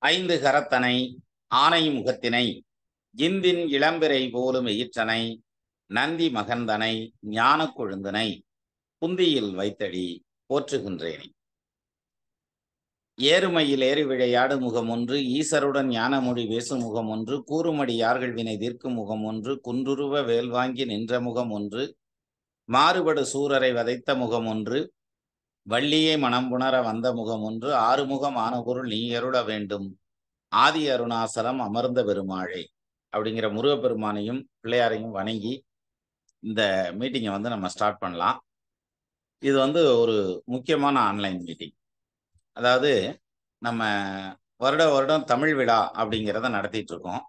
ஐந்து கரத்தனை ஆனை முகத்தினை இந்தின் இளம்பிறை போலும் எயிற்றனை நந்தி மகந்தனை ஞான கொழுந்தனை புந்தியில் வைத்தடி போற்றுகின்றேனே. ஏறுமையில் ஏறி விளையாடு முகம் ஒன்று, ஈசருடன் ஞானமொழி பேசும் முகம் ஒன்று, கூறுமடி யார்கள் வினை தீர்க்கும் முகம் ஒன்று, குன்றுருவ வேல் வாங்கி நின்ற முகம் ஒன்று, மாறுபடு சூரரை வதைத்த முகம் ஒன்று, வள்ளியை மனம் புணர வந்த முகம் ஒன்று, ஆறுமுகம் ஆன பொருள் நீ அருள வேண்டும், ஆதி அருணாசலம் அமர்ந்த பெருமாளே அப்படிங்கிற முருகப்பெருமானையும் பிள்ளையாரையும் வணங்கி இந்த மீட்டிங்கை வந்து நம்ம ஸ்டார்ட் பண்ணலாம். இது வந்து ஒரு முக்கியமான ஆன்லைன் மீட்டிங். அதாவது நம்ம வருடம் தமிழ் விழா அப்படிங்கிறத நடத்திட்டு இருக்கோம்.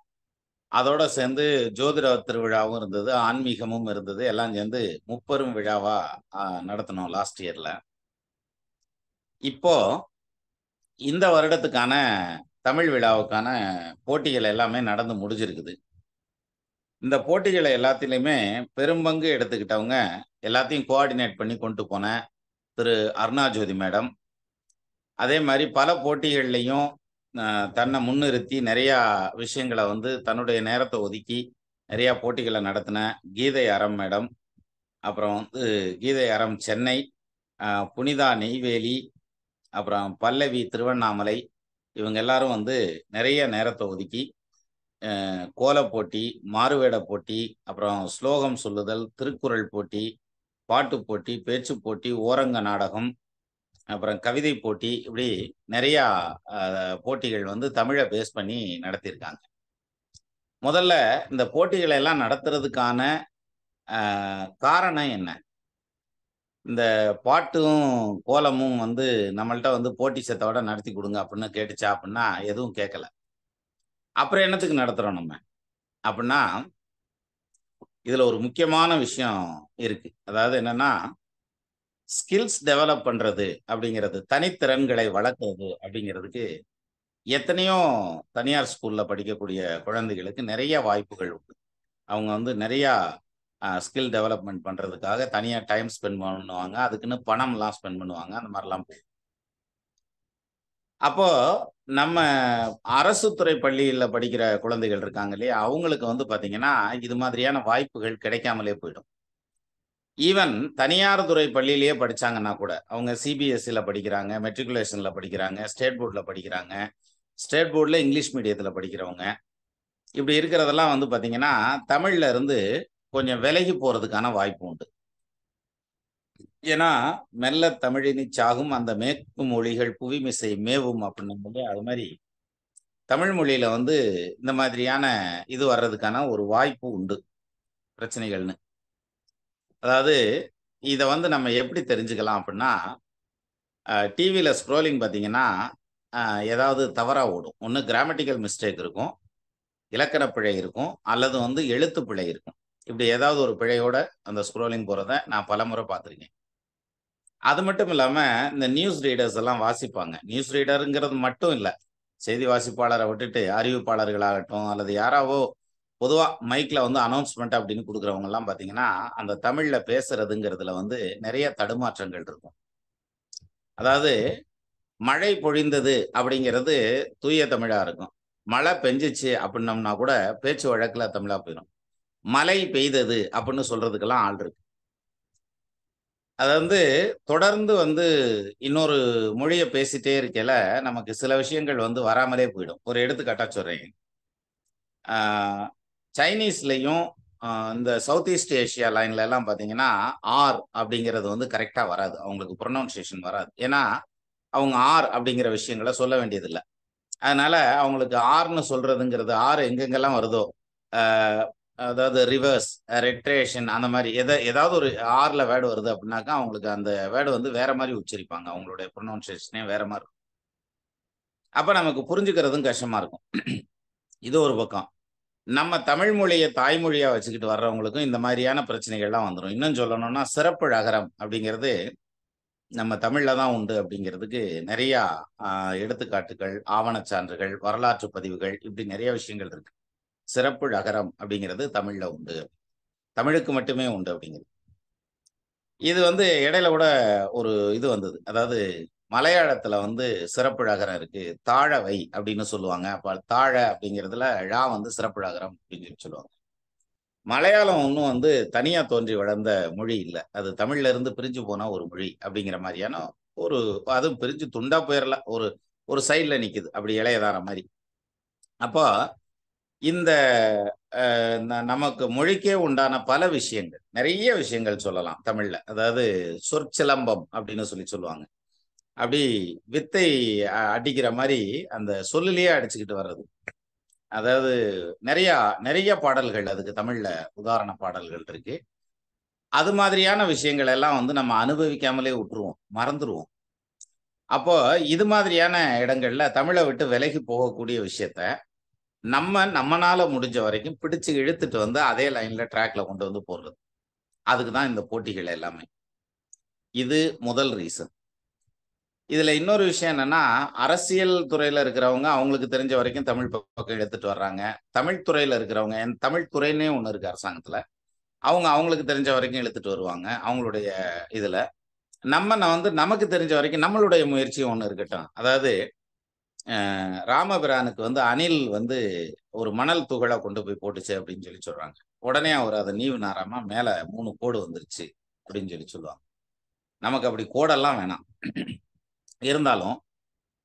அதோட சேர்ந்து ஜோதிட திருவிழாவும் இருந்தது, ஆன்மீகமும் இருந்தது. எல்லாம் சேர்ந்து முப்பெரும் விழாவா நடத்தினோம் லாஸ்ட் இயர்ல. இப்போ இந்த வருடத்துக்கான தமிழ் விழாவுக்கான போட்டிகள் எல்லாமே நடந்து முடிஞ்சிருக்குது. இந்த போட்டிகளை எல்லாத்திலையுமே பெரும்பங்கு எடுத்துக்கிட்டவங்க, எல்லாத்தையும் கோஆர்டினேட் பண்ணி கொண்டு போன திரு அருணாஜோதி மேடம், அதே மாதிரி பல போட்டிகள்லையும் தன்னை முன்னிறுத்தி நிறையா விஷயங்களை வந்து தன்னுடைய நேரத்தை ஒதுக்கி நிறையா போட்டிகளை நடத்தின கீதை அறம் மேடம், அப்புறம் வந்து கீதை அறம் சென்னை, புனிதா நெய்வேலி, அப்புறம் பல்லவி திருவண்ணாமலை, இவங்க எல்லாரும் வந்து நிறைய நேரத்தை ஒதுக்கி கோலப் போட்டி, மாறுவேட போட்டி, அப்புறம் ஸ்லோகம் சொல்லுதல், திருக்குறள் போட்டி, பாட்டு போட்டி, பேச்சு போட்டி, ஓரங்க நாடகம், அப்புறம் கவிதை போட்டி, இப்படி நிறையா போட்டிகள் வந்து தமிழை பேஸ் பண்ணி நடத்தியிருக்காங்க. முதல்ல இந்த போட்டிகளை எல்லாம் நடத்துறதுக்கான காரணம் என்ன? இந்த பாட்டும் கோலமும் வந்து நம்மள்ட்ட வந்து போட்டி சத்தோட நடத்தி கொடுங்க அப்படின்னு கேட்டுச்சா அப்படின்னா எதுவும் கேட்கல. அப்புறம் என்னத்துக்கு நடத்துறோம் நம்ம அப்படின்னா, இதுல ஒரு முக்கியமான விஷயம் இருக்கு. அதாவது என்னன்னா, ஸ்கில்ஸ் டெவலப் பண்றது அப்படிங்கிறது, தனித்திறன்களை வளர்க்கறது அப்படிங்கிறதுக்கு எத்தனையோ தனியார் ஸ்கூல்ல படிக்கக்கூடிய குழந்தைகளுக்கு நிறைய வாய்ப்புகள் உண்டு. அவங்க வந்து நிறையா ஸ்கில் டெவலப்மெண்ட் பண்றதுக்காக தனியாக டைம் ஸ்பெண்ட் பண்ணுவாங்க. அதுக்குன்னு பணம்லாம் ஸ்பெண்ட் பண்ணுவாங்க. அந்த மாதிரிலாம் போகும். அப்போ நம்ம அரசு துறை பள்ளியில படிக்கிற குழந்தைகள் இருக்காங்க இல்லையா, அவங்களுக்கு வந்து பார்த்தீங்கன்னா, இது மாதிரியான வாய்ப்புகள் கிடைக்காமலே போயிடும். ஈவன் தனியார் துறை பள்ளியிலேயே படிச்சாங்கன்னா கூட, அவங்க சிபிஎஸ்சில படிக்கிறாங்க, மெட்ரிகுலேஷன்ல படிக்கிறாங்க, ஸ்டேட் போர்ட்ல படிக்கிறாங்க, ஸ்டேட் போர்ட்ல இங்கிலீஷ் மீடியத்துல படிக்கிறவங்க, இப்படி இருக்கிறதெல்லாம் வந்து பார்த்தீங்கன்னா, தமிழ்ல இருந்து கொஞ்சம் விலகி போறதுக்கான வாய்ப்பு உண்டு. ஏன்னா, மெல்ல தமிழினி சாகும் அந்த மேற்கு மொழிகள் புவிமிசை மேவும் அப்படின்னு அது மாதிரி தமிழ் மொழியில வந்து இந்த மாதிரியான இது வர்றதுக்கான ஒரு வாய்ப்பு உண்டு, பிரச்சனைகள்னு. அதாவது இதை வந்து நம்ம எப்படி தெரிஞ்சுக்கலாம் அப்படின்னா, டிவியில ஸ்க்ரோலிங் பார்த்தீங்கன்னா, ஏதாவது தவறா ஓடும். ஒன்று கிராமட்டிக்கல் மிஸ்டேக் இருக்கும், இலக்கண பிழை இருக்கும், அல்லது வந்து எழுத்து பிழை இருக்கும். இப்படி ஏதாவது ஒரு பிழையோட அந்த ஸ்க்ரோலிங் போறத நான் பலமுறை பார்த்துருக்கேன். அது மட்டும் இல்லாம இந்த நியூஸ் ரீடர்ஸ் எல்லாம் வாசிப்பாங்க. நியூஸ் ரீடருங்கிறது மட்டும் இல்ல. செய்தி வாசிப்பாளரை விட்டுட்டு அறிவிப்பாளர்களாகட்டும், அல்லது யாராவோ பொதுவா மைக்ல வந்து அனௌன்ஸ்மெண்ட் அப்படின்னு குடுக்குறவங்க எல்லாம் பார்த்தீங்கன்னா, அந்த தமிழ்ல பேசுறதுங்கிறதுல வந்து நிறைய தடுமாற்றங்கள் இருக்கும். அதாவது மழை பொழிந்தது அப்படிங்கிறது தூய தமிழா இருக்கும். மழை பெஞ்சுச்சு அப்படின்னம்னா கூட பேச்சு வழக்குல தமிழா போயிரும். மழை பெய்தது அப்படின்னு சொல்றதுக்கெல்லாம் ஆள் இருக்கு. அது வந்து தொடர்ந்து வந்து இன்னொரு மொழிய பேசிட்டே இருக்கையில, நமக்கு சில விஷயங்கள் வந்து வராமலே போயிடும். ஒரு எடுத்துக்காட்டா சொல்றேன். ஆ சைனீஸ்லயும் இந்த சவுத் ஈஸ்ட் ஏசியா லைன்ல எல்லாம் பார்த்தீங்கன்னா, ஆர் அப்படிங்கிறது வந்து கரெக்ட்டா வராது. அவங்களுக்கு புரொனன்சியேஷன் வராது. ஏன்னா, அவங்க ஆர் அப்படிங்கிற விஷயங்கள சொல்ல வேண்டியதில்ல. அதனால அவங்களுக்கு ஆர்ன்னு சொல்றதுங்கிறது, ஆர் எங்கெங்கெல்லாம் வருதோ, ஆ அதாவது ரிவர்ஸ், ரெட்ரேஷன் அந்த மாரி ஏதாவது ஒரு ஆர்ல வேர்ட் வருது அப்படின்னாக்கா, அவங்களுக்கு அந்த வேர்ட் வந்து வேற மாரி உச்சரிப்பாங்க. அவங்களுடைய புரொனன்சியேஷனே வேற மாரி இருக்கும். அப்ப நமக்கு புரிஞ்சுக்கிறதும் கஷ்டமா இருக்கும். இது ஒரு பக்கம். நம்ம தமிழ் மொழிய தாய்மொழியா வச்சுக்கிட்டு வர்றவங்களுக்கும் இந்த மாரியான பிரச்சனைகள்லாம் வந்துரும். இன்னும் சொல்லணும்னா, சிறப்பு ழகரம் அப்படிங்கிறது நம்ம தமிழ்ல தான் உண்டு அப்படிங்கிறதுக்கு நெறையா அ எடுத்துக்காட்டுகள், ஆவணச் சான்றுகள், வரலாற்று பதிவுகள் இப்படி நெறைய விஷயங்கள் இருக்கு. சிறப்பு ழகரம் அப்படிங்கிறது தமிழ்ல உண்டு. தமிழுக்கு மட்டுமே உண்டு அப்படிங்கிறது. இது வந்து இடையில கூட ஒரு இது வந்தது. அதாவது மலையாளத்துல வந்து சிறப்புழகரம் இருக்கு. தாழவை அப்படின்னு சொல்லுவாங்க. அப்ப தாழ அப்படிங்கிறதுல ழா வந்து சிறப்புழகரம் அப்படின்னு சொல்லுவாங்க. மலையாளம் ஒண்ணும் வந்து தனியா தோன்றி வளர்ந்த மொழி இல்ல. அது தமிழ்ல இருந்து பிரிஞ்சு போன ஒரு மொழி அப்படிங்கிற மாரியான ஒரு அதுவும் பிரிஞ்சு துண்டா போயிரல. ஒரு ஒரு சைடுல நிக்குது. அப்படி இளையதார மாரி. அப்போ இந்த நமக்கு மொழிக்கே உண்டான பல விஷயங்கள், நெறைய விஷயங்கள் சொல்லலாம் தமிழ்ல. அதாவது சொற்சிலம்பம் அப்படின்னு சொல்லுவாங்க. அப்படி வித்தை அடிக்கிற மாரி அந்த சொல்லுலயே அடிச்சுக்கிட்டு வர்றது. அதாவது நெறையா நெறைய பாடல்கள் அதுக்கு தமிழ்ல உதாரண பாடல்கள் இருக்கு. அது மாதிரியான விஷயங்கள் எல்லாம் வந்து நம்ம அனுபவிக்காமலே உட்டுருவோம். மறந்துருவோம். அப்போ இது மாதிரியான இடங்கள்ல தமிழ விட்டு விலகி போகக்கூடிய விஷயத்த, நம்மனால முடிஞ்ச வரைக்கும் பிடிச்சு இழுத்துட்டு வந்து அதே லைன்ல ட்ராக்ல கொண்டு வந்து போடுறது. அதுக்கு தான் இந்த போட்டிகள் எல்லாமே. இது முதல் ரீசன். இதுல இன்னொரு விஷயம் என்னன்னா, அரசியல் துறையில இருக்கிறவங்க அவங்களுக்கு தெரிஞ்ச வரைக்கும் தமிழ் பக்கம் இழுத்துட்டு வர்றாங்க. தமிழ் துறையில இருக்கிறவங்க தமிழ் துறைன்னே ஒண்ணு இருக்கு அரசாங்கத்துல. அவங்க அவங்களுக்கு தெரிஞ்ச வரைக்கும் இழுத்துட்டு வருவாங்க. அவங்களுடைய இதுல. நான் வந்து நமக்கு தெரிஞ்ச வரைக்கும் நம்மளுடைய முயற்சி ஒண்ணு இருக்கட்டும். அதாவது ராமபிரானுக்கு வந்து அணில் வந்து ஒரு மணல் துகள கொண்டு போய் போட்டுச்சு அப்படின்னு சொல்றாங்க. உடனே அவர் அத நீவுனாராமா, மேல 3 கோடு வந்துருச்சு அப்படின்னு சொல்லுவாங்க. நமக்கு அப்படி கோடெல்லாம் வேணாம். இருந்தாலும்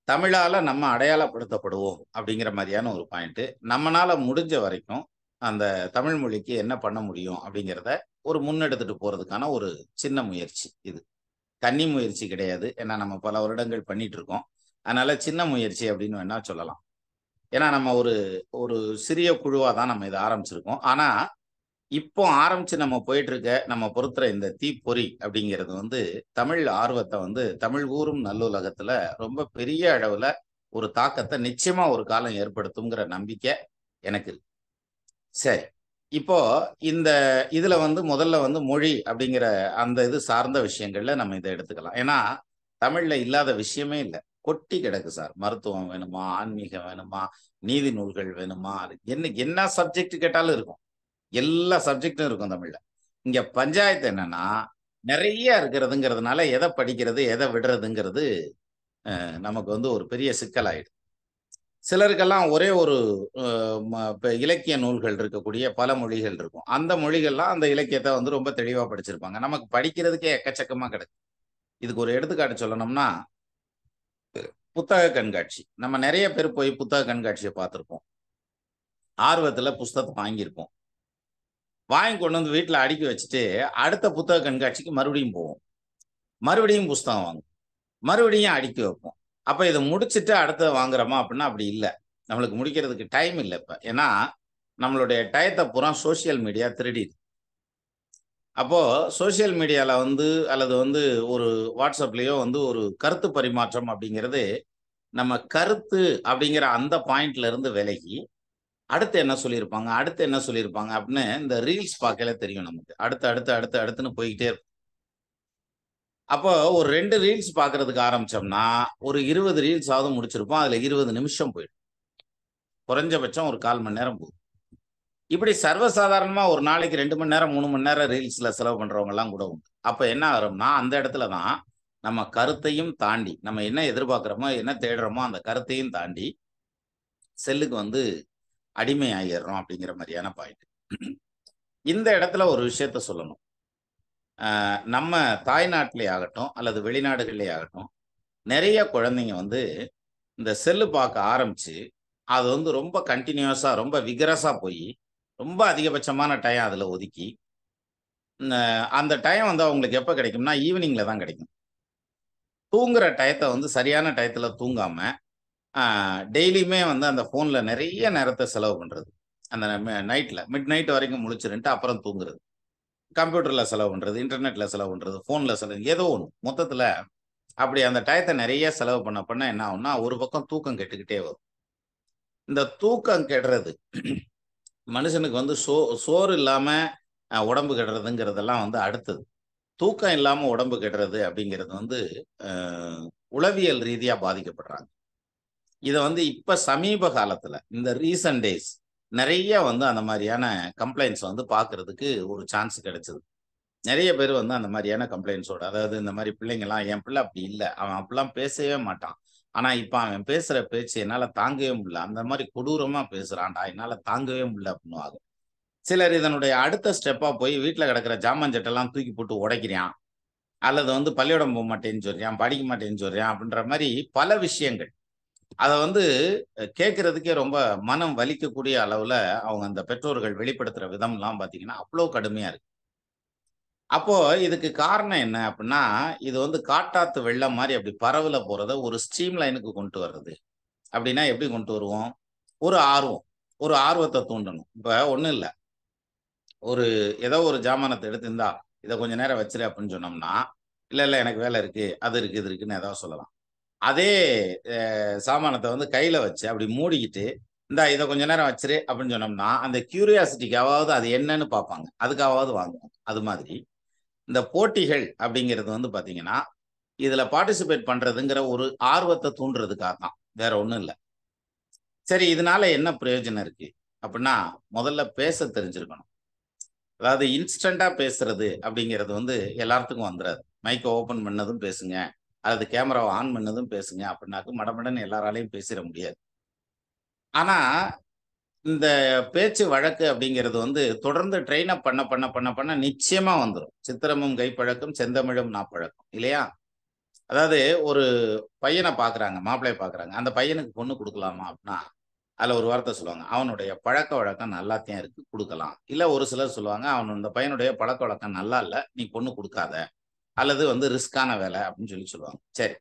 தமிழால நம்ம அடையாளப்படுத்தப்படுவோம் அப்படிங்கிற மாரியான ஒரு பாயிண்ட். நம்மனால முடிஞ்ச வரைக்கும் அந்த தமிழ் மொழிக்கு என்ன பண்ண முடியும் அப்படிங்கிறத ஒரு முன்னெடுத்துட்டு போறதுக்கான ஒரு சின்ன முயற்சி இது. கன்னி முயற்சி கிடையாது. ஏன்னா நம்ம பல வருடங்கள் பண்ணிட்டு இருக்கோம். அதனால சின்ன முயற்சி அப்படின்னு வேணா சொல்லலாம். ஏன்னா நம்ம ஒரு ஒரு சிறிய குழுவா தான் நம்ம இத ஆரம்பிச்சிருக்கோம். ஆனா, இப்போ ஆரம்பிச்சு நம்ம போயிட்டு இருக்க நம்ம பொறுத்துற இந்த தீப்பொறி அப்படிங்கிறது வந்து தமிழ் ஆர்வத்த வந்து தமிழ் ஊரும் நல்லுலகத்துல ரொம்ப பெரிய அளவுல ஒரு தாக்கத்த நிச்சயமா ஒரு காலம் ஏற்படுத்தும்ங்கிற நம்பிக்கை எனக்கு இருக்கு. சரி. இப்போ இந்த இதுல வந்து முதல்ல வந்து மொழி அப்படிங்கிற அந்த இது சார்ந்த விஷயங்கள்ல நம்ம இத எடுத்துக்கலாம். ஏன்னா, தமிழ்ல இல்லாத விஷயமே இல்ல. கொட்டி கிடக்கு சார். மருத்துவம் வேணுமா? ஆன்மீகம் வேணுமா? நீதி நூல்கள் வேணுமா? என்ன என்ன சப்ஜெக்ட் கேட்டாலும் இருக்கும். எல்லா சப்ஜெக்டும் இருக்கும் தமிழ்ல. இங்க பஞ்சாயத்து என்னன்னா, நெறைய இருக்கிறதுங்கிறதுனால எத படிக்கிறது, எத விடுறதுங்கிறது நமக்கு வந்து ஒரு பெரிய சிக்கலாயிடுது. சிலருக்கெல்லாம் ஒரே ஒரு அ இப்ப இலக்கிய நூல்கள் இருக்கக்கூடிய பல மொழிகள் இருக்கும். அந்த மொழிகள்லாம் அந்த இலக்கியத்த வந்து ரொம்ப தெளிவா படிச்சிருப்பாங்க. நமக்கு படிக்கிறதுக்கே எக்கச்சக்கமா கிடக்கு. இதுக்கு ஒரு எடுத்துக்காட்டு சொல்லணும்னா, புத்தக கண்காட்சி. நம்ம நெறைய பேர் போய் புத்தக கண்காட்சிய பார்த்திருப்போம். ஆர்வத்துல புஸ்தகத்த வாங்கியிருப்போம். வாங்கி கொண்டு வந்து வீட்ல அடுக்கி வச்சுட்டு, அடுத்த புத்தக கண்காட்சிக்கு மறுபடியும் போவோம். மறுபடியும் புஸ்தகம் வாங்குவோம். மறுபடியும் அடுக்கி வைப்போம். அப்ப இத முடிச்சுட்டு அடுத்தது வாங்குறோமா அப்டின்னா, அப்படி இல்ல. நம்மளுக்கு முடிக்கிறதுக்கு டைம் இல்ல இப்ப. ஏன்னா, நம்மளுடைய டயத்த பூரா சோசியல் மீடியா திருடிருது. அப்போ சோசியல் மீடியால வந்து அல்லது வந்து ஒரு WhatsAppலயோ வந்து ஒரு கருத்து பரிமாற்றம் அப்படிங்கிறது, நம்ம கருத்து அப்படிங்கிற அந்த பாயிண்ட்ல இருந்து விலகி, அடுத்து என்ன சொல்லியிருப்பாங்க, அடுத்து என்ன சொல்லியிருப்பாங்க அப்படின்னு இந்த ரீல்ஸ் பார்க்கையில தெரியும் நமக்கு. அடுத்து, அடுத்து, அடுத்து, அடுத்துன்னு போய்க்கிட்டே இருக்கும். அப்போ ஒரு 2 ரீல்ஸ் பார்க்கறதுக்கு ஆரம்பிச்சோம்னா, ஒரு 20 ரீல்ஸாவது முடிச்சிருப்போம். அதுல 20 நிமிஷம் போயிடும். குறைஞ்சபட்சம் ஒரு 1/4 மணி நேரம் போகும். இப்படி சர்வசாதாரணமா ஒரு நாளைக்கு 2 மணி நேரம், 3 மணி நேரம் ரீல்ஸ்ல செலவு பண்றவங்கலாம் கூட உண்டு. அப்ப என்ன ஆகும்னா, அந்த இடத்துல தான் நம்ம கருத்தையும் தாண்டி, நம்ம என்ன எதிர்பார்க்கிறோமோ, என்ன தேடுறோமோ அந்த கருத்தையும் தாண்டி, செல்லுக்கு வந்து அடிமை ஆயிர்றோம் அப்படிங்கிற மாரியான பாயிண்ட். இந்த இடத்துல ஒரு விஷயத்த சொல்லணும். நம்ம தாய்நாட்டிலே ஆகட்டும், அல்லது வெளிநாடுகள்லே ஆகட்டும், நெறைய குழந்தைங்க வந்து இந்த செல்லு பார்க்க ஆரம்பிச்சு, அது வந்து ரொம்ப கன்டினியூஸா, ரொம்ப விகரஸா போயி, ரொம்ப அதிகபட்சமான டயம் அதுல ஒதுக்கி, அந்த டயம் வந்து அவங்களுக்கு எப்ப கிடைக்கும்னா, ஈவினிங்ல தான் கிடைக்கும். தூங்குற டயத்த வந்து சரியான டயத்துல தூங்காம, அ டெய்லியுமே வந்து அந்த ஃபோன்ல நெறைய நேரத்த செலவு பண்றது. அந்த நைட்ல மிட் நைட் வரைக்கும் முழிச்சிருந்துட்டு அப்புறம் தூங்குறது. கம்ப்யூட்டர்ல செலவு பண்றது, இன்டர்நெட்ல செலவு பண்றது, ஃபோன்ல செலவு ஏதோ ஒண்ணு. மொத்தத்துல அப்படி அந்த டயத்த நெறைய செலவு பண்ண என்ன ஆகும்னா, ஒரு பக்கம் தூக்கம் கெட்டுக்கிட்டே வரும். இந்த தூக்கம் கெடுறது மனுஷனுக்கு வந்து சோறு இல்லாம உடம்பு கெடுறதுங்கிறதெல்லாம் வந்து அடுத்தது. தூக்கம் இல்லாம உடம்பு கெடுறது அப்படிங்கிறது வந்து அ உளவியல் ரீதியா பாதிக்கப்படுறாங்க. இத வந்து இப்ப சமீப காலத்துல இந்த ரீசென்ட் டேஸ் நெறைய வந்து அந்த மாரியான கம்ப்ளைண்ட்ஸ் வந்து பார்க்கறதுக்கு ஒரு சான்ஸ் கிடைச்சது. நெறைய பேர் வந்து அந்த மாரியான கம்ப்ளைண்ட்ஸோட அதாவது இந்த மாரி பிள்ளைங்கலாம் என் பிள்ளை அப்படி இல்ல. அவன் அப்படிலாம் பேசவே மாட்டான். ஆனா, இப்ப அவன் பேசுற பேச்சு என்னால தாங்கவே முடியல. அந்த மாரி கொடூரமா பேசுறான்டா! என்னால தாங்கவே முடியல அப்படின்னுவாங்க. சிலர் இதனுடைய அடுத்த ஸ்டெப்பா போய் வீட்ல கிடக்கிற ஜாமான் ஜட்டெல்லாம் தூக்கி போட்டு உடைக்கிறான். அல்லது வந்து பள்ளிக்கூடம் போமாட்டேன்னு சொல்றான், படிக்க மாட்டேன்னு சொல்றான் அப்படின்ற மாரி பல விஷயங்கள். அத வந்து கேட்கறதுக்கே ரொம்ப மனம் வலிக்கக்கூடிய அளவுல அவங்க அந்த பெற்றோர்கள் வெளிப்படுத்துற விதம்லாம் பார்த்தீங்கன்னா, அவ்ளோ கடுமையா இருக்கு. அப்போ இதுக்கு காரணம் என்ன அப்டின்னா, இது வந்து காட்டாத்து வெள்ளம் மாரி அப்படி பரவல போறத ஒரு ஸ்ட்ரீம் லைனுக்கு கொண்டு வர்றது. அப்டின்னா எப்படி கொண்டு வருவோம்? ஒரு ஆர்வம். ஒரு ஆர்வத்த தூண்டணும். இப்ப ஒண்ணும் இல்ல. ஒரு ஏதோ ஒரு ஜாமானத்த எடுத்து, "இந்தா இத கொஞ்ச நேரம் வச்சுரு" அப்டின்னு சொன்னோம்னா, "இல்ல, இல்ல எனக்கு வேல இருக்கு. அது இருக்கு, இது இருக்குன்னு" ஏதாவது சொல்லலாம். அதே சாமானத்த வந்து கையில வச்சு அப்படி மூடிக்கிட்டு, "இந்தா இத கொஞ்ச நேரம் வச்சுரு" அப்படின்னு சொன்னோம்னா, அந்த கியூரியாசிட்டிக்காவது அது என்னன்னு பார்ப்பாங்க. அதுக்காவது வாங்குவாங்க. அது மாதிரி இந்த போட்டிகள் அப்படிங்கிறது வந்து பார்த்தீங்கன்னா, இதுல பார்ட்டிசிபேட் பண்றதுங்கிற ஒரு ஆர்வத்த தூண்டுறதுக்காக தான். வேற ஒண்ணும் இல்ல. சரி இதனால என்ன பிரயோஜனம் இருக்கு? அப்படின்னா, முதல்ல பேச தெரிஞ்சிருக்கணும். அதாவது இன்ஸ்டன்ட்டா பேசுறது அப்படிங்கிறது வந்து எல்லாத்துக்கும் வந்துராது. மைக்க ஓப்பன் பண்ணதும் பேசுங்க, அல்லது கேமராவ ஆன் பண்ணதும் பேசுங்க அப்படின்னாக்க மடமடன்னு எல்லாராலயும் பேசிற முடியாது. ஆனா, இந்த பேச்சு வழக்கு அப்படிங்கிறது வந்து தொடர்ந்து ட்ரெயின் அப் பண்ண நிச்சயமா வந்துரும். "சித்திரமும் கைப்பழக்கம், செந்தமிழும் நாப்பழக்கம்" இல்லையா? அதாவது ஒரு பையன பார்க்குறாங்க, மாப்பிள்ளைய பார்க்குறாங்க. அந்த பையனுக்கு பொண்ணு குடுக்கலாமா அப்படின்னா, அதுல ஒரு வார்த்தை சொல்லுவாங்க. "அவனுடைய பழக்கவழக்கம் நல்லாத்தான் இருக்கு, குடுக்கலாம்." இல்ல ஒரு சிலர் சொல்லுவாங்க, "அவன் இந்த பையனுடைய பழக்கவழக்கம் நல்லா இல்ல, நீ பொண்ணு குடுக்காத." அல்லது வந்து ரிஸ்க்கான வேலை அப்படின்னு சொல்லுவாங்க. சரி.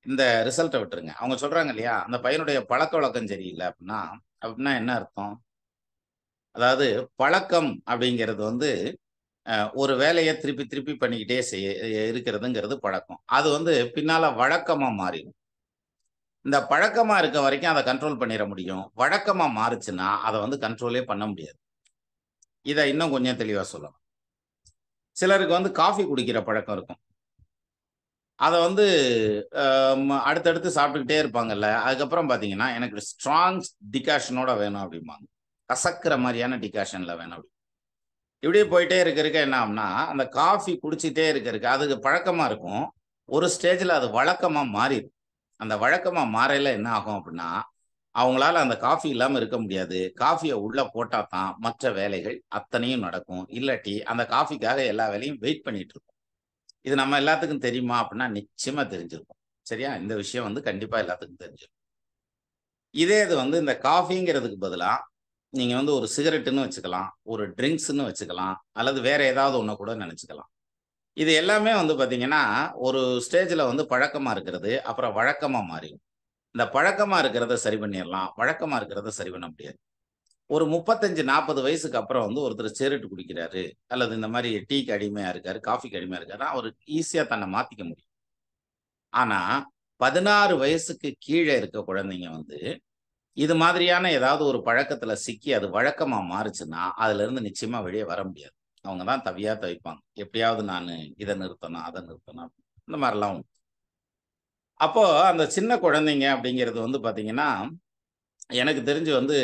இந்த ரிசல்ட்ட விட்டுருங்க. அவங்க சொல்றாங்க இல்லையா, அந்த பையனுடைய பழக்கவழக்கம் சரியில்ல அப்படின்னா, அப்படின்னா என்ன அர்த்தம்? அதாவது பழக்கம் அப்படிங்கிறது வந்து ஒரு வேலைய திருப்பி திருப்பி பண்ணிக்கிட்டே இருக்கிறதுங்கிறது பழக்கம். அது வந்து பின்னால வழக்கமா மாறிரும். இந்த பழக்கமா இருக்க வரைக்கும் அத கண்ட்ரோல் பண்ணிற முடியும். வழக்கமா மாறுச்சுன்னா, அத வந்து கண்ட்ரோலே பண்ண முடியாது. இத இன்னும் கொஞ்சம் தெளிவா சொல்லணும். சிலருக்கு வந்து காஃபி குடிக்கிற பழக்கம் இருக்கும். அத வந்து அ அடுத்தடுத்து சாப்பிட்டுக்கிட்டே இருப்பாங்கல்ல. அதுக்கப்புறம் பார்த்தீங்கன்னா, எனக்கு ஸ்ட்ராங் டிகாஷனோட வேணும் அப்டிம்பாங்க. கசக்குற மாரியான டிகாஷன்ல வேணும் அப்டி. இப்படியே போயிட்டே இருக்க என்ன ஆகும்னா, அந்த காஃபி குடிச்சிட்டே இருக்க அதுக்கு பழக்கமா இருக்கும். ஒரு ஸ்டேஜ்ல அது வழக்கமா மாறிரும். அந்த வழக்கமா மாறையில என்ன ஆகும் அப்டின்னா, அவங்களால அந்த காஃபி இல்லாம இருக்க முடியாது. காஃபிய உள்ள போட்டா தான் மற்ற வேலைகள் அத்தனையும் நடக்கும். இல்லாட்டி அந்த காஃபிக்காக எல்லா வேலையும் வெயிட் பண்ணிட்டு இருப்போம். இது நம்ம எல்லாத்துக்கும் தெரியுமா? அப்டின்னா நிச்சயமா தெரிஞ்சிருக்கும். சரியா? இந்த விஷயம் வந்து கண்டிப்பா எல்லாத்துக்கும் தெரிஞ்சிருக்கும். இதே இது வந்து இந்த காஃபிங்கிறதுக்கு பதிலா, நீங்க வந்து ஒரு சிகரெட்டுன்னு வச்சுக்கலாம், ஒரு ட்ரிங்க்ஸ்ன்னு வச்சுக்கலாம், அல்லது வேற ஏதாவது ஒண்ண கூட நெனச்சுக்கலாம். இது எல்லாமே வந்து பாத்தீங்கன்னா, ஒரு ஸ்டேஜ்ல வந்து பழக்கமா இருக்கிறது, அப்புறம் வழக்கமா மாறிரும். இந்த பழக்கமா இருக்கிறத சரி பண்ணிறலாம். வழக்கமா இருக்கிறத சரி பண்ண முடியாது. ஒரு 35, 40 வயசுக்கு அப்புறம் வந்து ஒருத்தர் சிகரெட் குடிக்கிறாரு, அல்லது இந்த மாரி டீக்கு அடிமையா இருக்காரு, காஃபிக்கு அடிமையா இருக்காருன்னா, அவரு ஈஸியா தன்ன மாத்திக்க முடியும். ஆனா, 16 வயசுக்கு கீழ இருக்க குழந்தைங்க வந்து, இது மாதிரியான ஏதாவது ஒரு பழக்கத்துல சிக்கி அது வழக்கமா மாறுச்சுன்னா, அதுலருந்து நிச்சயமா வெளிய வர முடியாது. அவங்க தான் தவியா தவிப்பாங்க. எப்படியாவது நானு இத நிறுத்தணும், அத நிறுத்தணும். இந்த மாரிலாம் உண்டு. அப்போ அந்த சின்ன குழந்தைங்க அப்படிங்கிறது வந்து பாத்தீங்கன்னா, எனக்கு தெரிஞ்சு வந்து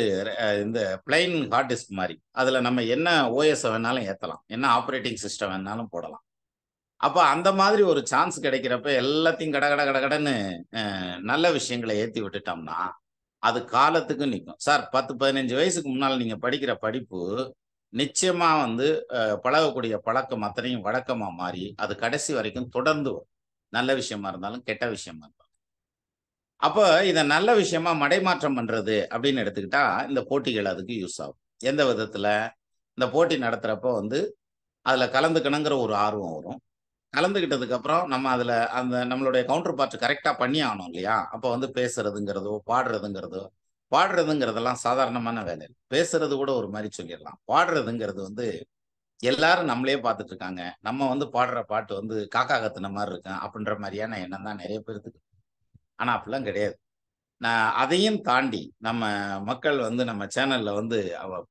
இந்த பிளைன் ஹார்ட் டிஸ்க் மாரி. அதுல நம்ம என்ன ஓஎஸ் வேணாலும் ஏத்தலாம். என்ன ஆப்பரேட்டிங் சிஸ்டம் வேணாலும் போடலாம். அப்ப அந்த மாதிரி ஒரு சான்ஸ் கிடைக்கிறப்ப எல்லாத்தையும் கட கட கட கடன்னு நல்ல விஷயங்கள ஏத்தி விட்டுட்டோம்னா, அது காலத்துக்கு நிக்கும். சார் 10, 15 வயசுக்கு முன்னால நீங்க படிக்கிற படிப்பு, நிச்சயமா வந்து பழகக்கூடிய பழக்கம் அத்தனையும் வழக்கமா மாறி, அது கடைசி வரைக்கும் தொடர்ந்து வரும். நல்ல விஷயமா இருந்தாலும், கெட்ட விஷயமா இருந்தாலும். அப்ப இத நல்ல விஷயமா மடைமாற்றம் பண்றது அப்படின்னு எடுத்துக்கிட்டா, இந்த போட்டிகள் அதுக்கு யூஸ் ஆகும். எந்த விதத்துல? இந்த போட்டி நடத்துறப்போ வந்து, அதுல கலந்துக்கணுங்கிற ஒரு ஆர்வம் வரும். கலந்துக்கிட்டதுக்கு அப்புறம் நம்ம அதுல அந்த நம்மளுடைய கவுண்டர் பார்ட் கரெக்ட்டா பண்ணி ஆகணும் இல்லையா? அப்ப வந்து பேசுறதுங்கிறதோ, பாடுறதுங்கிறதெல்லாம் சாதாரணமான வேலை இல்ல. பேசுறது கூட ஒரு மாரி சொல்லிறலாம். பாடுறதுங்கிறது வந்து எல்லாரும் நம்மளயே பார்த்துட்டு இருக்காங்க. நம்ம வந்து பாடுற பாட்டு வந்து காக்கா கத்துன மாரி இருக்கும். அப்படின்ற மாரியான எண்ணம் தான் நெறைய பேருக்கு. ஆனா அப்படிலாம் கிடையாது. நான் அதையும் தாண்டி நம்ம மக்கள் வந்து நம்ம சேனல்ல வந்து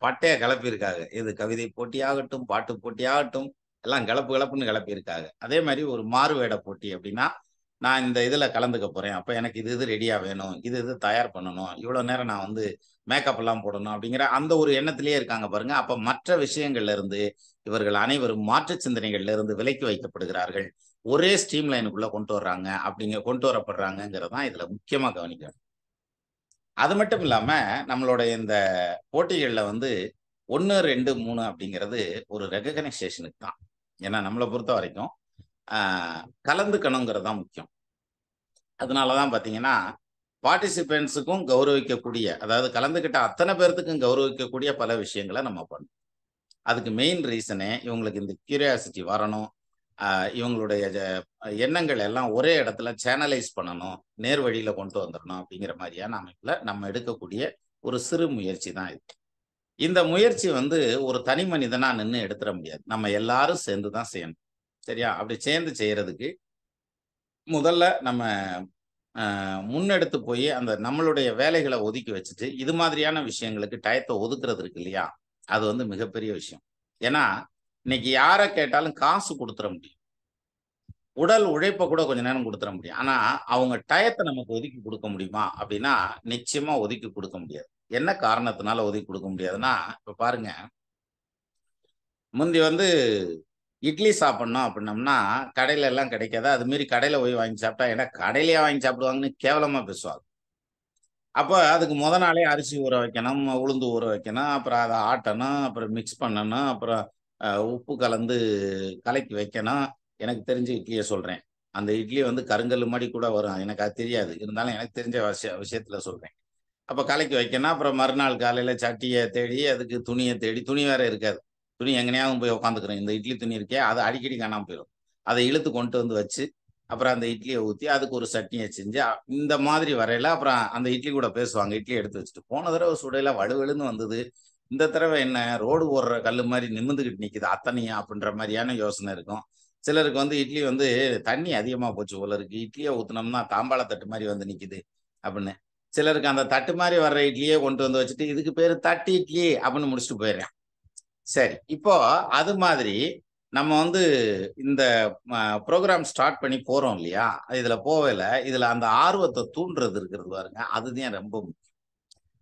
பட்டைய கிளப்பியிருக்காங்க. இது கவிதை போட்டியாகட்டும், பாட்டு போட்டியாகட்டும், எல்லாம் கலப்பு கலப்புன்னு கிளப்பியிருக்காங்க. அதே மாரி ஒரு மாறுவேட போட்டி அப்படின்னா, நான் இந்த இதுல கலந்துக்க போறேன். அப்ப எனக்கு இது ரெடியா வேணும். இது தயார் பண்ணணும். இவ்வளோ நேரம் நான் வந்து மேக்கப் எல்லாம் போடணும் அப்படிங்கிற அந்த ஒரு எண்ணத்திலேயே இருக்காங்க பாருங்க. அப்ப மற்ற விஷயங்கள்ல இருந்து இவர்கள் அனைவரும் மாற்று சிந்தனைகள்ல இருந்து விலக்கி வைக்கப்படுகிறார்கள். ஒரே ஸ்ட்ரீம் லைனுக்குள்ள கொண்டு வரப்படுறாங்கங்கிறது தான் இதுல முக்கியமா கவனிக்கணும். அது மட்டும் இல்லாம நம்மளுடைய இந்த போட்டிகள்ல வந்து 1, 2, 3 அப்படிங்கிறது ஒரு ரெகக்னைசேஷனுக்கு தான். ஏன்னா நம்மள பொறுத்தவரைக்கும் ஆ கலந்துக்கணுங்கிறது தான் முக்கியம். அதனால தான் பார்த்தீங்கன்னா, பார்ட்டிசிபென்ட்ஸுக்கும் கௌரவிக்கக்கூடிய, அதாவது கலந்துக்கிட்ட அத்தன பேர்த்துக்கும் கௌரவிக்கக்கூடிய பல விஷயங்கள நம்ம பண்ணணும். அதுக்கு மெயின் ரீசனே இவங்களுக்கு இந்த கியூரியாசிட்டி வரணும். அ இவங்களுடைய எண்ணங்கள் எல்லாம் ஒரே இடத்துல சேனலைஸ் பண்ணணும். நேர் வழியில கொண்டு வந்துரணும் அப்படிங்கிற மாரியான அமைப்புல நம்ம எடுக்கக்கூடிய ஒரு சிறு முயற்சி தான் இது. இந்த முயற்சி வந்து ஒரு தனி மனிதனா நின்னு எடுத்துற முடியாது. நம்ம எல்லாரும் சேர்ந்து தான் செய்யணும். சரியா? அப்படி சேர்ந்து செய்யறதுக்கு முதல்ல நம்ம முன்னெடுத்து போய் அந்த நம்மளுடைய வேலைகள ஒதுக்கி வச்சுட்டு, இது மாதிரியான விஷயங்களுக்கு டயத்த ஒதுக்குறது இருக்கு இல்லையா? அது வந்து மிகப்பெரிய விஷயம். ஏன்னா, இன்னைக்கு யார கேட்டாலும் காசு குடுத்துற முடியும். உடல் உழைப்ப கூட கொஞ்ச நேரம் குடுத்துற முடியும். ஆனா, அவங்க டயத்த நமக்கு ஒதுக்கி குடுக்க முடியுமா? அப்படின்னா, நிச்சயமா ஒதுக்கி குடுக்க முடியாது. என்ன காரணத்தினால ஒதுக்கி குடுக்க முடியாதுன்னா, இப்ப பாருங்க, முந்தி வந்து இட்லி சாப்பிடணும் அப்படின்னம்னா, கடையில எல்லாம் கிடைக்காதா? அது மாரி கடையில போய் வாங்கி சாப்பிட்டா, ஏன்டா கடையிலயா வாங்கி சாப்பிடுவாங்கன்னு கேவலமா பேசுவாங்க. அப்ப அதுக்கு மொத நாளே அரிசி ஊற வைக்கணும், உளுந்து ஊற வைக்கணும், அப்புறம் அத ஆட்டணும், அப்புறம் மிக்ஸ் பண்ணணும், அப்புறம் உப்பு கலந்து கலக்கி வைக்கணும். எனக்கு தெரிஞ்ச இட்லிய சொல்றேன். அந்த இட்லி வந்து கருங்கல்லு மாரி கூட வரும். எனக்கு அது தெரியாது. இருந்தாலும் எனக்கு தெரிஞ்ச விஷயத்துல சொல்றேன். அப்ப கலக்கி வைக்கணும். அப்புறம் மறுநாள் காலையில சட்டிய தேடி, அதுக்கு துணிய தேடி துணி வேற இருக்காது. துணி எங்கனையாவது போய் உட்காந்துக்கிறோம். இந்த இட்லி துணி இருக்கே, அது அடிக்கடி காணாம போயிரும். அத இழுத்து கொண்டு வந்து வச்சு, அப்புறம் அந்த இட்லிய ஊத்தி, அதுக்கு ஒரு சட்னிய செஞ்சு, இந்த மாதிரி வரையில அப்புறம் அந்த இட்லி கூட பேசுவாங்க. இட்லிய எடுத்து வச்சுட்டு. போன தடவ சுடையில வழுவழுன்னு வந்தது. இந்த தடவ என்ன ரோடு போடுற கல்லு மாரி நிமிர்ந்துகிட்டு நிக்குது. அத்தனையும் அப்படின்ற மாரியான யோசனை இருக்கும். சிலருக்கு வந்து இட்லி வந்து தண்ணி அதிகமா போச்சு போல இருக்கு. இட்லிய ஊத்துனோம்னா தாம்பாள தட்டு மாரி வந்து நிக்குது அப்படின்னு. சிலருக்கு அந்த தட்டு மாரி வர்ற இட்லியே கொண்டு வந்து வச்சுட்டு, இதுக்கு பேரு தட்டு இட்லி அப்படின்னு முடிச்சுட்டு போயிடுறேன். சரி. இப்போ அது மாதிரி நம்ம வந்து இந்த ம புரோகிராம் ஸ்டார்ட் பண்ணி போறோம் இல்லையா? இதுல போவையில, இதுல அந்த ஆர்வத்த தூண்டுறது இருக்கிறது பாருங்க, அதுதான் ரொம்ப முக்கியம்.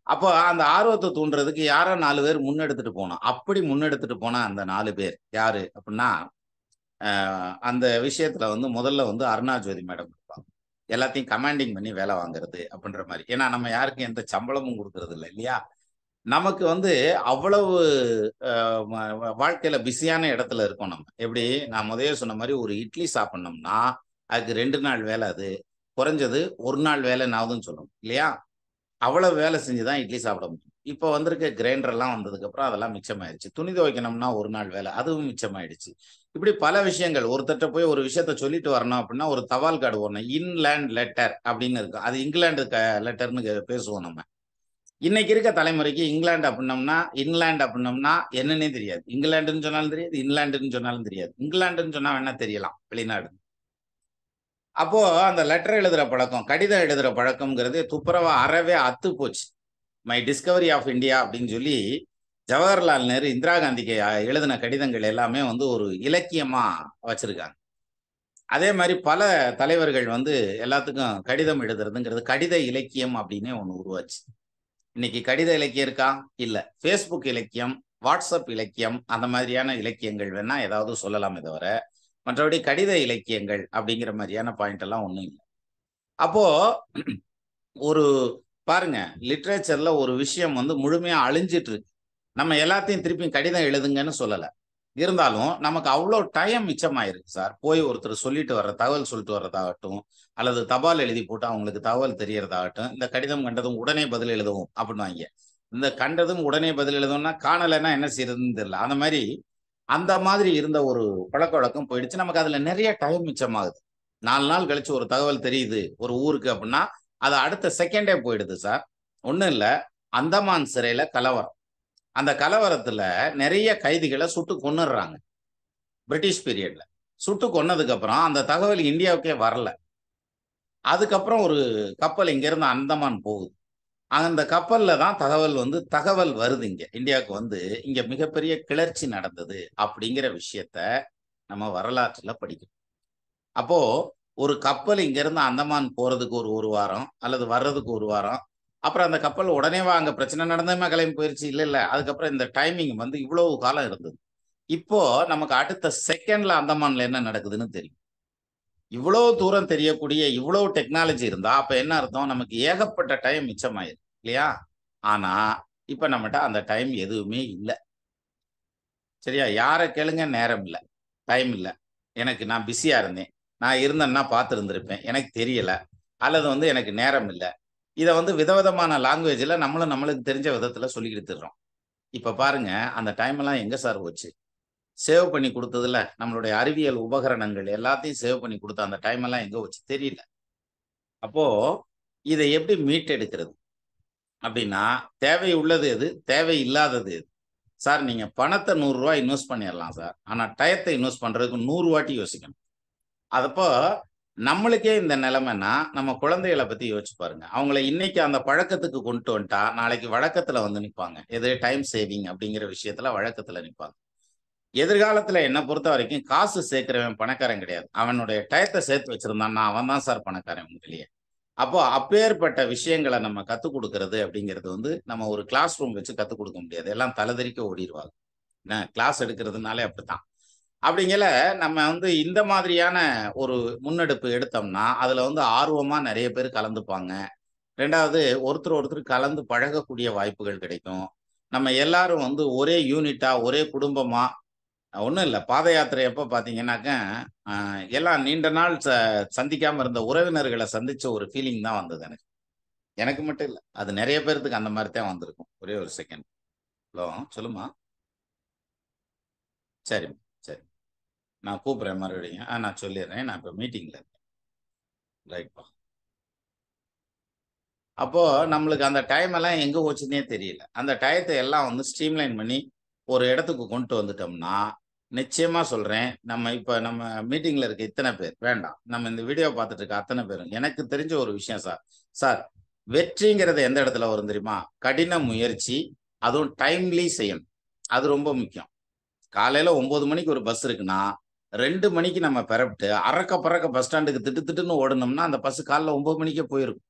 அப்போ அந்த ஆர்வத்த தூண்டுறதுக்கு யாரோ 4 பேர் முன்னெடுத்துட்டு போணும். அப்படி முன்னெடுத்துட்டு போன அந்த 4 பேர் யாரு அப்படின்னா, அ அந்த விஷயத்துல வந்து முதல்ல வந்து அருணா ஜோதி மேடம் இருப்பாங்க. எல்லாத்தையும் கமாண்டிங் பண்ணி வேலை வாங்குறது அப்படின்ற மாரி. ஏன்னா நம்ம யாருக்கும் எந்த சம்பளமும் குடுக்குறது இல்ல இல்லையா? நமக்கு வந்து அவ்வளவு அ வ வ வாழ்க்கையில பிஸியான இடத்துல இருக்கோம் நம்ம. எப்படி நான் முதலே சொன்ன மாரி ஒரு இட்லி சாப்பிடணும்னா, அதுக்கு 2 நாள் வேலை அது. குறைஞ்சது 1 நாள் வேலைன்னாவதுன்னு சொல்லணும். இல்லையா? அவ்வளவு வேலை செஞ்சு தான் இட்லி சாப்பிட முடியும். இப்போ வந்திருக்க கிரைண்டர்லாம் வந்ததுக்கப்புறம் அதெல்லாம் மிச்சமாயிருச்சு. துணி துவைக்கணும்னா 1 நாள் வேலை. அதுவும் மிச்சமாயிடுச்சு. இப்படி பல விஷயங்கள். ஒருத்தர்ட்ட போய் ஒரு விஷயத்த சொல்லிட்டு வரணும் அப்படின்னா, ஒரு தபால் கார்டு போடணும். இன்லேண்ட் லெட்டர் அப்படின்னு இருக்கும். அது இங்கிலாந்து லெட்டர்ன்னு பேசுவோம் நம்ம. இன்னைக்கு இருக்க தலைமுறைக்கு இங்கிலாந்து அப்டின்னம்னா, இன்லேண்ட் அப்டின்னம்னா என்னன்னே தெரியாது. இங்கிலாந்துன்னு சொன்னாலும் தெரியாது, இன்லேண்டுன்னு சொன்னாலும் தெரியாது. இங்கிலாந்துன்னு சொன்னா வேணா தெரியலாம். வெளிநாடு. அப்போ அந்த லெட்டர் எழுதுற பழக்கம், கடிதம் எழுதுற பழக்கம்ங்கிறது துப்புரவா அறவே அத்து போச்சு. மை டிஸ்கவரி ஆஃப் இந்தியா அப்படின்னு சொல்லி, ஜவஹர்லால் நேரு, இந்திரா காந்திக்கு எழுதின கடிதங்கள் எல்லாமே வந்து ஒரு இலக்கியமா வச்சிருக்காங்க. அதே மாரி பல தலைவர்கள் வந்து எல்லாத்துக்கும் கடிதம் எழுதுறதுங்கிறது கடித இலக்கியம் அப்படின்னே ஒண்ணு உருவாச்சு. இன்னைக்கு கடித இலக்கியம் இருக்கா? இல்ல. Facebook இலக்கியம், WhatsApp இலக்கியம் அந்த மாதிரியான இலக்கியங்கள் வேணா ஏதாவது சொல்லலாமே தவிர, மற்றபடி கடித இலக்கியங்கள் அப்படிங்கிற மாரியான பாயிண்ட் எல்லாம் ஒண்ணும் இல்ல. அப்போ ஒரு பாருங்க லிட்டரேச்சர்ல ஒரு விஷயம் வந்து முழுமையா அழிஞ்சிட்டு இருக்கு. நம்ம எல்லாத்தையும் திருப்பி கடிதம் எழுதுங்கன்னு சொல்லல. இருந்தாலும் நமக்கு அவ்ளோ டைம் மிச்சமாயிருக்கு சார். போய் ஒருத்தர் சொல்லிட்டு வர்ற தகவல் சொல்லிட்டு வர்றதாகட்டும், அல்லது தபால் எழுதி போட்டு அவங்களுக்கு தகவல் தெரியறதாகட்டும், இந்த கடிதம் கண்டதும் உடனே பதில் எழுதவும் அப்படின்னுவாய்ங்க. இந்த கண்டதும் உடனே பதில் எழுதவும்னா, காணலைன்னா என்ன செய்றதுன்னு தெரியல. அந்த மாதிரி இருந்த ஒரு பழக்கவழக்கம் போயிடுச்சு. நமக்கு அதுல நெறைய டைம் மிச்சமாகுது. 4 நாள் கழிச்சு ஒரு தகவல் தெரியுது, ஒரு ஊருக்கு அப்படின்னா, அது அடுத்த செகண்டே போயிடுது சார். ஒண்ணும் இல்ல. அந்தமான் சிறையில கலவரம். அந்த கலவரத்துல நெறைய கைதிகள சுட்டு கொன்னுடுறாங்க. பிரிட்டிஷ் பீரியட்ல. சுட்டு கொன்னதுக்கு அப்புறம் அந்த தகவல் இந்தியாவுக்கே வரல. அதுக்கப்புறம் ஒரு கப்பல் இங்கருந்து அந்தமான் போகுது. அந்த கப்பல்ல தான் தகவல் வருது இங்க. இந்தியாவுக்கு வந்து, இங்க மிகப்பெரிய கிளர்ச்சி நடந்தது. அப்படிங்கிற விஷயத்த நம்ம வரலாற்றுல படிக்கிறோம். அப்போ ஒரு கப்பல் இங்கேருந்து அந்தமான் போறதுக்கு ஒரு வாரம் அல்லது வர்றதுக்கு ஒரு வாரம். அப்புறம் அந்த கப்பல் உடனேவா அங்க பிரச்சனை நடந்ததுமே கிளம்பி போயிருச்சு. இல்ல. அதுக்கப்புறம் இந்த டைமிங் வந்து இவ்வளவு காலம் இருந்தது. இப்போ நமக்கு அடுத்த செகண்ட்ல அந்தமான்ல என்ன நடக்குதுன்னு தெரியும். இவ்வளவு தூரம் தெரியக்கூடிய இவ்வளவு டெக்னாலஜி இருந்தா, அப்ப என்ன அர்த்தம்? நமக்கு ஏகப்பட்ட டைம் மிச்சமாயிருக்கு. இல்லையா? ஆனா, இப்ப நம்மட்ட அந்த டைம் எதுவுமே இல்ல. சரியா? யார கேளுங்க நேரம் இல்ல. டைம் இல்ல. நான் பிஸியா இருந்தேன். நான் இருந்தேன்னா பார்த்திருந்திருப்பேன். எனக்கு தெரியல. அல்லது வந்து எனக்கு நேரம் இல்ல. இத வந்து விதவிதமான லாங்குவேஜ்ல நம்மளும் நம்மளுக்கு தெரிஞ்ச விதத்துல சொல்லிக்கிட்டு திரிறோம். இப்ப பாருங்க, அந்த டைம் எல்லாம் எங்க சார் போச்சு? சேவ் பண்ணி குடுத்ததுல, நம்மளுடைய அறிவியல் உபகரணங்கள் எல்லாத்தையும் சேவ் பண்ணி குடுத்த அந்த டைம் எல்லாம் எங்க போச்சு? தெரியல. அப்போ இத எப்படி மீட்டெடுக்கிறது? அப்படின்னா, தேவை உள்ளது எது? தேவை இல்லாதது எது? சார் நீங்க பணத்த ரூ. 100 இன்வெஸ்ட் பண்ணிறலாம் சார். ஆனா டயத்த இன்வெஸ்ட் பண்றதுக்கு 100 வாட்டி யோசிக்கணும். அதப்போ நம்மளுக்கே இந்த நிலைமைன்னா, நம்ம குழந்தைகள பத்தி யோசிச்சு பாருங்க. அவங்கள இன்னைக்கு அந்த பழக்கத்துக்கு கொண்டு வந்துட்டா, நாளைக்கு வழக்கத்துல வந்து நிப்பாங்க. எது? டைம் சேவிங் அப்படிங்கிற விஷயத்துல வழக்கத்துல நிப்பாங்க. எதிர்காலத்துல என்ன பொறுத்தவரைக்கும் காசு சேர்க்கிறவன் பணக்காரன் கிடையாது. அவனுடைய டயத்த சேர்த்து வச்சிருந்தான்னா, அவன் தான் சார் பணக்காரன் உண்மையிலேயே. அப்போ அப்பேற்பட்ட விஷயங்கள நம்ம கத்துக் குடுக்கிறது அப்படிங்கிறது வந்து, நம்ம ஒரு கிளாஸ் ரூம் வச்சு கத்துக் குடுக்க முடியாது. எல்லாம் தலதெறிக்க ஓடிருவாங்க. என்ன கிளாஸ் எடுக்கிறதுனாலே அப்படித்தான். அப்படிங்கல நம்ம வந்து இந்த மாதிரியான ஒரு முன்னெடுப்பு எடுத்தோம்னா, அதுல வந்து ஆர்வமா நெறைய பேர் கலந்துப்பாங்க. 2வது ஒருத்தர் கலந்து பழகக்கூடிய வாய்ப்புகள் கிடைக்கும். நம்ம எல்லாரும் வந்து ஒரே யூனிட்டா, ஒரே குடும்பமா ஒண்ணும் இல்ல. பாத யாத்திரை அப்ப பார்த்தீங்கன்னாக்க, அ எல்லாம் நீண்ட நாள் சந்திக்காம இருந்த உறவினர்கள சந்திச்ச ஒரு ஃபீலிங் தான் வந்தது எனக்கு. எனக்கு மட்டும் இல்ல. அது நெறைய பேர்த்துக்கு அந்த மாரி தான் வந்திருக்கும். ஒரே ஒரு செகண்ட். ஹலோ சொல்லுமா? சரிம்மா, சரி. நான் கூப்பிடுறேன் மறுபடியும். நான் சொல்லிர்றேன். நான் இப்ப மீட்டிங்ல இருக்கேன். ரைட்ப்பா. அப்போ நம்மளுக்கு அந்த டைம் எல்லாம் எங்க போச்சுன்னே தெரியல. அந்த டயத்த எல்லாம் வந்து ஸ்ட்ரீம்லைன் பண்ணி ஒரு இடத்துக்கு கொண்டு வந்துட்டோம்னா, நிச்சயமா சொல்றேன். நம்ம மீட்டிங்ல இருக்க இத்தன பேர் வேண்டாம். நம்ம இந்த வீடியோ பார்த்துட்டு இருக்க அத்தன பேரும் எனக்கு தெரிஞ்ச ஒரு விஷயம் சார். சார் வெற்றிங்கிறது எந்த இடத்துல வரும் தெரியுமா? கடின முயற்சி, அதுவும் டைம்லி செய்யணும். அது ரொம்ப முக்கியம். காலையில 9 மணிக்கு ஒரு பஸ் இருக்குன்னா, 2 மணிக்கு நம்ம பெறப்ட்டு அரக்க பறக்க பஸ் ஸ்டாண்டுக்கு திட்டு திட்டுன்னு ஓடுனோம்னா, அந்த பஸ் காலைல 9 மணிக்கே போயிருக்கும்.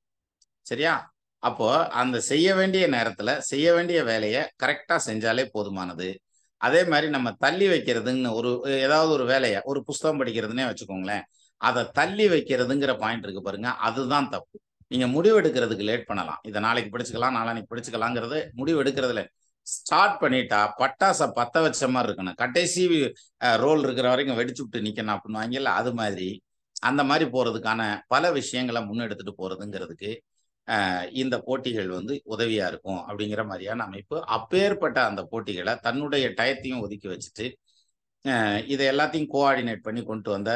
சரியா? அப்போ அந்த செய்ய வேண்டிய நேரத்துல, செய்ய வேண்டிய வேலைய கரெக்ட்டா செஞ்சாலே போதுமானது. அதே மாரி நம்ம தள்ளி வைக்கிறதுன்னு ஏதாவது ஒரு வேலைய, ஒரு புஸ்தகம் படிக்கிறதுன்னே வச்சுக்கோங்களேன். அத தள்ளி வைக்கிறதுங்கிற பாயிண்ட் இருக்கு பாருங்க, அதுதான் தப்பு. நீங்க முடிவு எடுக்கிறதுக்கு லேட் பண்ணலாம். இத நாளைக்கு படிச்சுக்கலாம், நாளான்னைக்கு படிச்சுக்கலாங்கிறது முடிவு எடுக்கிறதுல ஸ்டார்ட் பண்ணிட்டா, பட்டாச பத்த வச்ச மாரி இருக்கணும். கடைசி ரோல் இருக்கிற வரைக்கும் வெடிச்சுட்டு நிக்கணும் அப்டின்னுவாங்கல்ல, அது மாதிரி. அந்த மாரி போறதுக்கான பல விஷயங்கள முன்னெடுத்துட்டு போறதுங்கிறதுக்கு இந்த போட்டிகள் வந்து உதவியா இருக்கும் அப்படிங்கிற மாதிரியான அமைப்பு. அப்பேற்பட்ட அந்த போட்டிகள தன்னுடைய டயத்தையும் ஒதுக்கி வச்சுட்டு, இத எல்லாத்தையும் கோஆர்டினேட் பண்ணி கொண்டு வந்த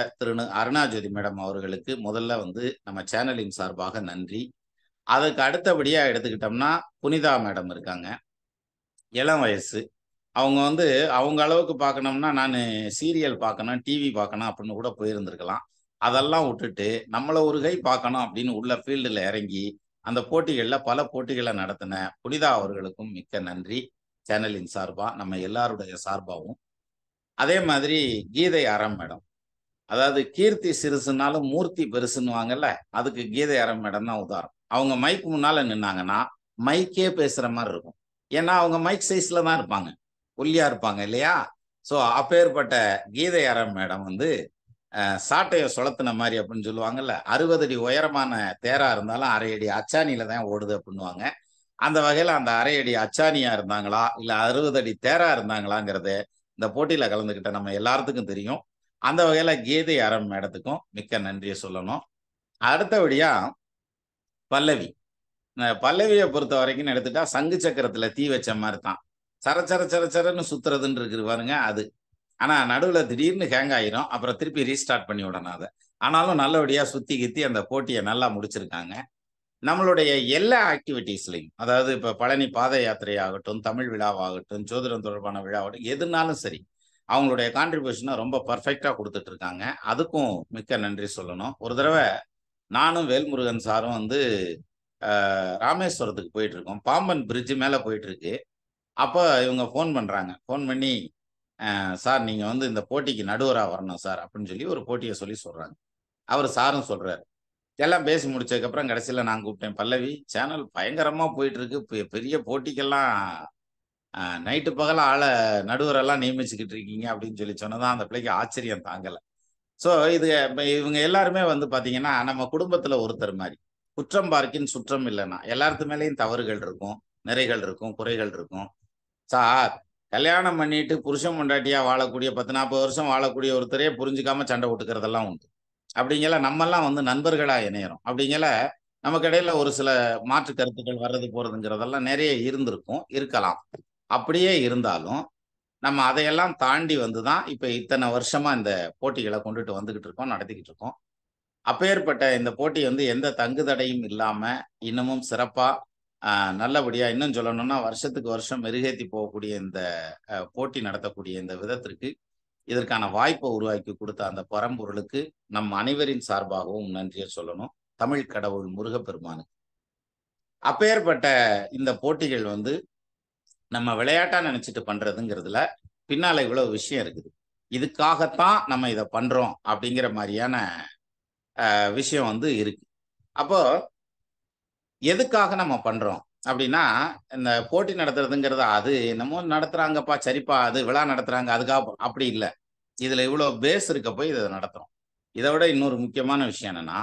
அருணாஜோதி மேடம் அவர்களுக்கு முதல்ல வந்து நம்ம சேனலின் சார்பாக நன்றி. அதுக்கு அடுத்தபடியா எடுத்துக்கிட்டோம்னா, புனிதா மேடம் இருக்காங்க. இளம் வயசு. அவங்க வந்து அவங்க அளவுக்கு பார்க்கணும்னா, நானு சீரியல் பார்க்கணும், டிவி பார்க்கணும் அப்படின்னு கூட போயிருந்திருக்கலாம். அதெல்லாம் உட்டுட்டு, நம்மள ஒரு கை பார்க்கணும் அப்படின்னு உள்ள ஃபீல்டுல இறங்கி, அந்த போட்டிகள்ல பல போட்டிகள நடத்தின புனிதா அவர்களுக்கும் மிக்க நன்றி. சேனலின் சார்பா, நம்ம எல்லாருடைய சார்பாவும். அதே மாதிரி கீதை அறம் மேடம். அதாவது கீர்த்தி சிறுசுனாலும் மூர்த்தி பெருசுன்னுவாங்கல்ல, அதுக்கு கீதை அறம் மேடம் தான் உதாரணம். அவங்க மைக் முன்னால நின்னாங்கன்னா, மைக்கே பேசுற மாரி இருக்கும். ஏன்னா, அவங்க மைக் சைஸ்ல தான் இருப்பாங்க. ஒல்லியா இருப்பாங்க இல்லையா? ஸோ அப்பேற்பட்ட கீதை அறம் மேடம் வந்து சாட்டைய சொளத்துன மாரி அப்படின்னு சொல்லுவாங்கல்ல. 60 அடி உயரமான தேரா இருந்தாலும் 1/2 அடி அச்சாணியில தான் ஓடுது அப்படின்னுவாங்க. அந்த வகையில அந்த 1/2 அடி அச்சாணியா இருந்தாங்களா? இல்ல 60 அடி தேரா இருந்தாங்களாங்கிறது, இந்த போட்டியில கலந்துக்கிட்ட நம்ம எல்லாத்துக்கும் தெரியும். அந்த வகையில கீதை அறம் மேடத்துக்கும் மிக்க நன்றிய சொல்லணும். அடுத்தபடியா பல்லவி. பல்லவிய பொறுத்தவரைக்கும்னு எடுத்துட்டா, சங்கு சக்கரத்துல தீ வச்ச மாரி தான். சர சர சர சரன்னு சுத்துறதுன்னு இருக்குது பாருங்க அது. ஆனா நடுவுல திடீர்னு ஹேங் ஆயிரும். அப்புறம் திருப்பி ரீஸ்டார்ட் பண்ணி விடணும் அத. ஆனாலும் நல்லபடியா சுத்தி கித்தி அந்த போட்டிய நல்லா முடிச்சிருக்காங்க. நம்மளுடைய எல்லா ஆக்டிவிட்டீஸ்லயும், அதாவது இப்ப பழனி பாத யாத்திரை ஆகட்டும், தமிழ் விழாவாகட்டும், ஜோதிடம் தொடர்பான விழாவாகட்டும், எதுனாலும் சரி. அவங்களுடைய கான்ட்ரிபியூஷன ரொம்ப பெர்ஃபெக்ட்டா குடுத்துட்டு இருக்காங்க. அதுக்கும் மிக்க நன்றி சொல்லணும். ஒரு தடவ நானும் வேல்முருகன் சாரும் வந்து ராமேஸ்வரத்துக்கு போயிட்டுருக்கோம். பாம்பன் பிரிட்ஜ் மேல போயிட்டுருக்கு. அப்ப இவங்க ஃபோன் பண்றாங்க. ஃபோன் பண்ணி, சார் நீங்க வந்து இந்த போட்டிக்கு நடுவரா வரணும் சார்" அப்படின்னு சொல்லி ஒரு போட்டிய சொல்றாங்க. அவரு சாரும் சொல்றாரு. எல்லாம் பேசி முடிச்சதுக்கப்புறம் கடைசியில நான் கூப்பிட்டேன். "பல்லவி, சேனல் பயங்கரமா போயிட்டு இருக்கு. பெரிய போட்டிக்கெல்லாம் நைட்டு பகலா நடுவரெல்லாம் நியமிச்சுக்கிட்டு இருக்கீங்க." அப்படின்னு சொல்லி சொன்னதும் அந்த பிள்ளைக்கு ஆச்சரியம் தாங்கல. ஸோ இது இவங்க எல்லாருமே வந்து பார்த்தீங்கன்னா, நம்ம குடும்பத்தில ஒருத்தர் மாரி. குற்றம் பார்க்கின் சுற்றம் இல்லன்னா. எல்லார்த்து மேலயும் தவறுகள் இருக்கும், நிறைகள் இருக்கும், குறைகள் இருக்கும். சார், கல்யாணம் பண்ணிட்டு புருஷன் பொண்டாட்டியா வாழக்கூடிய 10, 40 வருஷம் வாழக்கூடிய ஒருத்தரே புரிஞ்சுக்காம சண்டை போட்டுக்கிறதெல்லாம் உண்டு. அப்படிங்கல நம்மல்லாம் வந்து நண்பர்களா இணையறோம். அப்படிங்கல நமக்கு இடையில ஒரு சில மாற்று கருத்துக்கள் வர்றது, போறதுங்கிறதெல்லாம் நெறைய இருந்திருக்கும், இருக்கலாம். அப்படியே இருந்தாலும், நம்ம அதையெல்லாம் தாண்டி வந்து தான் இப்ப இத்தன வருஷமா இந்த போட்டிகள கொண்டுட்டு வந்துகிட்டு இருக்கோம், நடத்திக்கிட்டு இருக்கோம். அப்பேற்பட்ட இந்த போட்டி வந்து எந்த தங்கு தடையும் இல்லாம, இன்னமும் சிறப்பா, அ நல்லபடியா இன்னும் சொல்லணும்னா, வருஷத்துக்கு வருஷம் மெருகேத்தி போகக்கூடிய இந்த போட்டி நடத்தக்கூடிய இந்த விதத்திற்கு, இதற்கான வாய்ப்ப உருவாக்கி குடுத்த அந்த பரம்பொருளுக்கு, நம் அனைவரின் சார்பாகவும் நன்றிய சொல்லணும். தமிழ் கடவுள் முருகப்பெருமானுக்கு. அப்பேற்பட்ட இந்த போட்டிகள் வந்து, நம்ம விளையாட்டா நெனச்சுட்டு பண்றதுங்கிறதுல, பின்னால இவ்வளவு விஷயம் இருக்குது. இதுக்காகத்தான் நம்ம இத பண்றோம், அப்படிங்கிற மாரியான விஷயம் வந்து இருக்கு. அப்போ எதுக்காக நம்ம பண்றோம்? அப்டின்னா, இந்த போட்டி நடத்துறதுங்கிறது, அது என்னமோ நடத்துறாங்கப்பா, சரிப்பா, அது விழா நடத்துறாங்க, அதுக்காக அப்படி இல்ல. இதுல இவ்ளோ பேஸ் இருக்க போய் இத நடத்துறோம். இத விட இன்னொரு முக்கியமான விஷயம் என்னன்னா,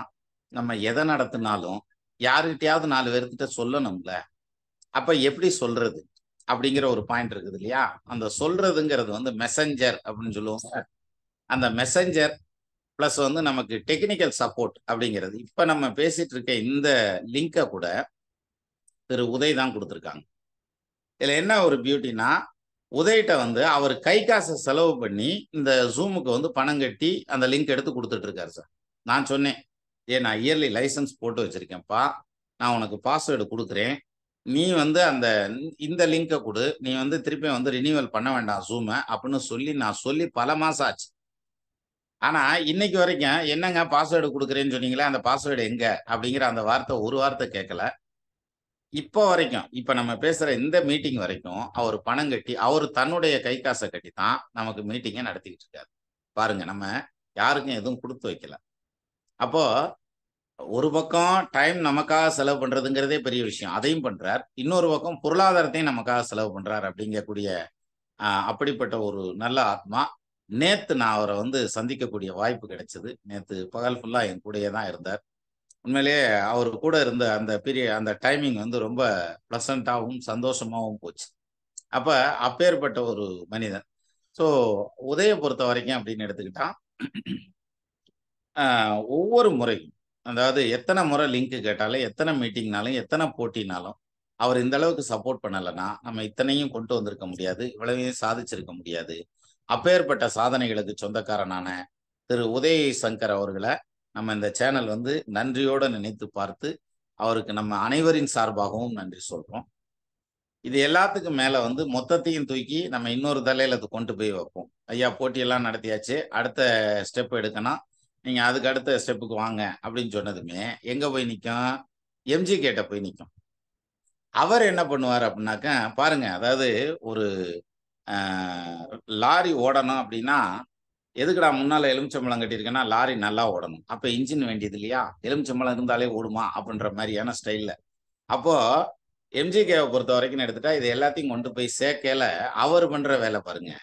நம்ம எத நடத்துனாலும், யார்கிட்டயாவது 4 பேர்கிட்ட சொல்லணும்ல. அப்ப எப்படி சொல்றது? அப்படிங்கிற ஒரு பாயிண்ட் இருக்குது இல்லையா? அந்த சொல்றதுங்கிறது வந்து மெசஞ்சர் அப்படின்னு சொல்லுவோம்ல. அந்த மெசஞ்சர் பிளஸ் வந்து நமக்கு டெக்னிக்கல் சப்போர்ட் அப்படிங்கிறது. இப்ப நம்ம பேசிட்டு இருக்க இந்த லிங்க கூட திரு உதய் தான் குடுத்திருக்காங்க. இதுல என்ன ஒரு பியூட்டின்னா, உதய்ட்ட வந்து அவரு கை காச செலவு பண்ணி, இந்த Zoomக்கு வந்து பணம் கட்டி, அந்த லிங்க் எடுத்து குடுத்துட்டு இருக்காரு சார். நான் சொன்னேன், "ஏய் நான் இயர்லி லைசென்ஸ் போட்டு வச்சிருக்கேன்ப்பா. நான் உனக்கு பாஸ்வேர்ட் குடுக்குறேன். நீ வந்து இந்த லிங்க குடு. நீ வந்து திருப்பி வந்து ரினியூவல் பண்ண வேண்டாம் Zoom" அப்படின்னு நான் சொல்லி பல மாசம் ஆச்சு. ஆனா, இன்னைக்கு வரைக்கும், "என்னங்க பாஸ்வேர்ட் குடுக்குறேன்னு சொன்னீங்களே, அந்த பாஸ்வேர்ட் எங்க?" அப்படிங்கிற அந்த ஒரு வார்த்தை கேட்கல. இப்போ வரைக்கும், இப்ப நம்ம பேசுற இந்த மீட்டிங் வரைக்கும், அவரு பணம் கட்டி, அவரு தன்னுடைய கை காச கட்டி தான் நமக்கு மீட்டிங்கே நடத்திக்கிட்டு இருக்காரு. பாருங்க, நம்ம யாருக்கும் எதுவும் குடுத்து வைக்கல. அப்போ ஒரு பக்கம் டைம் நமக்காக செலவு பண்றதுங்கிறதே பெரிய விஷயம். அதையும் பண்றார். இன்னொரு பக்கம் பொருளாதாரத்தையும் நமக்காக செலவு பண்றார் அப்படிங்கக்கூடிய அப்படிப்பட்ட ஒரு நல்ல ஆத்மா. நேத்து நான் அவர வந்து சந்திக்கக்கூடிய வாய்ப்பு கிடைச்சது. நேத்து பகல் ஃபுல்லா என் கூடயே தான் இருந்தார். உண்மையிலேயே அவரு கூட இருந்த அந்த டைமிங் வந்து ரொம்ப பிளசன்ட்டாவும், சந்தோஷமாவும் போச்சு. அப்ப அப்பேற்பட்ட ஒரு மனிதன். ஸோ உதய பொறுத்தவரைக்கும் அப்படின்னு எடுத்துக்கிட்டா, அ ஒவ்வொரு முறையும், அதாவது எத்தன முறை லிங்க் கேட்டாலும், எத்தன மீட்டிங்னாலும், எத்தன போட்டினாலும், அவர் இந்த அளவுக்கு சப்போர்ட் பண்ணலன்னா, நம்ம இத்தனையும் கொண்டு வந்திருக்க முடியாது. இவ்வளவையும் சாதிச்சிருக்க முடியாது. அப்பேற்பட்ட சாதனைகளுக்கு சொந்தக்காரனான திரு உதய் சங்கர் அவர்கள, நம்ம இந்த சேனல் வந்து நன்றியோட நினைத்து பார்த்து, அவருக்கு நம்ம அனைவரின் சார்பாகவும் நன்றி சொல்றோம். இது எல்லாத்துக்கும் மேல வந்து மொத்தத்தையும் தூக்கி நம்ம இன்னொரு தலையில அத கொண்டு போய் வைப்போம். ஐயா, போட்டியெல்லாம் நடத்தியாச்சு. அடுத்த ஸ்டெப் எடுக்கணும். நீங்க அதுக்கு அடுத்த ஸ்டெப்புக்கு வாங்க அப்படின்னு சொன்னதுமே, எங்க போய் நிக்கும்? எம்ஜிகேட்ட போய் நிக்கும். அவர் என்ன பண்ணுவாரு அப்படின்னாக்க, பாருங்க, அதாவது ஒரு அ லாரி ஓடணும் அப்படின்னா, எதுக்குடா முன்னால எலுமிச்சம்பழம் கட்டியிருக்கேன்னா, லாரி நல்லா ஓடணும். அப்ப இன்ஜின் வேண்டியது இல்லையா? எலுமிச்சம்பழம் இருந்தாலே ஓடுமா? அப்படின்ற மாரியான ஸ்டைல்ல. அப்போ எம்ஜிகேவ பொறுத்தவரைக்கும்னு எடுத்துட்டா, இது எல்லாத்தையும் கொண்டு போய் சேர்க்கையில, அவரு பண்ற வேலை பாருங்க.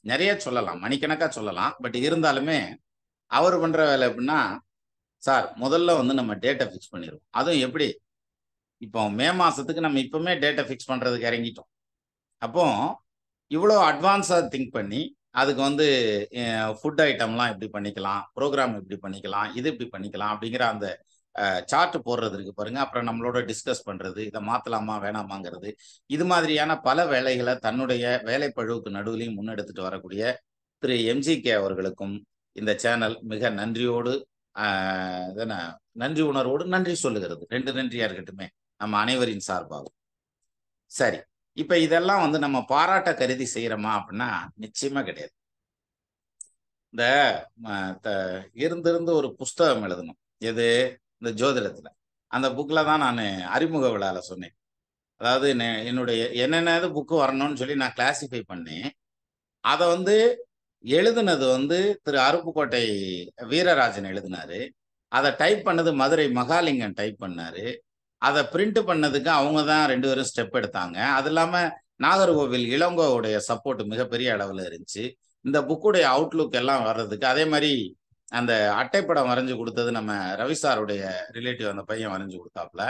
நெறைய சொல்லலாம். மணிக்கணக்கா சொல்லலாம். பட் இருந்தாலுமே, அவரு பண்ற வேலை எப்படின்னா, சார் முதல்ல வந்து நம்ம டேட்ட ஃபிக்ஸ் பண்ணிருவோம். அதுவும் எப்படி? இப்போ மே மாசத்துக்கு நம்ம இப்பவுமே டேட்ட ஃபிக்ஸ் பண்றதுக்கு இறங்கிட்டோம். அப்போ இவ்வளோ அட்வான்ஸா திங்க் பண்ணி, அதுக்கு வந்து ஃபுட் ஐட்டம்லாம் எப்படி பண்ணிக்கலாம்? புரோகிராம் எப்படி பண்ணிக்கலாம்? இது எப்படி பண்ணிக்கலாம்? அப்படிங்கிற அந்த சார்ட் போடுறது இருக்கு பாருங்க. அப்புறம் நம்மளோட டிஸ்கஸ் பண்றது. இத மாத்தலாமா? வேணாமாங்கிறது. இது மாதிரியான பல வேலைகள தன்னுடைய வேலைப்பளுவுக்கு நடுவிலயும் முன்னெடுத்துட்டு வரக்கூடிய திரு எம்ஜிகே அவர்களுக்கும், இந்த சேனல் மிக நன்றியோடு, அ இதென்ன நன்றி உணர்வோடு நன்றி சொல்லுகிறது. 2 நன்றியா இருக்கட்டுமே! நம்ம அனைவரின் சார்பாகவும். சரி. இப்ப இதெல்லாம் வந்து நம்ம பாராட்ட கருதி செய்றோமா? அப்டின்னா, நிச்சயமா கிடையாது. இந்த ம த இருந்திருந்து ஒரு புஸ்தகம் எழுதணும். எது? இந்த ஜோதிடத்துல. அந்த புக்ல தான் நானு அறிமுக விழால சொன்னேன். அதாவது என்னுடைய என்னென்னது புக் வரணும்னு சொல்லி நான் கிளாசிஃபை பண்ணேன். அத வந்து எழுதுனது வந்து திரு அருப்புக்கோட்டை வீரராஜன் எழுதினாரு. அத டைப் பண்ணது மதுரை மகாலிங்கம் டைப் பண்ணாரு. அத பிரிண்ட் பண்ணதுக்கு அவங்க தான் 2 பேரும் ஸ்டெப் எடுத்தாங்க. அது இல்லாம நாகர்கோவில் இளங்கோவுடைய சப்போர்ட் மிகப்பெரிய அளவுல இருந்துச்சு. இந்த புக்குடைய அவுட்லுக் எல்லாம் வர்றதுக்கு அதே மாரி அந்த அட்டைப்படம் வரைஞ்சு குடுத்தது நம்ம ரவி சாருடைய ரிலேட்டிவ் அந்த பையன் வரைஞ்சு குடுத்தாப்ல.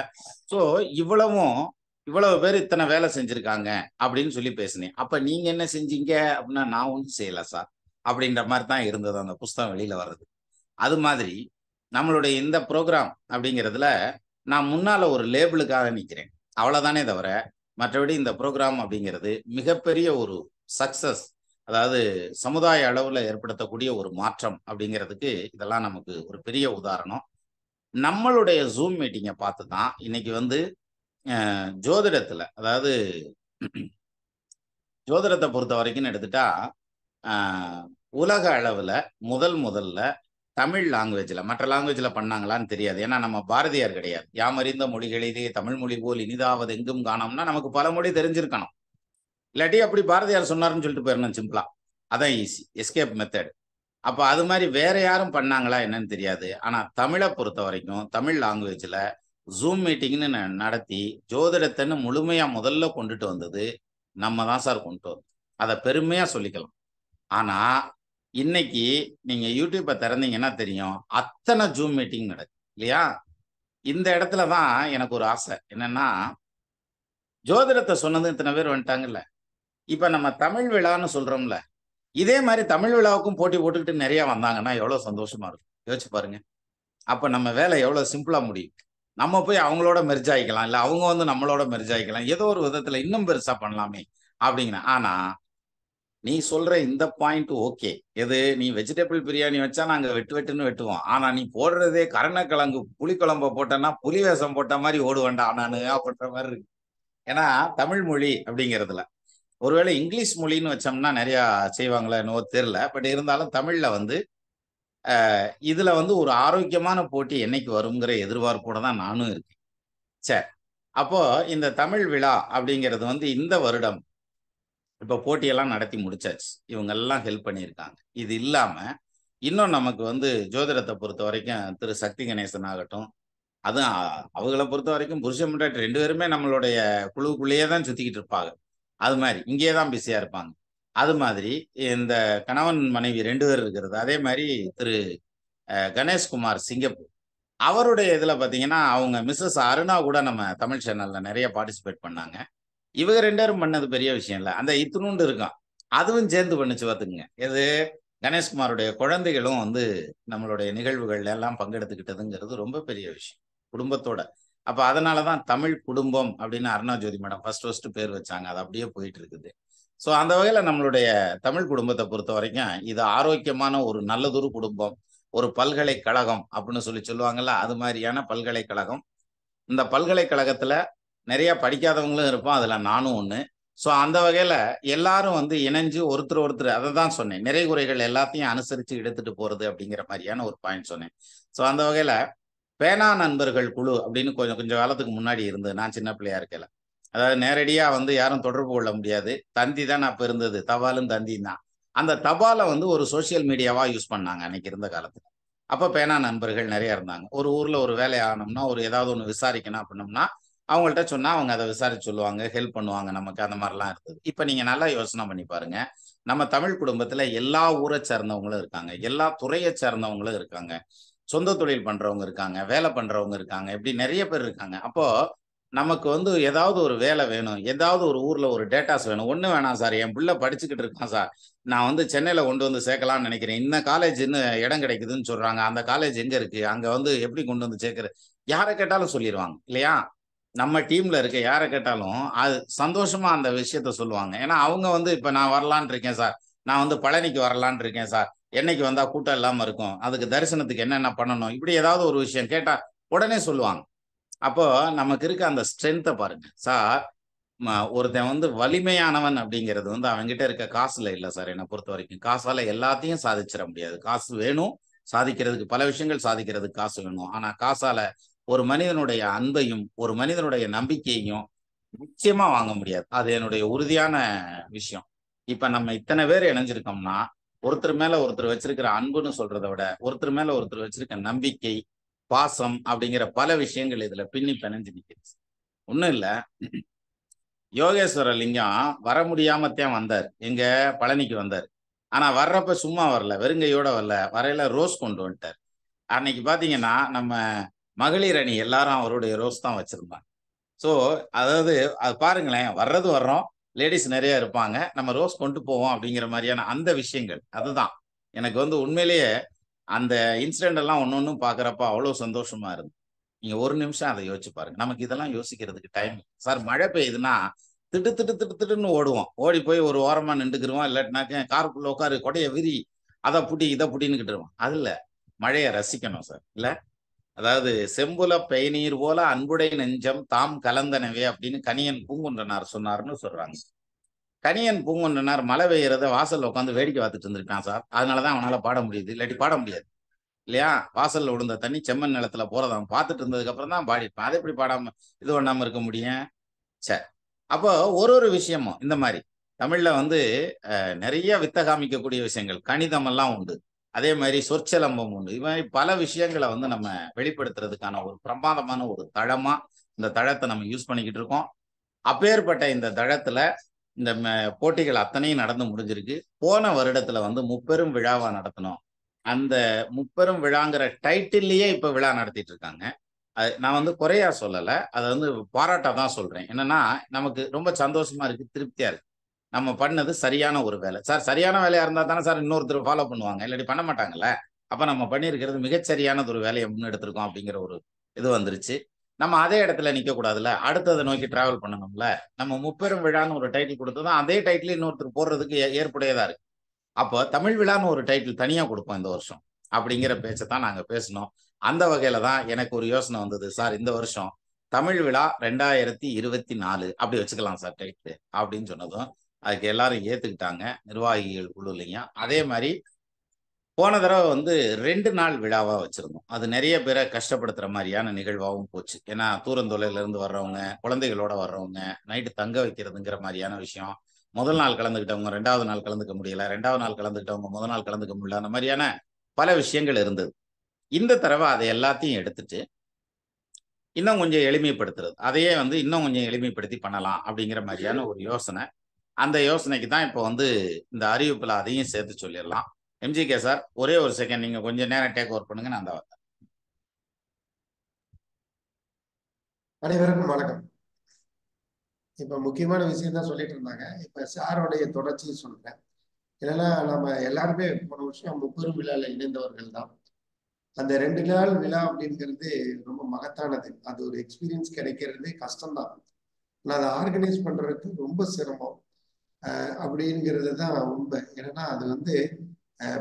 ஸோ இவ்வளவும் இவ்வளவு பேர் இத்தன வேலை செஞ்சிருக்காங்க அப்படின்னு சொல்லி பேசினேன். அப்ப நீங்க என்ன செஞ்சீங்க அப்படின்னா, நான் ஒண்ணும் செய்யல சார். அப்படின்ற மாரி தான் இருந்தது அந்த புஸ்தகம் வெளியில வர்றது. அது மாதிரி நம்மளுடைய இந்த புரோகிராம் அப்படிங்கிறதுல நான் முன்னால ஒரு லேபிளுக்காக நிக்கிறேன். அவ்வளவுதானே தவிர, மற்றபடி இந்த புரோகிராம் அப்படிங்கிறது மிகப்பெரிய ஒரு சக்சஸ். அதாவது சமுதாய அளவுல ஏற்படுத்தக்கூடிய ஒரு மாற்றம் அப்படிங்கிறதுக்கு இதெல்லாம் நமக்கு ஒரு பெரிய உதாரணம். நம்மளுடைய Zoom மீட்டிங்க பார்த்து தான் இன்னைக்கு வந்து ஜோதிடத்துல அதாவது ஜோதிடத்தை பொறுத்த வரைக்கும்னு எடுத்துட்டா, அ உலக அளவுல முதல்ல தமிழ் லாங்குவேஜ்ல மற்ற லாங்குவேஜ்ல பண்ணாங்களான்னு தெரியாது. ஏன்னா நம்ம பாரதியார் கிடையாது. "யாமறிந்த மொழிகளிலே தமிழ் மொழி போல் இனிதாவது எங்கும் காணோம்னா" நமக்கு பல மொழி தெரிஞ்சிருக்கணும். இல்லாட்டி அப்படி பாரதியார் சொன்னாருன்னு சொல்லிட்டு போயிரணும் சிம்பிளா. அதான் ஈஸி. Escape method. அப்ப அது மாரி வேற யாரும் பண்ணாங்களா என்னன்னு தெரியாது. ஆனா தமிழ பொறுத்தவரைக்கும் தமிழ் லாங்குவேஜ்ல Zoom மீட்டிங்ன்னு நடத்தி ஜோதிடத்தன்னு முழுமையா முதல்ல கொண்டுட்டு வந்தது நம்ம தான் சார் கொண்டுட்டு வந்தோம். அத பெருமையா சொல்லிக்கலாம். ஆனா இன்னைக்கு நீங்க யூடியூப்ப திறந்தீங்கன்னா தெரியும். அத்தன Zoom மீட்டிங் நடக்குது. இல்லையா? இந்த இடத்துல தான் எனக்கு ஒரு ஆசை. என்னன்னா, ஜோதிடத்த சொன்னது இத்தன பேர் வந்துட்டாங்கல்ல. இப்ப நம்ம தமிழ் விழான்னு சொல்றோம்ல. இதே மாரி தமிழ் விழாவுக்கும் போட்டி போட்டுக்கிட்டு நெறைய வந்தாங்கன்னா, எவ்வளோ சந்தோஷமா இருக்கும். யோசிச்சு பாருங்க. அப்ப நம்ம வேலை எவ்வளோ சிம்பிளா முடியும். நம்ம போய் அவங்களோட மெர்ஜ் ஆயிக்கலாம். இல்ல அவங்க வந்து நம்மளோட மெர்ஜ் ஆயிக்கலாம். ஏதோ ஒரு விதத்துல இன்னும் பெருசா பண்ணலாமே! அப்படிங்கிற ஆனா, நீ சொல்ற இந்த பாயிண்ட் ஓகே. எது நீ வெஜிடபிள் பிரியாணி வச்சா நாங்க வெட்டு வெட்டுன்னு வெட்டுவோம். ஆனா நீ போடுறதே கருணக்கிழங்கு புளிக்குழம்ப போட்டன்னா, புலி வேஷம் போட்ட மாரி ஓடுவேன்டா நானு அப்படின்ற மாரி இருக்கு. ஏன்னா, தமிழ் மொழி அப்படிங்கிறதுல. ஒருவேளை இங்கிலீஷ் மொழின்னு வச்சோம்னா நெறையா செய்வாங்களோ என்னவோ தெரியல. பட் இருந்தாலும் தமிழ்ல வந்து இதுல வந்து ஒரு ஆரோக்கியமான போட்டி என்னைக்கு வருங்கிற எதிர்பார்ப்போட தான் நானும் இருக்கேன். சரி. அப்போ இந்த தமிழ் விழா அப்படிங்கிறது வந்து இந்த வருடம் இப்ப போட்டியெல்லாம் நடத்தி முடிச்சாச்சு. இவங்கெல்லாம் ஹெல்ப் பண்ணியிருக்காங்க. இது இல்லாம இன்னும் நமக்கு வந்து ஜோதிடத்த பொறுத்தவரைக்கும் திரு சக்தி கணேசன் ஆகட்டும், அதுவும் அவங்கள பொறுத்தவரைக்கும் புருஷன் பொண்டாட்டி 2 பேருமே நம்மளுடைய குழுவுக்குள்ளேயே தான் சுத்திக்கிட்டு இருப்பாங்க. அது மாரி இங்கேயே தான் பிஸியா இருப்பாங்க. அது மாதிரி இந்த கணவன், மனைவி 2 பேர் இருக்கிறது. அதே மாரி திரு கணேஷ்குமார் சிங்கப்பூர். அவருடைய இதுல பார்த்தீங்கன்னா, அவங்க மிஸ்ஸஸ் அருணா கூட நம்ம தமிழ் சேனல்ல நெறைய பார்ட்டிசிபேட் பண்ணாங்க. இவங்க 2 பேரும் பண்ணது பெரிய விஷயம் இல்ல. அந்த இத்துணூண்டு இருக்கும். அதுவும் சேர்ந்து பண்ணுச்சு பார்த்துக்கங்க. எது கணேஷ்குமாருடைய குழந்தைகளும் வந்து நம்மளுடைய நிகழ்வுகள்ல எல்லாம் பங்கெடுத்துக்கிட்டதுங்கிறது ரொம்ப பெரிய விஷயம். குடும்பத்தோட. அப்ப அதனால தான் தமிழ் குடும்பம் அப்படின்னு அருணா ஜோதி மேடம் ஃபர்ஸ்ட் பேர் வச்சாங்க. அது அப்படியே போயிட்டு இருக்குது. ஸோ அந்த வகையில நம்மளுடைய தமிழ் குடும்பத்த பொறுத்தவரைக்கும், இது ஆரோக்கியமான ஒரு நல்லதொரு குடும்பம். ஒரு பல்கலைக்கழகம் அப்படின்னு சொல்லி சொல்லுவாங்கல்ல, அது மாரியான பல்கலைக்கழகம். இந்த பல்கலைக்கழகத்துல நெறைய படிக்காதவங்களும் இருப்போம். அதுல நானும் ஒண்ணு. ஸோ அந்த வகையில எல்லாரும் வந்து இணைஞ்சு ஒருத்தர் அததான் சொன்னேன். நிறை குறைகள் எல்லாத்தையும் அனுசரிச்சு எடுத்துட்டு போறது அப்படிங்கிற மாரியான ஒரு பாயிண்ட் சொன்னேன். ஸோ அந்த வகையில பேனா நண்பர்கள் குழு அப்படின்னு கொஞ்சம் கொஞ்சம் காலத்துக்கு முன்னாடி இருந்தது. நான் சின்ன பிள்ளையா இருக்கையில. அதாவது நேரடியா வந்து யாரும் தொடர்பு கொள்ள முடியாது. தந்தி தான் அப்ப இருந்தது. தபாலும் தந்தியும் தான். அந்த தபால வந்து ஒரு சோசியல் மீடியாவா யூஸ் பண்ணாங்க அன்னைக்கு இருந்த காலத்துல. அப்ப பேனா நண்பர்கள் நெறைய இருந்தாங்க. ஒரு ஊர்ல ஒரு வேலை ஆகணும்னா, ஒரு ஏதாவது ஒண்ணு விசாரிக்கணும் அப்படின்னோம்னா, அவங்கள்ட்ட சொன்னா அவங்க அத விசாரிச்சு சொல்லுவாங்க. ஹெல்ப் பண்ணுவாங்க நமக்கு. அந்த மாரிலாம் இருந்தது. இப்ப நீங்க நல்லா யோசனை பண்ணி பாருங்க. நம்ம தமிழ் குடும்பத்துல எல்லா ஊர சேர்ந்தவங்களும் இருக்காங்க. எல்லா துறைய சேர்ந்தவங்களும் இருக்காங்க. சொந்த தொழில் பண்றவங்க இருக்காங்க. வேலை பண்றவங்க இருக்காங்க. இப்படி நெறைய பேர் இருக்காங்க. அப்போ நமக்கு வந்து ஏதாவது ஒரு வேலை வேணும். ஏதாவது ஒரு ஊர்ல ஒரு டேட்டாஸ் வேணும். "ஒண்ணும் வேணாம் சார். என் புள்ள படிச்சுக்கிட்டு இருக்கான் சார். நான் வந்து சென்னையில கொண்டு வந்து சேர்க்கலாம்னு நெனைக்கிறேன். இந்த காலேஜ் இன்னும் இடம் கிடைக்குதுன்னு சொல்றாங்க. அந்த காலேஜ் எங்க இருக்கு? அங்க வந்து எப்படி கொண்டு வந்து சேர்க்கிறது?" யார கேட்டாலும் சொல்லிருவாங்க. இல்லையா? நம்ம டீம்ல இருக்க யார கேட்டாலும், அது சந்தோஷமா அந்த விஷயத்த சொல்லுவாங்க. ஏன்னா, அவங்க வந்து இப்ப நான் வரலான்னு இருக்கேன் சார். நான் வந்து பழனிக்கு வரலான்னு இருக்கேன் சார். என்னைக்கு வந்தா கூட்டம் இல்லாம இருக்கும்? அதுக்கு தரிசனத்துக்கு என்னென்ன பண்ணணும்? இப்படி ஏதாவது ஒரு விஷயம் கேட்டா, உடனே சொல்லுவாங்க. அப்போ நமக்கு இருக்க அந்த ஸ்ட்ரென்த்த பாருங்க. சார் ஒருத்தன் வந்து வலிமையானவன் அப்படிங்கிறது வந்து அவன்கிட்ட இருக்க காசுல இல்ல சார் என்ன பொறுத்தவரைக்கும். காசால எல்லாத்தையும் சாதிச்சிட முடியாது. காசு வேணும். சாதிக்கிறதுக்கு பல விஷயங்கள் சாதிக்கிறதுக்கு காசு வேணும். ஆனா காசால ஒரு மனிதனுடைய அன்பையும், ஒரு மனிதனுடைய நம்பிக்கையையும் நிச்சயமா வாங்க முடியாது. அது என்னுடைய உறுதியான விஷயம். இப்ப நம்ம இத்தன பேர் இணைஞ்சிருக்கோம்னா, ஒருத்தர் மேல ஒருத்தர் வச்சிருக்கிற அன்புன்னு சொல்றதை விட ஒருத்தர் மேல ஒருத்தர் வச்சிருக்க நம்பிக்கை, பாசம் அப்படிங்கிற பல விஷயங்கள் இதுல பின்னி பிணைஞ்சு நிக்குது. ஒண்ணும் இல்ல, யோகேஸ்வர லிங்கம் வர முடியாமத்தான் வந்தார். எங்க பழனிக்கு வந்தார். ஆனா வர்றப்ப சும்மா வரல, வெறுங்கையோட வரல. வரையில ரோஸ் கொண்டு வந்துட்டார். அன்னைக்கு பாத்தீங்கன்னா நம்ம மகளிர் அணி எல்லாரும் அவருடைய ரோஸ் தான் வச்சிருந்தாங்க. ஸோ அதாவது அது பாருங்களேன், வர்றது வர்றோம், லேடிஸ் நிறைய இருப்பாங்க, நம்ம ரோஸ் கொண்டு போவோம் அப்படிங்கிற மாதிரியான அந்த விஷயங்கள். அதுதான் எனக்கு வந்து உண்மையிலேயே அந்த இன்சிடென்ட் எல்லாம் ஒன்று ஒன்றும் பார்க்குறப்ப அவ்வளோ சந்தோஷமா இருந்து. நீங்க ஒரு நிமிஷம் அதை யோசிச்சு பாருங்க. நமக்கு இதெல்லாம் யோசிக்கிறதுக்கு டைம் சார். மழை பெய்யுதுன்னா திட்டு திட்டு திட்டு திட்டுன்னு ஓடுவோம். ஓடி போய் ஒரு ஓரமா நின்றுக்குருவோம். இல்லாட்டினாக்க காருக்குள்ள உட்காரு, கொடைய விரி, அதை புடி இதை புடின்னுக்கிட்டுருவோம். அதுல மழையை ரசிக்கணும் சார். இல்ல அதாவது செம்புல பெய்நீர் போல அன்புடை நெஞ்சம் தாம் கலந்தனவே அப்படின்னு கணியன் பூங்குன்றனார் சொன்னார்னு சொல்றாங்க. கணியன் பூங்குன்றனார் மழை பெய்யறத வாசல்ல உட்காந்து வேடிக்கை பார்த்துட்டு இருந்திருக்கான் சார். அதனாலதான் அவனால பாட முடியுது, இல்லாட்டி பாட முடியாது இல்லையா? வாசல்ல விழுந்த தண்ணி செம்மண் நிலத்துல போறத அவன் பார்த்துட்டு இருந்ததுக்கு அப்புறம் தான் பாடிப்பான். அதை எப்படி பாடாம இது பண்ணாம இருக்க முடியும்? சரி, அப்போ ஒரு ஒரு விஷயமும் இந்த மாதிரி தமிழ்ல வந்து நிறைய வித்த காமிக்கக்கூடிய விஷயங்கள், கணிதம் எல்லாம் உண்டு. அதே மாதிரி சொற்சிலம்பம் உண்டு. இது மாதிரி பல விஷயங்களை வந்து நம்ம வெளிப்படுத்துறதுக்கான ஒரு பிரமாதமான ஒரு தளமா இந்த தளத்தை நம்ம யூஸ் பண்ணிக்கிட்டு இருக்கோம். அப்பேற்பட்ட இந்த தளத்துல இந்த போட்டிகள் அத்தனையும் நடந்து முடிஞ்சிருக்கு. போன வருடத்துல வந்து முப்பெரும் விழாவா நடத்தணும். அந்த முப்பெரும் விழாங்கிற டைட்டில்லையே இப்ப விழா நடத்திட்டு இருக்காங்க. நான் வந்து குறையா சொல்லல, அதை வந்து பாராட்டா தான் சொல்றேன். என்னன்னா நமக்கு ரொம்ப சந்தோஷமா இருக்கு, திருப்தியா இருக்கு. நம்ம பண்ணது சரியான ஒரு வேலை சார். சரியான வேலையா இருந்தா தானே சார் இன்னொருத்தர் ஃபாலோ பண்ணுவாங்க, இல்லாட்டி பண்ண மாட்டாங்கல்ல. அப்ப நம்ம பண்ணியிருக்கிறது மிகச்சரியானது ஒரு வேலையை முன்னெடுத்திருக்கோம் அப்படிங்கிற ஒரு இது வந்துருச்சு. நம்ம அதே இடத்துல நிக்க கூடாதுல்ல, அடுத்ததை நோக்கி டிராவல் பண்ணணும்ல. நம்ம முப்பெரும் விழான்னு ஒரு டைட்டில் கொடுத்ததும் அதே டைட்டில் இன்னொருத்தர் போடுறதுக்கு ஏற்புடையதா இருக்கு. அப்போ தமிழ் விழான்னு ஒரு டைட்டில் தனியா கொடுப்போம் இந்த வருஷம் அப்படிங்கிற பேச்சை தான் நாங்க பேசணும். அந்த வகையில தான் எனக்கு ஒரு யோசனை வந்தது சார். இந்த வருஷம் தமிழ் விழா 2024 அப்படி வச்சுக்கலாம் சார் டைட்டில் அப்படின்னு சொன்னதும் அதுக்கு எல்லாரும் ஏத்துக்கிட்டாங்க, நிர்வாகிகள் குழுலையும். அதே மாதிரி போன தடவை வந்து 2 நாள் விழாவா வச்சிருந்தோம். அது நிறைய பேரை கஷ்டப்படுத்துற மாதிரியான நிகழ்வாகவும் போச்சு. ஏன்னா தூரந்தொலைல இருந்து வர்றவங்க, குழந்தைகளோட வர்றவங்க, நைட்டு தங்க வைக்கிறதுங்கிற மாதிரியான விஷயம். முதல் நாள் கலந்துக்கிட்டவங்க 2வது நாள் கலந்துக்க முடியல, 2வது நாள் கலந்துக்கிட்டவங்க முதல் நாள் கலந்துக்க முடியல, அந்த மாதிரியான பல விஷயங்கள் இருந்தது. இந்த தடவை அதை எல்லாத்தையும் எடுத்துட்டு இன்னும் கொஞ்சம் எளிமைப்படுத்துறது, அதையே வந்து இன்னும் கொஞ்சம் எளிமைப்படுத்தி பண்ணலாம் அப்படிங்கிற மாதிரியான ஒரு யோசனை. அந்த யோசனைக்கு தான் இப்போ வந்து இந்த அறிவிப்புல அதையும் சேர்த்து சொல்லிடலாம். எம்ஜிகே சார், ஒரே ஒரு செகண்ட் நீங்க கொஞ்சம் நேரம் டேக் ஓவர் பண்ணுங்க, நான் தான் வரேன். அனைவருக்கும் வணக்கம். இப்ப முக்கியமான விஷயம் தான் சொல்லிட்டு இருந்தாங்க. இப்ப சாரோடைய தொடர்ச்சியை சொல்றேன். என்னன்னா நம்ம எல்லாருமே போன வருஷம் முப்பெரும் விழால இணைந்தவர்கள் தான். அந்த 2 நாள் விழா அப்படிங்கிறது ரொம்ப மகத்தானது. அது ஒரு எக்ஸ்பீரியன்ஸ் கிடைக்கிறது கஷ்டம்தான். ஆனா அதை ஆர்கனைஸ் பண்றதுக்கு ரொம்ப சிரமம் அப்படிங்கிறது தான் உண்மை. ஏன்னா அது வந்து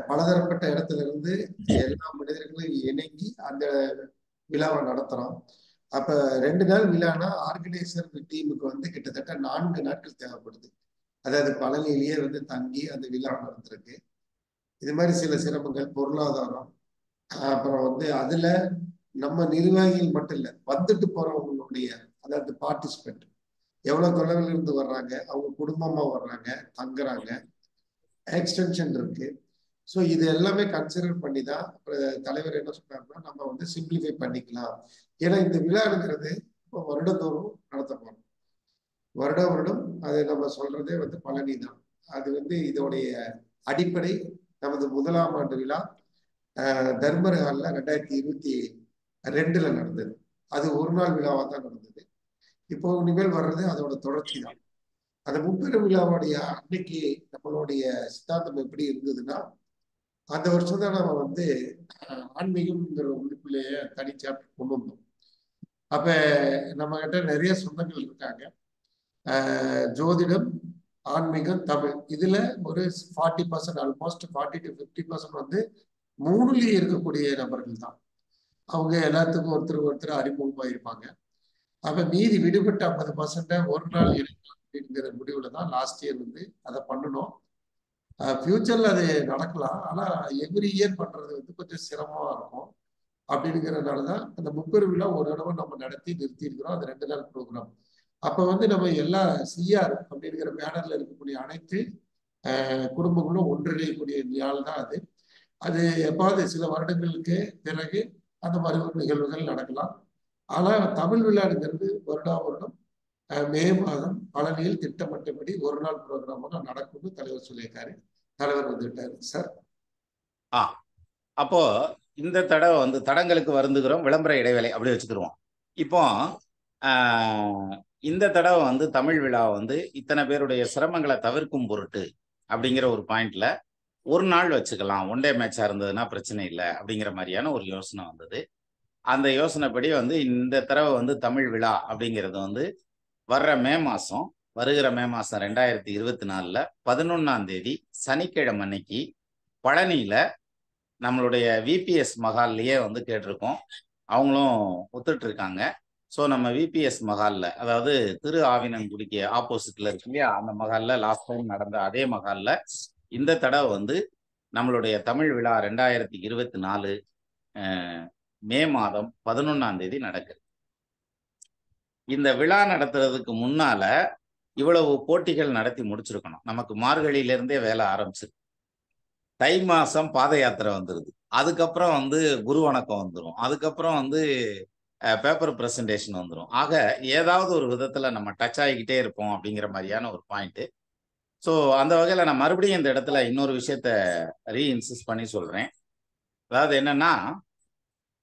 பலதரப்பட்ட இடத்துல இருந்து எல்லா மனிதர்களும் இணங்கி அந்த விழாவை நடத்துறோம். அப்ப 2 நாள் விழானா ஆர்கனைசர் டீமுக்கு வந்து கிட்டத்தட்ட 4 நாட்கள் தேவைப்படுது. அதாவது பழனியிலேயே வந்து தங்கி அந்த விழா நடந்திருக்கு. இது மாதிரி சில சிரமங்கள், பொருளாதாரம், அப்புறம் வந்து அதுல நம்ம நிர்வாகிகள் மட்டும் இல்ல, வந்துட்டு போறவங்களுடைய அதாவது பார்ட்டிசிபென்ட் எவ்வளவு தொலைவில் இருந்து வர்றாங்க, அவங்க குடும்பமா வர்றாங்க, தங்குறாங்க, எக்ஸ்டென்ஷன் இருக்கு. ஸோ இது எல்லாமே கன்சிடர் பண்ணி தான் தலைவர் என்ன சொன்னார்னா நம்ம வந்து சிம்பிளிஃபை பண்ணிக்கலாம். ஏன்னா இந்த விழாங்கிறது இப்போ வருடந்தோறும் நடத்த போறோம். வருடம் அது நம்ம சொல்றதே வந்து பழனி தான். அது வந்து இதோடைய அடிப்படை நமது 1ஆம் ஆண்டு விழா தர்மர் ஹாலில் 2022 நடந்தது. அது ஒரு நாள் விழாவாக தான் நடந்தது. இப்போ இனிமேல் வர்றது அதோட தொடர்ச்சி தான். அந்த முப்பெரும் விழாவுடைய அன்னைக்கு நம்மளுடைய சித்தாந்தம் எப்படி இருந்ததுன்னா, அந்த வருஷம் தான் நம்ம வந்து ஆன்மீகம்ங்கிற உள்ளுக்குள்ளேயே தனி சாப்டர் கொண்டு வந்தோம். அப்ப நம்ம கிட்ட நிறைய சொந்தங்கள் இருக்காங்க. ஜோதிடம், ஆன்மீகம், தமிழ் இதுல ஒரு 40% ஆல்மோஸ்ட் 40 to 50% வந்து 3லயே இருக்கக்கூடிய நபர்கள் தான். அவங்க எல்லாத்துக்கும் ஒருத்தர் அறிமுகமாயிருப்பாங்க. அப்ப மீதி விடுபட்ட 50% ஒரு நாள் அப்படிங்கிற முடிவுல தான் லாஸ்ட் இயர் வந்து அதை பண்ணணும். ஃபியூச்சர்ல அது நடக்கலாம். ஆனா எவ்ரி இயர் பண்றது வந்து கொஞ்சம் சிரமமா இருக்கும். அப்படிங்கிறதுனாலதான் அந்த முப்பெரும் விழா ஒரு தடவை நம்ம நடத்தி நிறுத்தி இருக்கிறோம். அது 2 நாள் ப்ரோக்ராம். அப்ப வந்து நம்ம எல்லா சிஆர் அப்படிங்கிற பேனர்ல இருக்கக்கூடிய அனைத்து குடும்பங்களும் ஒன்றிணையக்கூடிய நாள் தான் அது. அது எப்பாவது சில வருடங்களுக்கு பிறகு அந்த மாதிரி ஒரு நிகழ்வுகள் நடக்கலாம். ஆனால் தமிழ் விழாங்கிறது வருடா வருடம் மே மாதம் பழனியில் திட்டமிட்டபடி ஒரு நாள் ப்ரோக்ராமாக நடக்கும்னு தலைவர் சொல்லியிருக்காரு. தலைவர் வந்துட்டாரு சார். அப்போ இந்த தடவை வந்து தடங்களுக்கு வருந்துகிறோம், விளம்பர இடைவேளை அப்படி வச்சுக்கிருவோம். இப்போ இந்த தடவை வந்து தமிழ் விழா வந்து இத்தனை பேருடைய சிரமங்களை தவிர்க்கும் பொருட்டு அப்படிங்கிற ஒரு பாயிண்ட்ல ஒரு நாள் வச்சுக்கலாம், ஒன் டே மேட்சா இருந்ததுன்னா பிரச்சனை இல்லை அப்படிங்கிற மாதிரியான ஒரு யோசனை வந்தது. அந்த யோசனைப்படி வந்து இந்த தடவை வந்து தமிழ் விழா அப்படிங்கிறது வந்து வர்ற மே மாதம், வருகிற மே மாதம் 2024 11ஆம் தேதி சனிக்கிழமை அன்னைக்கு பழனியில் நம்மளுடைய விபிஎஸ் மஹால்லையே வந்து கேட்டிருக்கோம். அவங்களும் ஒத்துட்டு இருக்காங்க. ஸோ நம்ம விபிஎஸ் மஹாலில், அதாவது திரு ஆவினங்குடிக்கு ஆப்போசிட்ல இருக்கு இல்லையா, அந்த மஹாலில் லாஸ்ட் டைம் நடந்த அதே மஹாலில் இந்த தடவை வந்து நம்மளுடைய தமிழ் விழா 2024 மே மாதம் 11ஆம் தேதி நடக்குது. இந்த விழா நடத்துறதுக்கு முன்னால இவ்வளவு போட்டிகள் நடத்தி முடிச்சிருக்கணும். நமக்கு மார்கழியிலிருந்தே வேலை ஆரம்பிச்சிருக்கு. தை மாசம் பாத யாத்திரை வந்துருது. அதுக்கப்புறம் வந்து குரு வணக்கம் வந்துடும். அதுக்கப்புறம் வந்து பேப்பர் பிரசன்டேஷன் வந்துடும். ஆக ஏதாவது ஒரு விதத்துல நம்ம டச் ஆகிக்கிட்டே இருப்போம் அப்படிங்கிற மாதிரியான ஒரு பாயிண்ட். ஸோ அந்த வகையில நான் மறுபடியும் இந்த இடத்துல இன்னொரு விஷயத்த ரீஇன்சிஸ்ட் பண்ணி சொல்றேன். அதாவது என்னன்னா,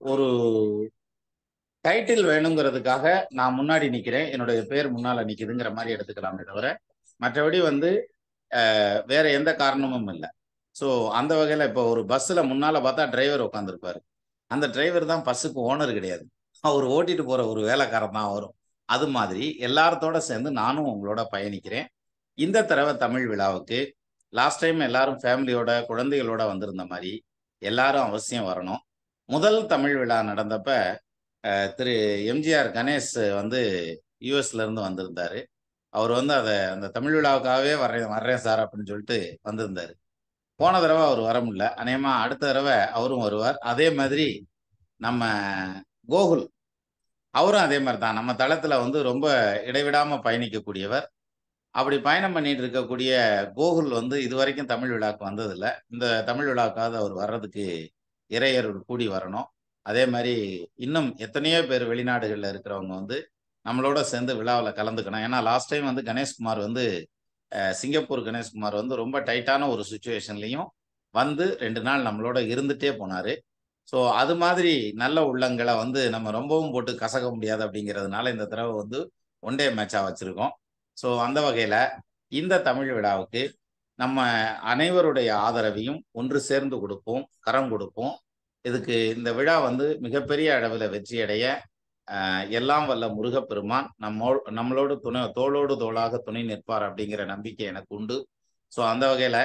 ஒரு டைட்டில் வேணுங்கிறதுக்காக நான் முன்னாடி நிக்கிறேன், என்னுடைய பேர் முன்னால நிக்குதுங்கிற மாதிரி எடுத்துக்கலாமே தவிர மற்றபடி வந்து வேற எந்த காரணமும் இல்லை. ஸோ அந்த வகையில் இப்போ ஒரு பஸ்ஸில் முன்னால் பார்த்தா டிரைவர் உட்காந்துருப்பாரு. அந்த டிரைவர் தான் பஸ்ஸுக்கு ஓனர் கிடையாது, அவர் ஓட்டிட்டு போகிற ஒரு வேலைக்காரன் தான் வரும். அது மாதிரி எல்லாரத்தோட சேர்ந்து நானும் உங்களோட பயணிக்கிறேன். இந்த தடவை தமிழ் விழாவுக்கு லாஸ்ட் டைம் எல்லாரும் ஃபேமிலியோட குழந்தைகளோட வந்திருந்த மாதிரி எல்லாரும் அவசியம் வரணும். முதல் தமிழ் விழா நடந்தப்ப திரு எம்ஜிஆர் கணேஷ் வந்து யூஎஸ்லேருந்து வந்திருந்தார். அவர் வந்து அந்த தமிழ் விழாவுக்காகவே வர்றேன் சார் அப்படின்னு சொல்லிட்டு வந்திருந்தார். போன தடவை அவர் வர முடியல. அநேகமாக அடுத்த தடவை அவரும் வருவார். அதே மாதிரி நம்ம கோகுல், அவரும் அதே மாதிரி தான் நம்ம தளத்தில் வந்து ரொம்ப இடைவிடாமல் பயணிக்கக்கூடியவர். அப்படி பயணம் பண்ணிட்டு இருக்கக்கூடிய கோகுல் வந்து இதுவரைக்கும் தமிழ் விழாவுக்கு வந்ததில்லை. இந்த தமிழ் விழாவுக்காவது அவர் வர்றதுக்கு இறையர் கூடி வரணும். அதே மாதிரி இன்னும் எத்தனையோ பேர் வெளிநாடுகளில் இருக்கிறவங்க வந்து நம்மளோட சேர்ந்து விழாவில் கலந்துக்கணும். ஏன்னா லாஸ்ட் டைம் வந்து கணேஷ்குமார் வந்து சிங்கப்பூர் கணேஷ்குமார் வந்து ரொம்ப டைட்டான ஒரு சுச்சுவேஷன்லையும் வந்து 2 நாள் நம்மளோட இருந்துட்டே போனார். ஸோ அது மாதிரி நல்ல உள்ளங்களை வந்து நம்ம ரொம்பவும் போட்டு கசக்க முடியாது அப்படிங்கிறதுனால இந்த தடவை வந்து ஒன் டே மேட்சாக வச்சுருக்கோம். ஸோ அந்த வகையில் இந்த தமிழ் விழாவுக்கு நம்ம அனைவருடைய ஆதரவையும் ஒன்று சேர்ந்து கொடுப்போம், கரம் கொடுப்போம். இதுக்கு இந்த விழா வந்து மிகப்பெரிய அளவில் வெற்றியடைய எல்லாம் வல்ல முருகப்பெருமான் நம்மளோடு தோளோடு தோளாக துணை நிற்பார் அப்படிங்கிற நம்பிக்கை எனக்கு உண்டு. ஸோ அந்த வகையில்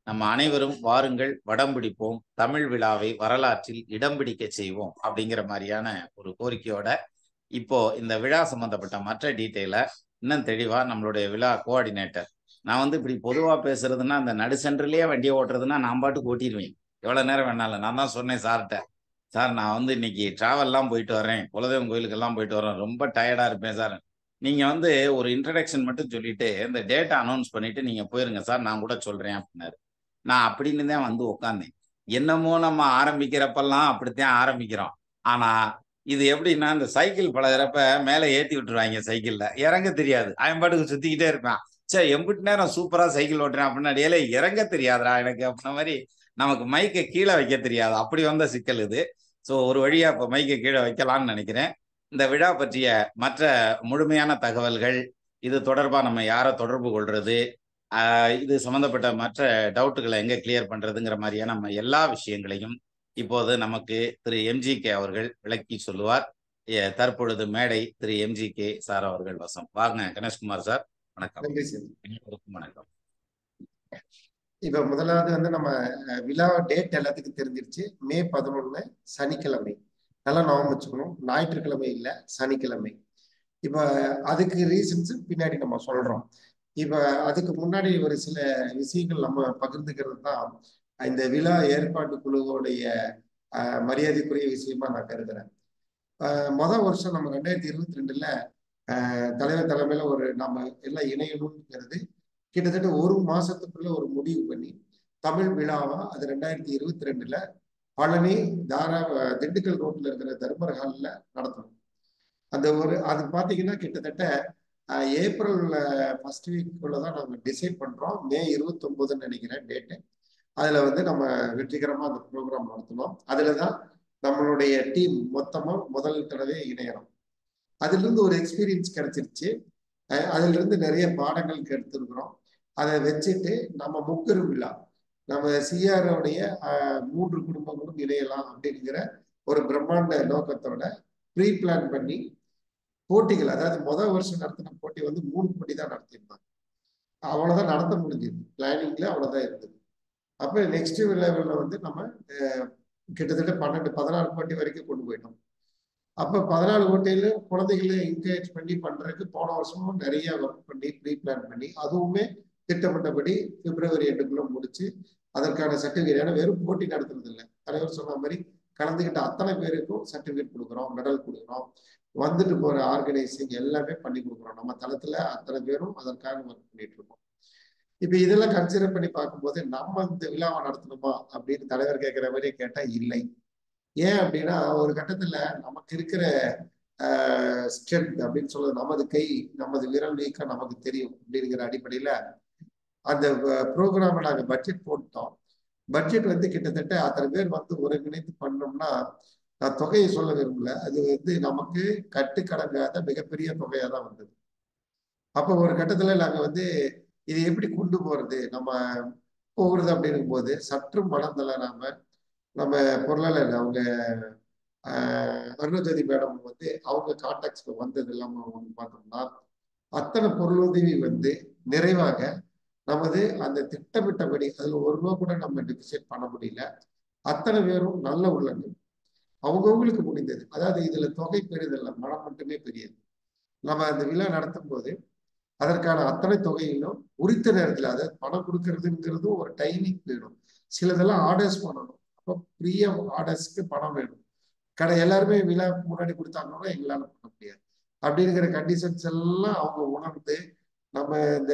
நம்ம அனைவரும் வாருங்கள், வடம் பிடிப்போம், தமிழ் விழாவை வரலாற்றில் இடம் பிடிக்க செய்வோம் அப்படிங்கிற மாதிரியான ஒரு கோரிக்கையோட இப்போ இந்த விழா சம்பந்தப்பட்ட மற்ற டீட்டெயிலை இன்னும் தெளிவாக நம்மளுடைய விழா கோஆர்டினேட்டர், நான் வந்து இப்படி பொதுவாக பேசுறதுன்னா அந்த நடு சென்டர்லேயே வண்டியை ஓட்டுறதுன்னா நான் பாட்டுக்கு ஓட்டிடுவேன், எவ்வளோ நேரம் வேணாலும். நான் தான் சொன்னேன் சார்கிட்ட, சார் நான் வந்து இன்னைக்கு ட்ராவல்லாம் போயிட்டு வரேன், குலதெய்வம் கோயிலுக்கெல்லாம் போயிட்டு வரேன், ரொம்ப டயர்டாக இருப்பேன் சார், நீங்கள் வந்து ஒரு இன்ட்ரடக்ஷன் மட்டும் சொல்லிட்டு இந்த டேட்டை அனௌன்ஸ் பண்ணிட்டு நீங்கள் போயிருங்க சார், நான் கூட சொல்கிறேன் அப்படின்னாரு. நான் அப்படின்னு தான் வந்து உட்காந்தேன். என்னமோ நம்ம ஆரம்பிக்கிறப்பெல்லாம் அப்படித்தான் ஆரம்பிக்கிறோம். ஆனால் இது எப்படின்னா, இந்த சைக்கிள் பழகிறப்ப மேலே ஏற்றி விட்டுருவாங்க, சைக்கிளில் இறங்க தெரியாது, அவன் பாட்டுக்கு சுற்றிக்கிட்டே இருப்பான். சரி எம்பிட்டு நேரம் சூப்பராக சைக்கிள் ஓட்டுறேன் அப்படின்னா, டேலே இறங்க தெரியாதுடா எனக்கு அப்படின்ன மாதிரி நமக்கு மைக்கை கீழே வைக்க தெரியாது, அப்படி வந்த சிக்கல் இது. ஸோ ஒரு வழியாக இப்போ மைக்கை கீழே வைக்கலான்னு நினைக்கிறேன். இந்த விழா பற்றிய மற்ற முழுமையான தகவல்கள், இது தொடர்பாக நம்ம யாரை தொடர்பு கொள்வது, இது சம்மந்தப்பட்ட மற்ற டவுட்டுகளை எங்கே கிளியர் பண்ணுறதுங்கிற மாதிரியான நம்ம எல்லா விஷயங்களையும் இப்போது நமக்கு திரு எம்ஜிகே அவர்கள் விளக்கி சொல்லுவார். தற்பொழுது மேடை திரு எம்ஜிகே சார் அவர்கள் வசம். வாங்க கணேஷ்குமார் சார், வணக்கம். வணக்கம். இப்ப முதலாவது வந்து நம்ம விழா டேட் எல்லாத்துக்கும் தெரிஞ்சிருச்சு. மே 11 சனிக்கிழமை. நல்லா ஞாபகம் வச்சுக்கணும், ஞாயிற்றுக்கிழமை இல்ல, சனிக்கிழமை. இப்ப அதுக்கு ரீசன்ஸ் பின்னாடி நம்ம சொல்றோம். இப்ப அதுக்கு முன்னாடி ஒரு சில விஷயங்கள் நம்ம பகிர்ந்துக்கிறது தான் இந்த விழா ஏற்பாட்டு குழுவோடைய மரியாதைக்குரிய விஷயமா நான் கருதுறேன். முதல் வருஷம் நம்ம 2022 தலைவர் தலைமையில ஒரு நம்ம எல்லாம் இணையணும்ங்கிறது கிட்டத்தட்ட ஒரு மாசத்துக்குள்ள ஒரு முடிவு பண்ணி தமிழ் விழாவா அது 2022 பழனி திண்டுக்கல் ரோட்ல இருக்கிற தர்மர் ஹால்ல நடத்தணும். அது பாத்தீங்கன்னா கிட்டத்தட்ட ஏப்ரல் ஃபர்ஸ்ட் வீக்குள்ளதான் நம்ம டிசைட் பண்றோம். மே 29 நினைக்கிறேன் டேட்டு. அதுல நம்ம வெற்றிகரமா அந்த ப்ரோக்ராம் நடத்தணும். அதுலதான் நம்மளுடைய டீம் மொத்தமா முதல் தடவை இணையணும். அதுல இருந்து ஒரு எக்ஸ்பீரியன்ஸ் கிடைச்சிருச்சு. அதுல இருந்து நிறைய பாடங்கள் எடுத்திருக்கிறோம். அதை வச்சுட்டு நம்ம முப்பெரும் விழா நம்ம சிஆரோடைய 3 குடும்பங்களும் இணையலாம் அப்படிங்கிற ஒரு பிரம்மாண்ட நோக்கத்தோட ப்ரீ பிளான் பண்ணி போட்டிகள், அதாவது முதல் வருஷம் நடத்தின போட்டி 3 போட்டி தான் நடத்திருந்தாங்க. அவ்வளவுதான் நடத்த முடிஞ்சது. பிளானிங்ல அவ்வளவுதான் இருந்தது. அப்ப நெக்ஸ்ட் லெவல்ல நம்ம கிட்டத்தட்ட 16 போட்டி வரைக்கும் கொண்டு போயிட்டோம். அப்ப 14 போட்டியில குழந்தைகளை என்கரேஜ் பண்ணி பண்றதுக்கு போன வருஷமும் நிறைய ஒர்க் பண்ணி ப்ரீ பிளான் பண்ணி அதுவுமே திட்டமிட்டபடி பிப்ரவரி எண்டுக்குள்ள முடிச்சு அதற்கான சர்டிபிகேட், ஏன்னா வெறும் போட்டி நடத்துறது இல்லை, தலைவர் சொன்ன மாதிரி கலந்துகிட்ட அத்தனை பேருக்கும் சர்டிபிகேட் கொடுக்குறோம், மெடல் கொடுக்குறோம், வந்துட்டு போற ஆர்கனைசிங் எல்லாமே பண்ணி கொடுக்குறோம். நம்ம தளத்துல அத்தனை பேரும் அதற்காக ஒர்க் பண்ணிட்டு இருக்கோம். இப்ப இதெல்லாம் கன்சிடர் பண்ணி பார்க்கும்போது நம்ம இந்த விழாவை நடத்தணுமா அப்படின்னு தலைவர் கேட்கிற மாதிரி கேட்டா இல்லை. ஏன் அப்படின்னா ஒரு கட்டத்துல நமக்கு இருக்கிற ஸ்ட்ரென்த் அப்படின்னு சொல்றது நமது கை, நமது விரல் நீக்கம் நமக்கு தெரியும் அப்படிங்கிற அடிப்படையில அந்த ப்ரோக்ராமை நாங்கள் பட்ஜெட் போட்டோம். பட்ஜெட் கிட்டத்தட்ட அத்தனை பேர் ஒருங்கிணைத்து பண்ணோம்னா, நான் தொகையை சொல்ல விரும்பல, அது நமக்கு கட்டுக்கடங்காத மிகப்பெரிய தொகையா தான் வந்தது. அப்போ ஒரு கட்டத்துல நாங்க இது எப்படி கொண்டு போறது, நம்ம போகிறது அப்படிங்கும் போது சற்று மனந்தல நம்ம பொருளாளர் அவங்க அருணஜோதி மேடம் அவங்க கான்டாக்ட்ஸ் வந்தது இல்லாம பார்த்தோம்னா அத்தனை பொருளுதவி நிறைவாக நமது அந்த திட்டமிட்டபடி அதுல ₹1 கூட நம்ம டெபிசிட் பண்ண முடியல. அத்தனை பேரும் நல்ல உள்ளங்கள், அவங்கவுங்களுக்கு முடிந்தது. அதாவது இதுல தொகை பெரிதல்ல, மனம் மட்டுமே பெரியது. நம்ம அந்த விழா நடத்தும் போது அதற்கான அத்தனை தொகையிலும் உரித்த நேரத்துல, அதாவது பணம் கொடுக்கறதுங்கிறது ஒரு டைமிங் வேணும். சிலதெல்லாம் ஆர்டர்ஸ் பண்ணணும். அப்போ ப்ரீய ஆர்டர்ஸ்க்கு பணம் வேணும். எல்லாருமே விழா முன்னாடி கொடுத்தாங்கன்னா எங்களால பண்ண முடியாது. அப்படிங்கிற கண்டிஷன்ஸ் எல்லாம் அவங்க உணர்ந்து நம்ம இந்த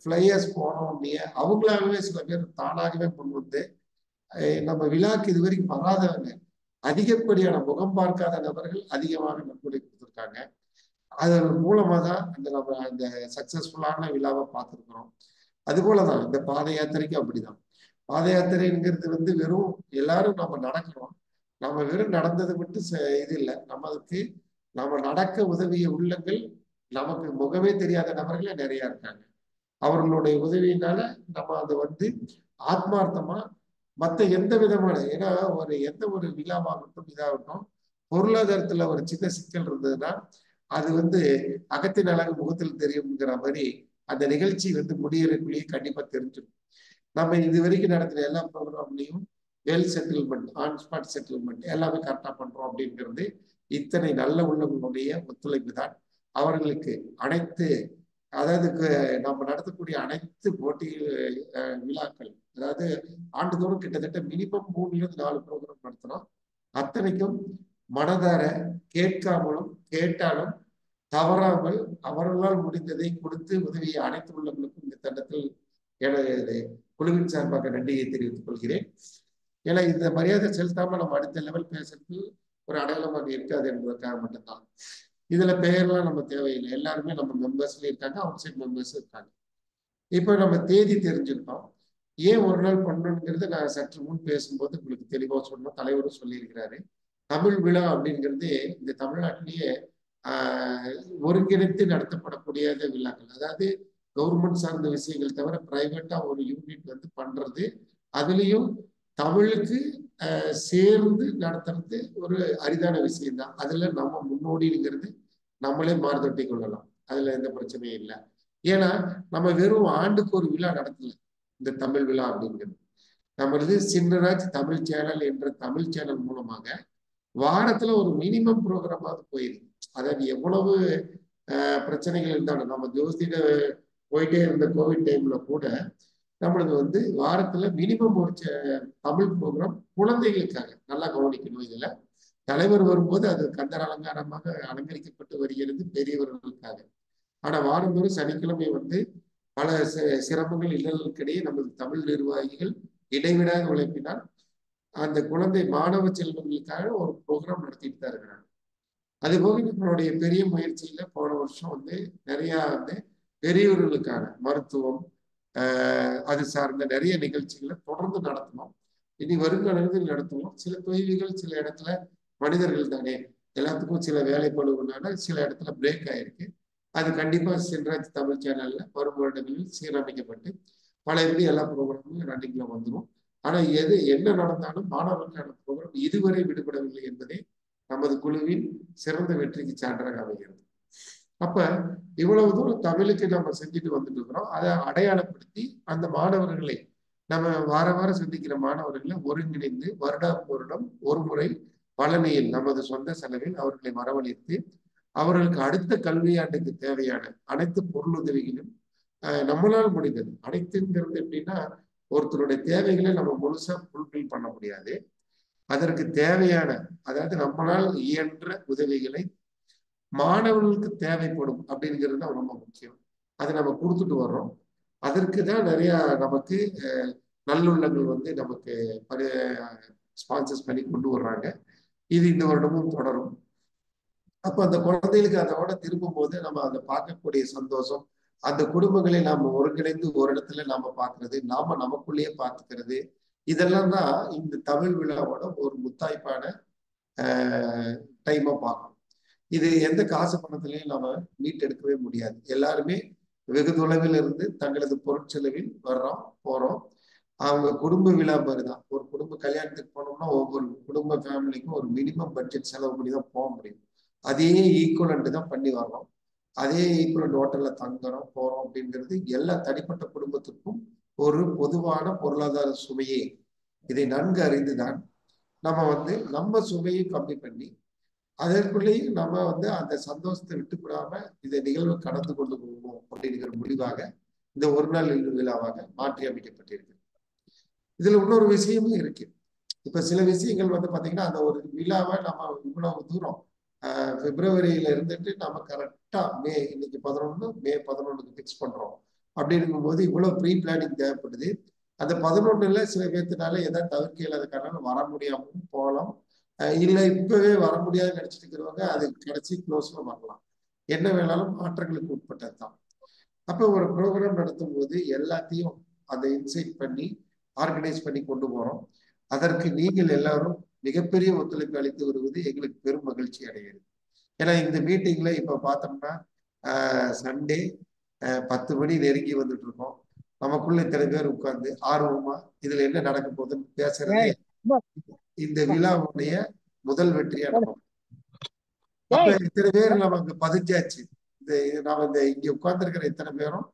ஃபிளையர்ஸ் போனோம்னே அவங்களாகவே சில பேர் தானாகவே முன் நம்ம விழாக்கு இது வரைக்கும் வராதவங்க, அதிகப்படியான முகம் பார்க்காத நபர்கள் அதிகமாக நன்கொடை கொடுத்துருக்காங்க. அதன் மூலமா தான் நம்ம அந்த சக்சஸ்ஃபுல்லான விழாவை பார்த்துருக்குறோம். அது போலதான் இந்த பாத யாத்திரைக்கும் அப்படிதான். பாத யாத்திரைங்கிறது வெறும் எல்லாரும் நம்ம நடக்கிறோம், நம்ம வெறும் நடந்தது மட்டும் இது இல்லை, நம்ம நடக்க உதவிய உள்ளங்கள் நமக்கு முகமே தெரியாத நபர்களே நிறைய இருக்காங்க. அவர்களுடைய உதவியினால நம்ம அதை ஆத்மார்த்தமா மற்ற எந்த விதமான, ஏன்னா எந்த ஒரு விழாவாகட்டும் இதாகட்டும் பொருளாதாரத்துல ஒரு சின்ன சிக்கல் இருந்ததுன்னா அது அகத்தின் அழகு முகத்தில் தெரியும்ங்கிற மாதிரி அந்த நிகழ்ச்சி முடியறதுக்குள்ளேயே கண்டிப்பா தெரிஞ்சிடும். நம்ம இது வரைக்கும் நடத்தின எல்லா ப்ரோக்ராம்லையும் well settlement, on spot settlement எல்லாமே கரெக்டா பண்றோம் அப்படிங்கிறது இத்தனை நல்ல உள்ளவங்களுடைய ஒத்துழைப்பு தான். அவர்களுக்கு அனைத்து, அதாவது நம்ம நடத்தக்கூடிய அனைத்து போட்டி விழாக்கள், அதாவது ஆண்டுதோறும் கிட்டத்தட்ட மினிமம் 3-4 ப்ரோக்ராம் நடத்துறோம். அத்தனைக்கும் மனதார கேட்காமலும் கேட்டாலும் தவறாமல் அவர்களால் முடிந்ததை கொடுத்து உதவிய அனைத்து உள்ளவர்களுக்கும் இந்த தருணத்தில் எனது குழுவின் சார்பாக நன்றியை தெரிவித்துக் கொள்கிறேன். ஏன்னா இந்த மரியாதை செலுத்தாம நம்ம அடுத்த லெவல் பேசுறது ஒரு அடையாளமாக இருக்காது என்பதற்காக மட்டும்தான். இதுல பெயர்லாம் நம்ம தேவையில்லை, எல்லாருமே நம்ம மெம்பர்ஸ்ல இருக்காங்க, அவுட் சைட் மெம்பர்ஸ் இருக்காங்க. இப்போ நம்ம தேதி தெரிஞ்சுக்கிட்டோம். ஏன் ஒரு நாள் பண்ணணுங்கிறது நான் சற்று முன் பேசும்போது உங்களுக்கு தெளிவாக சொன்னோம், தலைவரும் சொல்லியிருக்கிறாரு. தமிழ் விழா அப்படிங்கிறது இந்த தமிழ்நாட்டிலேயே ஒருங்கிணைத்து நடத்தப்படக்கூடிய விழாக்கள், அதாவது கவர்மெண்ட் சார்ந்த விஷயங்கள் தவிர பிரைவேட்டா ஒரு யூனிட் பண்றது, அதுலயும் தமிழுக்கு சேர்ந்து நடத்துறது ஒரு அரிதான விஷயம்தான். அதுல நம்ம முன்னோடிங்கிறது நம்மளே மாறுதட்டி கொள்ளலாம், அதுல எந்த பிரச்சனையும் இல்லை. ஏன்னா நம்ம வெறும் ஆண்டுக்கு ஒரு விழா நடத்தல. இந்த தமிழ் விழா அப்படிங்கிறது நம்மளது சின்னராஜ் தமிழ் சேனல் என்ற தமிழ் சேனல் மூலமாக வாரத்துல ஒரு மினிமம் ப்ரோக்ராமாவது போயிருக்கு. அதாவது எவ்வளவு பிரச்சனைகள் இருந்தாலும், நம்ம ஜோசியில போயிட்டே இருந்த கோவிட் டைம்ல கூட நம்மளுக்கு வாரத்துல மினிமம் ஒரு தமிழ் ப்ரோக்ராம் குழந்தைகளுக்காக நல்லா கவனிக்கணும். இதுல தலைவர் வரும்போது அது கந்தர் அலங்காரமாக அலங்கரிக்கப்பட்டு வருகிறது பெரியவர்களுக்காக. ஆனா வாரந்தோறும் சனிக்கிழமை பல சிரமங்கள் இல்லங்களுக்கிடையே நமது தமிழ் நிர்வாகிகள் இடைவிடாத உழைப்பினால் அந்த குழந்தை மாணவ செல்வங்களுக்காக ஒரு ப்ரோக்ராம் நடத்திட்டு தான் இருக்கிறாங்க. அதுபோக நம்மளுடைய பெரிய முயற்சியில போன வருஷம் வந்து நிறைய வந்து பெரியவர்களுக்கான மருத்துவம் அது சார்ந்த நிறைய நிகழ்ச்சிகளை தொடர்ந்து நடத்தணும். இனி வருங்காலங்களில் நடத்துவோம். சில தொய்வுகள் சில இடத்துல மனிதர்கள் தானே, எல்லாத்துக்கும் சில வேலைப்படுவதனால சில இடத்துல பிரேக் ஆயிருக்கு. அது கண்டிப்பா சென்ராஜ் தமிழ் சேனல்ல வரும் வருடங்களில் சீரமைக்கப்பட்டு பழையபடி எல்லா ப்ரோக்ராமும் ரன்னிங்ல வந்துடும். ஆனா என்ன நடந்தாலும் மாணவர்களுக்கான ப்ரோக்ராம் இதுவரை விடுபடவில்லை என்பதே நமது குழுவின் சிறந்த வெற்றிக்கு சான்றாக அமைகிறது. அப்ப இவ்வளவு தூரம் தமிழுக்கு நம்ம செஞ்சுட்டு வந்துட்டு இருக்கிறோம். அதை அடையாளப்படுத்தி அந்த மாணவர்களை நம்ம வார வாரம் சந்திக்கிற மாணவர்களை ஒருங்கிணைந்து வருடம் ஒரு முறை பழனியில் நமது சொந்த செலவில் அவர்களை வரவழைத்து அவர்களுக்கு அடுத்த கல்வியாண்டுக்கு தேவையான அனைத்து பொருளுதவிகளும் நம்மளால் முடிந்தது. அனைத்துங்கிறது எப்படின்னா, ஒருத்தருடைய தேவைகளை நம்ம முழுசா ஃபுல்ஃபில் பண்ண முடியாது. அதற்கு தேவையான, அதாவது நம்மளால் இயன்ற உதவிகளை மாணவர்களுக்கு தேவைப்படும் அப்படிங்கிறது தான் ரொம்ப முக்கியம். அதை நம்ம கொடுத்துட்டு வர்றோம். அதற்கு தான் நிறைய நமக்கு நல்லுள்ளங்கள் வந்து நமக்கு ஸ்பான்சர்ஸ் பண்ணி கொண்டு வர்றாங்க. இது இந்த வருடமும் தொடரும். அப்ப அந்த குழந்தைகளுக்கு அதோட திரும்பும் போது நம்ம அதை பார்க்கக்கூடிய சந்தோஷம், அந்த குடும்பங்களை நாம ஒருங்கிணைந்து ஒரு இடத்துல நாம பார்க்கறது, நாம நமக்குள்ளேயே பார்த்துக்கிறது, இதெல்லாம் தான் இந்த தமிழ் விழாவோட ஒரு முத்தாய்ப்பான டைமா பார்க்கணும். இது எந்த காசு பணத்திலையும் நாம மீட்டெடுக்கவே முடியாது. எல்லாருமே வெகு தொலைவில் இருந்து தங்களது பொருட்செலவில் வர்றோம் போறோம். அவங்க குடும்ப விழா மாதிரி தான். ஒரு குடும்ப கல்யாணத்துக்கு போனோம்னா ஒவ்வொரு குடும்ப ஃபேமிலிக்கும் ஒரு மினிமம் பட்ஜெட் செலவு பண்ணி தான் போக முடியும். அதே ஈக்குவலண்ட் தான் பண்ணி வர்றோம். அதே ஈக்குவலண்ட் ஹோட்டல்ல தங்குறோம் போறோம் அப்படிங்கிறது எல்லா தனிப்பட்ட குடும்பத்துக்கும் ஒரு பொதுவான பொருளாதார சுமையே. இதை நன்கு அறிந்துதான் நம்ம வந்து நம்ம சுமையை கம்மி பண்ணி அதற்குள்ளேயும் நம்ம வந்து அந்த சந்தோஷத்தை விட்டுக்கூடாம இந்த நிகழ்வை கடந்து கொண்டு போவோம் அப்படிங்கிற முடிவாக இந்த ஒரு நாள் விழாவாக மாற்றி அமைக்கப்பட்டிருக்கு. இதுல இன்னொரு விஷயமும் இருக்கு. இப்ப சில விஷயங்கள் வந்து பாத்தீங்கன்னா, அந்த ஒரு விழாவை நம்ம இவ்வளவு தூரம் பிப்ரவரியில இருந்துட்டு நம்ம கரெக்டா இன்னைக்கு 11 மே 11க்கு பிக்ஸ் பண்றோம் அப்படிங்கும் போது இவ்வளவு ப்ரீ பிளானிங் தேவைப்படுது. அந்த 11ல சில பேர்த்தினால ஏதாவது தவிர்க்க இல்லாத காரணம் வர முடியாமல் போகலாம். இல்ல இப்பவே வர முடியாதுன்னு நினைச்சிட்டு இருக்கிறவங்க அது கடைசி க்ளோஸ்ல வரலாம். என்ன வேணாலும் மாற்றங்களுக்கு உட்பட்டது தான். அப்ப ஒரு ப்ரோக்ராம் நடத்தும் போது எல்லாத்தையும் அதை இன்சைட் பண்ணி ஆர்கனைஸ் பண்ணி கொண்டு போறோம். அதற்கு நீங்கள் எல்லாரும் மிகப்பெரிய ஒத்துழைப்பு அளித்து வருவது எங்களுக்கு பெரும் மகிழ்ச்சி அடைகிறது. ஏன்னா இந்த மீட்டிங்ல இப்ப பார்த்தோம்னா சண்டே 10 மணி நெருங்கி வந்துட்டு இருக்கோம். நமக்குள்ள இத்தனை பேர் உட்கார்ந்து ஆர்வமா இதுல என்ன நடக்க போகுதுன்னு பேசுறதே இந்த விழாவுடைய முதல் வெற்றியா நம்ம. அப்ப இத்தனை பேர் நமக்கு பதிஞ்சாச்சு. நாம இங்க உட்கார்ந்து இருக்கிற இத்தனை பேரும்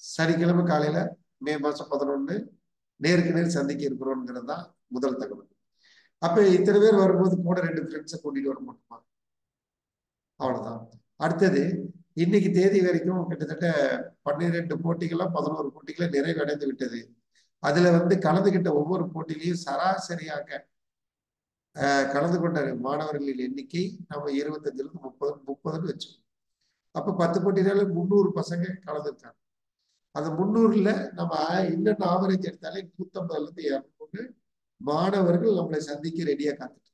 சனிக்கிழமை காலையில மே மாசம் 11 நேருக்கு நேர் சந்திக்க இருக்கிறோம்ங்கிறது தான் முதல் தகவல். அப்ப இத்தனை பேர் வரும்போது கூட 2 ஃப்ரெண்ட்ஸை கூட்டிட்டு வர மாட்டோமா? அவ்வளவுதான். அடுத்தது இன்னைக்கு தேதி வரைக்கும் கிட்டத்தட்ட 12 போட்டிகள்லாம் 11 போட்டிகளை நிறைவடைந்து விட்டது. அதுல வந்து கலந்துகிட்ட ஒவ்வொரு போட்டியிலையும் சராசரியாக கலந்து கொண்ட மாணவர்களின் எண்ணிக்கை நம்ம 25ல இருந்து 30 வச்சோம். அப்ப 10 போட்டினால 300 பசங்க கலந்துருக்காங்க. அந்த 300ல நம்ம இன்னும் ஆவரேஜ் எடுத்தாலே 150ல இருந்து 200 மாணவர்கள் நம்மளை சந்திக்க ரெடியா காத்துட்டு.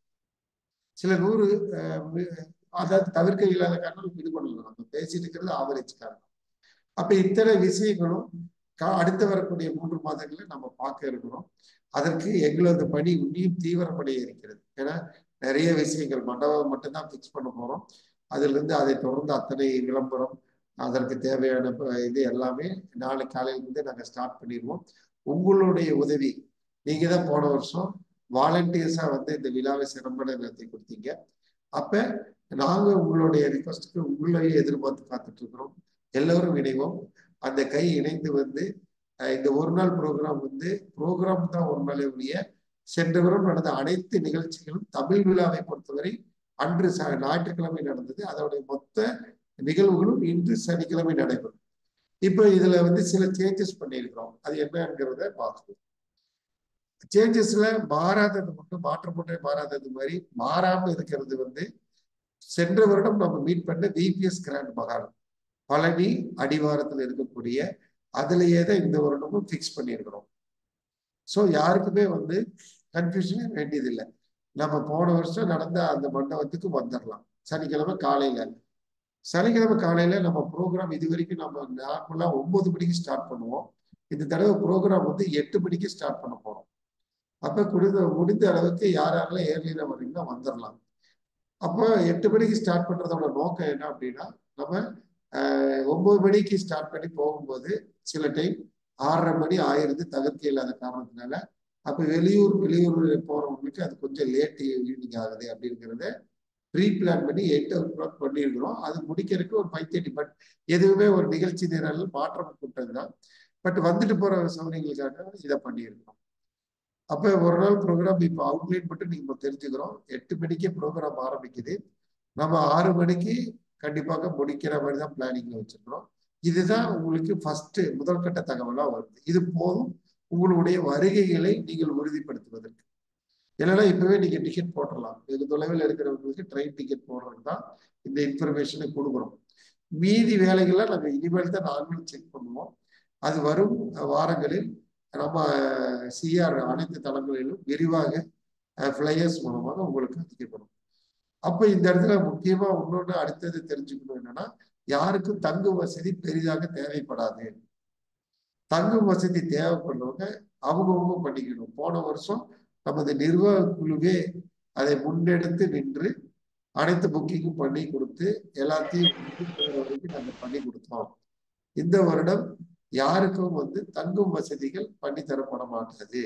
சில 100 அதாவது தவிர்க்க இல்லாத காரணம் இது பண்ணலாம். நம்ம பேசிட்டு இருக்கிறது ஆவரேஜ் காரணம். அப்ப இத்தனை விஷயங்களும் அடுத்து வரக்கூடிய 3 மாதங்களை நம்ம பார்க்க இருக்கிறோம். அதற்கு எங்களது பணி இன்னும் தீவிரப்படைய இருக்கிறது. ஏன்னா நிறைய விஷயங்கள் மண்டபம் மட்டும்தான் பிக்ஸ் பண்ண போறோம். அதுல இருந்து அதை தொடர்ந்து அத்தனை விளம்பரம் அதற்கு தேவையான இது எல்லாமே நாளை காலையிலிருந்து நாங்கள் ஸ்டார்ட் பண்ணிடுவோம். உங்களுடைய உதவி, நீங்க தான் போன வருஷம் வாலண்டியர்ஸா வந்து இந்த விழாவை சிறப்பான நடத்தி கொடுத்தீங்க. அப்ப நாங்க உங்களுடைய ரிக்வஸ்டுக்கு உங்களையே எதிர்பார்த்து காத்துட்டு இருக்கிறோம். எல்லோரும் இணைவோம். அந்த கை இணைந்து வந்து இந்த ஒரு நாள் ப்ரோக்ராம் வந்து ப்ரோக்ராம் தான் ஒரு நாளே உடைய சென்ற வாரம் நடந்த அனைத்து நிகழ்ச்சிகளும் தமிழ் விழாவை பொறுத்தவரை அன்று ஞாயிற்றுக்கிழமை நடந்தது. அதோடைய மொத்த நிகழ்வுகளும் இன்று சனிக்கிழமை நடைபெறும். இப்ப இதுல வந்து சில சேஞ்சஸ் பண்ணியிருக்கிறோம். அது என்னங்கிறத பார்க்கணும். சேஞ்சஸ்ல மாறாதது மட்டும் மாற்றப்பட்ட மாறாதது மாதிரி மாறாம இருக்கிறது வந்து சென்ற வருடம் நம்ம மீட் பண்ண விபிஎஸ் கிராண்ட் மகால் பழனி அடிவாரத்தில் இருக்கக்கூடிய அதுலயே தான் இந்த வருடமும் ஃபிக்ஸ் பண்ணியிருக்கிறோம். ஸோ யாருக்குமே வந்து கன்ஃபியூஷனே வேண்டியதில்லை. நம்ம போன வருஷம் நடந்த அந்த மண்டபத்துக்கு வந்துடலாம். சனிக்கிழமை காலையில நம்ம ப்ரோக்ராம் இது வரைக்கும் நம்ம நார்மலா 9 மணிக்கு ஸ்டார்ட் பண்ணுவோம். இந்த தடவை ப்ரோக்ராம் வந்து 8 மணிக்கு ஸ்டார்ட் பண்ண போறோம். அப்ப முடிந்த அளவுக்கு யாரெல்லாம் ஏர்லியா வர்றீங்களோ வந்துடலாம். அப்போ 8 மணிக்கு ஸ்டார்ட் பண்றதோட நோக்கம் என்ன அப்படின்னா, நம்ம 9 மணிக்கு ஸ்டார்ட் பண்ணி போகும்போது சில டைம் 6:30 மணி ஆயிருந்து தவிர்க்க இல்லாத காரணத்தினால, அப்ப வெளியூர் போறவங்களுக்கு அது கொஞ்சம் லேட் ஈவினிங் ஆகுது அப்படிங்கிறத ப்ரீ பிளான் பண்ணி 8 o'clock பண்ணியிருக்கிறோம். அது முடிக்கிறதுக்கு ஒரு 5:30. பட் எதுவுமே ஒரு நிகழ்ச்சி நிரல் மாற்றம் கொண்டதுதான். பட் வந்துட்டு போற சௌகரியங்களுக்காக இதை பண்ணியிருக்கோம். அப்ப ஒரு நாள் ப்ரோக்ராம் இப்போ அவுட்லைன் மட்டும் நீங்க தெரிஞ்சுக்கிறோம். 8 மணிக்கே ப்ரோக்ராம் ஆரம்பிக்குது. நம்ம 6 மணிக்கு கண்டிப்பாக முடிக்கிற மாதிரி தான் பிளானிங்ல வச்சிருக்கிறோம். இதுதான் உங்களுக்கு ஃபர்ஸ்ட் முதல்கட்ட தகவலா வருது. இது போதும் உங்களுடைய வருகைகளை நீங்கள் உறுதிப்படுத்துவதற்கு. இல்லைன்னா இப்பவே நீங்க டிக்கெட் போட்டுடலாம். வெகு தொலைவில் இருக்கிறவங்களுக்கு ட்ரெயின் டிக்கெட் போடுறது தான் இந்த இன்ஃபர்மேஷனை கொடுக்குறோம். மீதி வேலைகள்லாம் நாங்கள் இனிமேல் தான் நாங்களும் செக் பண்ணுவோம். அது வரும் வாரங்களில் நம்ம சிஆர் அனைத்து தளங்களிலும் விரிவாக ஃபிளையர்ஸ் மூலமாக உங்களுக்கு அதிகப்படும். அப்ப இந்த இடத்துல முக்கியமா இன்னொன்று அடுத்தது தெரிஞ்சுக்கணும் என்னன்னா, யாருக்கும் தங்கும் வசதி பெரிதாக தேவைப்படாது. தங்கும் வசதி தேவைப்படுறவங்க அவங்கவுங்க பண்ணிக்கணும். போன வருஷம் நமது நிர்வாக குழுவே அதை முன்னெடுத்து நின்று அனைத்து புக்கிங்கும் பண்ணி கொடுத்து எல்லாத்தையும் வரைக்கும் நாங்கள் பண்ணி கொடுத்தோம். இந்த வருடம் யாருக்கும் வந்து தங்கும் வசதிகள் பண்ணி தரப்பட மாட்டாது.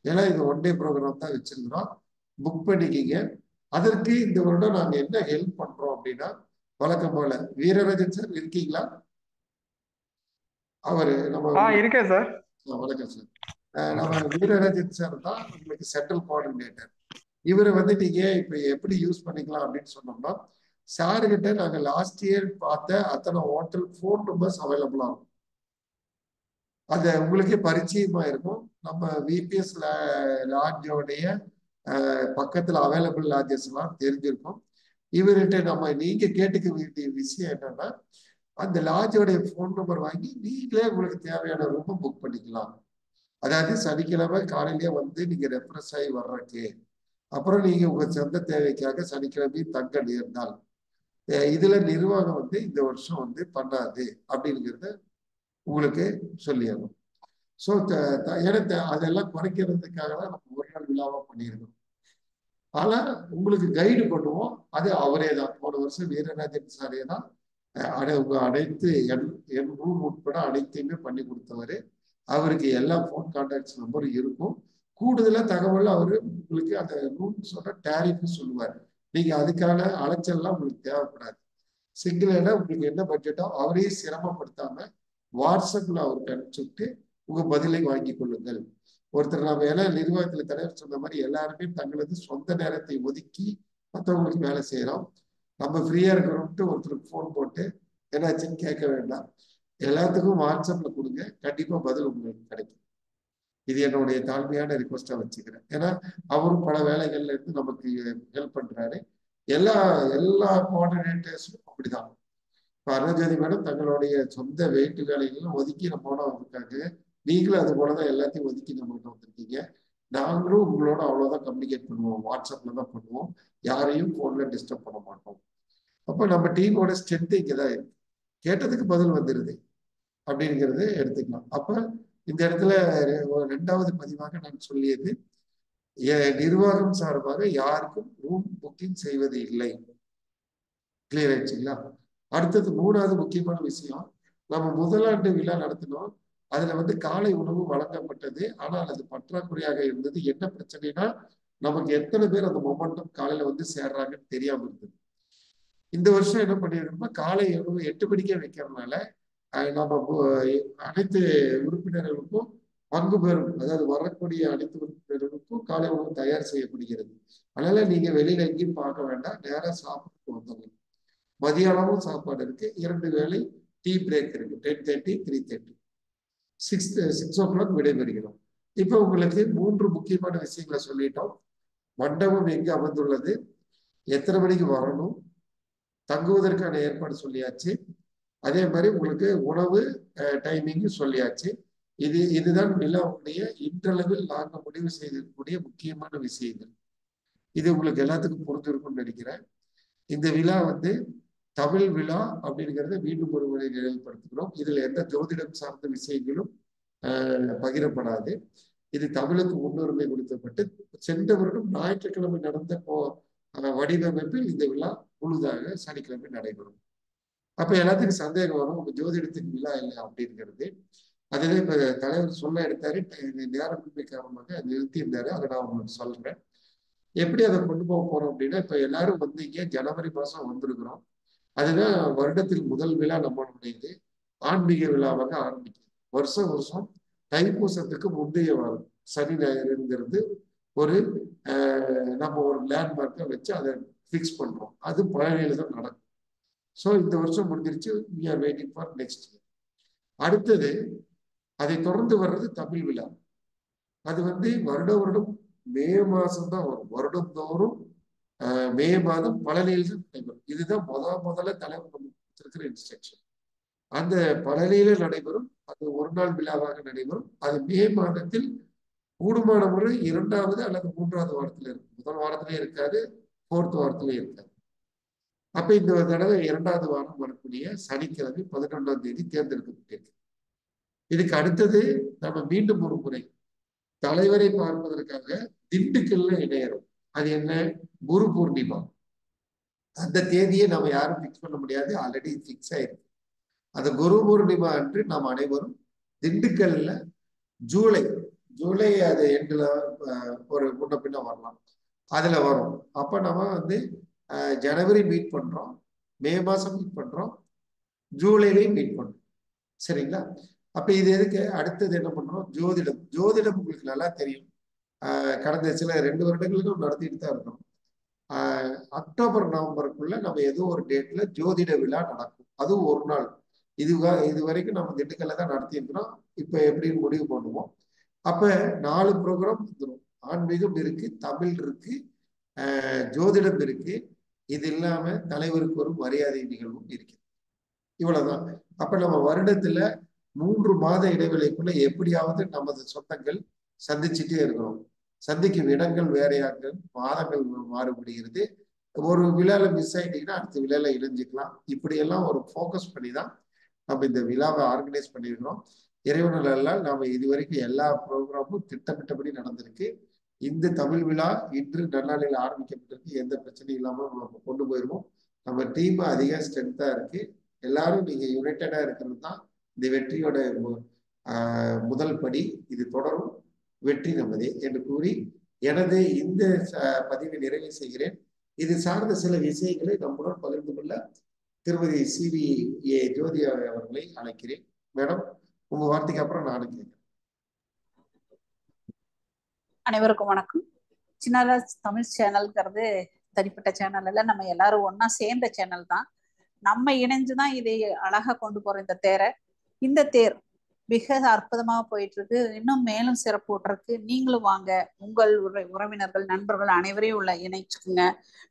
ஏன்னா இது ஒன் டே ப்ரோக்ராம் தான் வச்சிருக்கிறோம். புக் பண்ணிக்கிங்க. அதற்கு இந்த வருடம் நாங்க என்ன ஹெல்ப் பண்றோம் அப்படின்னா, வழக்கம் போல வீரராஜன் சார் இருக்கீங்களா? அவரு நம்ம இருக்கேன் சார். வணக்கம் சார். நம்ம வீரராஜன் சார் தான் உங்களுக்கு சென்ட்ரல் கோஆர்டினேட்டர். இவரை வந்து நீங்க இப்ப எப்படி யூஸ் பண்ணிக்கலாம் அப்படின்னு சொன்னோம்னா, சார்கிட்ட நாங்க லாஸ்ட் இயர் பார்த்த அத்தனை ஹோட்டல் ஃபோன் நம்பர்ஸ் அவைலபிளா இருக்கும். அது உங்களுக்கே பரிச்சயமா இருக்கும். நம்ம விபிஎஸ் லாட்ஜோடைய பக்கத்துல அவைலபிள் லாட்ஜஸ் எல்லாம் தெரிஞ்சிருக்கும். இவர்கிட்ட நீங்க கேட்டுக்க வேண்டிய விஷயம் என்னன்னா, அந்த லாட்ஜோடைய ஃபோன் நம்பர் வாங்கி நீங்களே உங்களுக்கு தேவையான ரூமை புக் பண்ணிக்கலாம். அதாவது சனிக்கிழமை காலையிலேயே வந்து நீங்க ரெஃப்ரெஷ் ஆகி வர்றதுக்கு, அப்புறம் நீங்க உங்க சொந்த தேவைக்காக சனிக்கிழமையும் தங்க நேர்ந்தால், இதுல நிர்வாகம் வந்து இந்த வருஷம் வந்து பண்ணாது அப்படிங்கிறத உங்களுக்கு சொல்லிடணும். ஸோ ஏன்னா அதெல்லாம் குறைக்கிறதுக்காக தான் நம்ம ஒரு நாள் விழாவா பண்ணியிருக்கோம். ஆனா உங்களுக்கு கைடு பண்ணுவோம். அது அவரே தான். போன வருஷம் வீரராஜன் சாரே தான் அனைத்து என் ரூம் உட்பட அனைத்தையுமே பண்ணி கொடுத்தவர். அவருக்கு எல்லா ஃபோன் கான்டாக்ட்ஸ் நம்பரும் இருக்கும். கூடுதலா தகவல் அவரு உங்களுக்கு அந்த ரூம்ஸோட டேரிஃப் சொல்லுவார். நீங்க அதுக்கான அலைச்சல்லாம் உங்களுக்கு தேவைப்படாது. சிங்கிள் உங்களுக்கு என்ன பட்ஜெட்டோ அவரையும் சிரமப்படுத்தாம வாட்ஸ்அப்ல அவருக்கு அனுப்பிச்சுட்டு உங்க பதிலை வாங்கி கொள்ளுங்கள். ஒருத்தர் நாம எல்லாம் நிர்வாகத்துல தலைவர் சொன்ன மாதிரி எல்லாருமே தங்களது சொந்த நேரத்தை ஒதுக்கி மற்றவங்களுக்கு வேலை செய்யறோம். நம்ம ஃப்ரீயா இருக்கிறோம்ட்டு ஒருத்தருக்கு ஃபோன் போட்டு என்னாச்சுன்னு கேட்க வேண்டாம். எல்லாத்துக்கும் வாட்ஸ்அப்ல கொடுங்க. கண்டிப்பா பதில் உங்களுக்கு கிடைக்கும். இது என்னுடைய தாழ்மையான ரிக்வஸ்டா வச்சுக்கிறேன். ஏன்னா அவரும் பல வேலைகள்ல இருந்து நமக்கு ஹெல்ப் பண்றாரு. எல்லா கோஆர்டினேட்டர்ஸும் அப்படிதான். இப்போ அருணஜோதி மேடம் தங்களுடைய சொந்த வெயிட்டு வேலைகளும் ஒதுக்கி நம்மளோட வந்திருக்காங்க. நீங்களும் அது போலதான் எல்லாத்தையும் ஒதுக்கி நம்மகிட்ட வந்திருக்கீங்க. நாங்களும் உங்களோட அவ்வளவுதான் கம்யூனிகேட் பண்ணுவோம். வாட்ஸ்அப்ல தான் பண்ணுவோம். யாரையும் போன்ல டிஸ்டர்ப் பண்ண மாட்டோம். அப்ப நம்ம டீமோட ஸ்ட்ரென்த் இங்கதான் இருக்கு. கேட்டதுக்கு பதில் வந்துருது அப்படிங்கிறது எடுத்துக்கலாம். அப்ப இந்த இடத்துல ரெண்டாவது பதிவாக நான் சொல்லியது, நிர்வாகம் சார்பாக யாருக்கும் ரூம் புக்கிங் செய்வது இல்லை. கிளியர் ஆயிடுச்சுங்களா? அடுத்தது மூணாவது முக்கியமான விஷயம், நம்ம முதலாண்டு விழா நடத்தினோம். அதுல வந்து காலை உணவு வழங்கப்பட்டது. ஆனால் அது பற்றாக்குறையாக இருந்தது. என்ன பிரச்சனைனா, நமக்கு எத்தனை பேர் அந்த மொமெண்டம் காலையில வந்து சேர்றாங்கன்னு தெரியாம இருந்தது. இந்த வருஷம் என்ன பண்ணிருக்கோம்னா, காலை உணவு 8 மணிக்கே வைக்கிறதுனால நம்ம அனைத்து உறுப்பினர்களுக்கும் பங்கு பெறும், அதாவது வரக்கூடிய அனைத்து உறுப்பினர்களுக்கும் காலை உணவு தயார் செய்யப்படுகிறது. அதனால நீங்க வெளியில எங்கேயும் பார்க்க வேண்டாம். நேரா சாப்பிட்டு வந்துடலாம். மதியானமும் சாப்பாடு இருக்கு. 2 வேளை டீ பிரேக் இருக்கு. 10:30, 3:30, 6 o'clock விடைபெறுகிறோம். இப்ப உங்களுக்கு 3 முக்கியமான விஷயங்களை சொல்லிட்டோம். மண்டபம் எங்க அமர்ந்துள்ளது, எத்தனை மணிக்கு வரணும், தங்குவதற்கான ஏற்பாடு சொல்லியாச்சு, அதே மாதிரி உங்களுக்கு உணவு டைமிங்கும் சொல்லியாச்சு. இதுதான் விழாவுடைய இன்றளவில் நாங்கள் முடிவு செய்திருக்கக்கூடிய முக்கியமான விஷயங்கள். இது உங்களுக்கு எல்லாத்துக்கும் புரிஞ்சிருக்கும்னு நினைக்கிறேன். இந்த விழா தமிழ் விழா அப்படிங்கிறத மீண்டும் ஒரு முறை நினைவுபடுத்துகிறோம். இதுல எந்த ஜோதிடம் சார்ந்த விஷயங்களும் பகிரப்படாது. இது தமிழுக்கு முன்னுரிமை கொடுக்கப்பட்டு சென்ற வருடம் ஞாயிற்றுக்கிழமை நடந்த வடிவமைப்பில் இந்த விழா முழுதாக சனிக்கிழமை நடைபெறும். அப்ப எல்லாத்துக்கும் சந்தேகம் வரும், உங்க ஜோதிடத்துக்கு விழா இல்லை அப்படிங்கிறது. அதுல இப்ப தலைவர் சொல்ல எடுத்தாரு, நேரமின்மை காரணமாக நிறுத்தி இருந்தாரு. அதை நான் உங்களுக்கு சொல்றேன். எப்படி அதை கொண்டு போக போறோம் அப்படின்னா, இப்ப எல்லாரும் இங்க ஜனவரி மாசம் வந்திருக்கிறோம். அதுதான் வருடத்தில் முதல் விழா நம்மளுடையது ஆன்மீக விழாவாக ஆரம்பிக்கும். வருஷம் வருஷம் தைப்பூசத்துக்கு முந்தைய வாரம் சனி ஞாயிறுங்கிறது ஒரு நம்ம ஒரு லேண்ட்மார்க்கை வச்சு அதை ஃபிக்ஸ் பண்றோம். அது பழனியில தான் நடக்கும். ஸோ இந்த வருஷம் முடிஞ்சிருச்சு. we are waiting for next year. அடுத்தது அதை தொடர்ந்து வர்றது தமிழ் விழா. அது வருடம் மே மாசம் தான் வரும். வருடந்தோறும் மே மாதம் பழனியில் தான் நடைபெறும். இதுதான் முதல்ல தலைவர் நமக்கு கொடுத்திருக்கிற இன்ஸ்ட்ரக்ஷன். அந்த பழனியில நடைபெறும். அது ஒரு நாள் விழாவாக நடைபெறும். அது மே மாதத்தில் கூடுமான முறை 2வது அல்லது 3வது வாரத்துல இருக்கும். முதல் வாரத்திலே இருக்காது, 4th வாரத்திலே இருக்காது. அப்ப இந்த தடவை 2வது வாரம் வரக்கூடிய சனிக்கிழமை 11ஆம் தேதி தேர்ந்தெடுக்கப்பட்டிருக்கு. இதுக்கு அடுத்தது நம்ம மீண்டும் ஒரு முறை தலைவரை பார்ப்பதற்காக திண்டுக்கல்ல இணையறோம். அது என்ன? குரு பூர்ணிமா. அந்த தேதியை நம்ம யாரும் பிக்ஸ் பண்ண முடியாது, ஆல்ரெடி பிக்ஸ் ஆயிருக்கு. அந்த குரு பூர்ணிமா அன்று நாம் அனைவரும் திண்டுக்கல்ல ஜூலை அது எண்டுல ஒரு முன்ன பின்ன வரலாம், அதுல வரும். அப்ப நம்ம ஜனவரி மீட் பண்றோம், மே மாசம் மீட் பண்றோம், ஜூலைலையும் மீட் பண்றோம். சரிங்களா? அப்ப இது எதுக்கு? அடுத்தது என்ன பண்றோம்? ஜோதிடம் உங்களுக்கு நல்லா தெரியும். கடந்த சில 2 வருடங்களுக்கும் நடத்திட்டு தான் இருக்கோம். அக்டோபர் நவம்பருக்குள்ள நம்ம ஏதோ ஒரு டேட்ல ஜோதிட விழா நடக்கும். அதுவும் ஒரு நாள். இது வரைக்கும் நம்ம திண்டுக்கல்ல தான் நடத்தியிருக்கிறோம். இப்ப எப்படின்னு முடிவு பண்ணுவோம். அப்ப 4 ப்ரோக்ராம் வந்துடும். ஆன்மீகம் இருக்கு, தமிழ் இருக்கு, ஜோதிடம் இருக்கு. இது இல்லாம தலைவருக்கு ஒரு மரியாதை நிகழ்வும் இருக்கு. இவ்வளவுதான். அப்ப நம்ம வருடத்துல 3 மாத இடைவெளிக்குள்ள எப்படியாவது நமது சொந்தங்கள் சந்திச்சுட்டே இருக்கிறோம். சந்திக்கும் இடங்கள் வேறையாக, மாதங்கள் மாறுபடுகிறது. ஒரு விழால மிஸ் ஆயிட்டீங்கன்னா அடுத்த விழால இணைஞ்சிக்கலாம். இப்படியெல்லாம் ஒரு ஃபோக்கஸ் பண்ணி தான் நம்ம இந்த விழாவை ஆர்கனைஸ் பண்ணியிருக்கிறோம். இறைவனால் நாம இதுவரைக்கும் எல்லா ப்ரோக்ராமும் திட்டமிட்டபடி நடந்திருக்கு. இந்த தமிழ் விழா இன்று நன்னாளில் ஆரம்பிக்கப்பட்டிருக்கு. எந்த பிரச்சனையும் இல்லாம நம்ம கொண்டு போயிருவோம். நம்ம டீம் அதிக ஸ்ட்ரென்த்தா இருக்கு. எல்லாரும் நீங்க யுனைடடா இருக்கிறது தான் இந்த வெற்றியோட முதல் படி. இது தொடரும், வெற்றி நமதே என்று கூறி எனது இந்த பதிவை நிறைவு செய்கிறேன். இது சார்ந்த சில விஷயங்களை நம்முடன் பகிர்ந்து கொள்ள திருமதி CVA ஜோதி அவர்களை அழைக்கிறேன். மேடம், உங்க வார்த்தைக்கு அப்புறம் நானும் கேட்கிறேன். அனைவருக்கும் வணக்கம். சின்னராஜ் தமிழ் சேனல்ங்கிறது தனிப்பட்ட சேனல் இல்ல, நம்ம எல்லாரும் ஒன்னா சேர்ந்த சேனல் தான். நம்ம இணைஞ்சுதான் இதை அழகா கொண்டு போறோம். இந்த தேர் மிக அற்புதமா போயிட்டு இருக்கு. இன்னும் மேலும் சிறப்பு ஊட்டுறதுக்கு நீங்களும் வாங்க, உங்கள் உறவினர்கள் நண்பர்கள் அனைவரையும் இணைச்சுக்குங்க.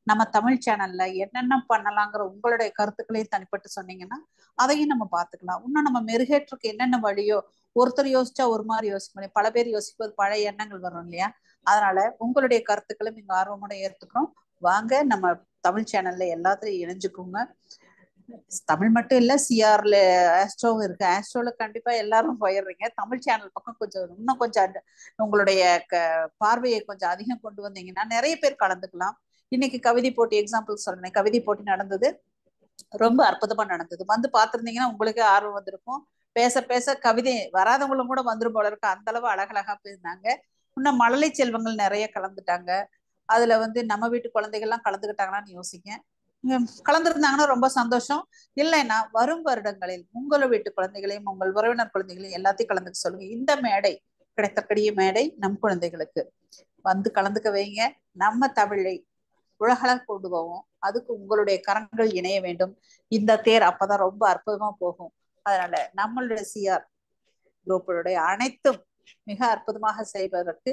நம்ம தமிழ் சேனல்ல என்னென்ன பண்ணலாங்கிற உங்களுடைய கருத்துக்களையும் தனிப்பட்டு சொன்னீங்கன்னா அதையும் நம்ம பார்த்துக்கலாம். இன்னும் நம்ம மெருகேற்றுக்கு என்னென்ன வழியோ, ஒருத்தர் யோசிச்சா ஒரு மாதிரி யோசிக்க முடியும், பல பேர் யோசிப்பது பழைய எண்ணங்கள் வரும் இல்லையா? அதனால உங்களுடைய கருத்துக்களும் இங்க ஆர்வமோட ஏற்றுக்கிறோம். வாங்க, நம்ம தமிழ் சேனல்ல எல்லாத்தையும் இணைஞ்சுக்கோங்க. தமிழ் மட்டும் இல்ல, சிஆர்ல ஆஸ்ட்ரோவும் இருக்கு. ஆஸ்ட்ரோல கண்டிப்பா எல்லாரும் போயிடுறீங்க. தமிழ் சேனல் பக்கம் இன்னும் கொஞ்சம் உங்களுடைய பார்வையை கொஞ்சம் அதிகம் கொண்டு வந்தீங்கன்னா நிறைய பேர் கலந்துக்கலாம். இன்னைக்கு கவிதை போட்டி எக்ஸாம்பிள் சொல்றேன். கவிதை போட்டி நடந்தது, ரொம்ப அற்புதமா நடந்தது. பார்த்திருந்தீங்கன்னா உங்களுக்கே ஆர்வம் வந்திருக்கும். பேச பேச கவிதை வராதவங்களும் கூட வந்துரும் போல இருக்கு. அந்த அளவு அழகழகா பேசினாங்க. இன்னும் மழலை செல்வங்கள் நிறைய கலந்துட்டாங்க. அதுல நம்ம வீட்டு குழந்தைகள்லாம் கலந்துக்கிட்டாங்களான்னு யோசிங்க. கலந்துருந்தாங்கன்னா ரொம்ப சந்தோஷம். இல்லைன்னா வரும் வருடங்களில் உங்களை வீட்டு குழந்தைகளையும் உங்கள் உறவினர் குழந்தைகளையும் எல்லாத்தையும் கலந்துக்க சொல்லுங்க. இந்த மேடை கிடைத்தக்கூடிய மேடை நம் குழந்தைகளுக்கு கலந்துக்க வைங்க. நம்ம தமிழை உலகளவு கொண்டு போவோம். அதுக்கு உங்களுடைய கரங்கள் இணைய வேண்டும். இந்த தேர் அப்பதான் ரொம்ப அற்புதமா போகும். அதனால நம்மளுடைய சிஆர் குரூப்புடைய அனைத்தும் மிக அற்புதமாக செய்வதற்கு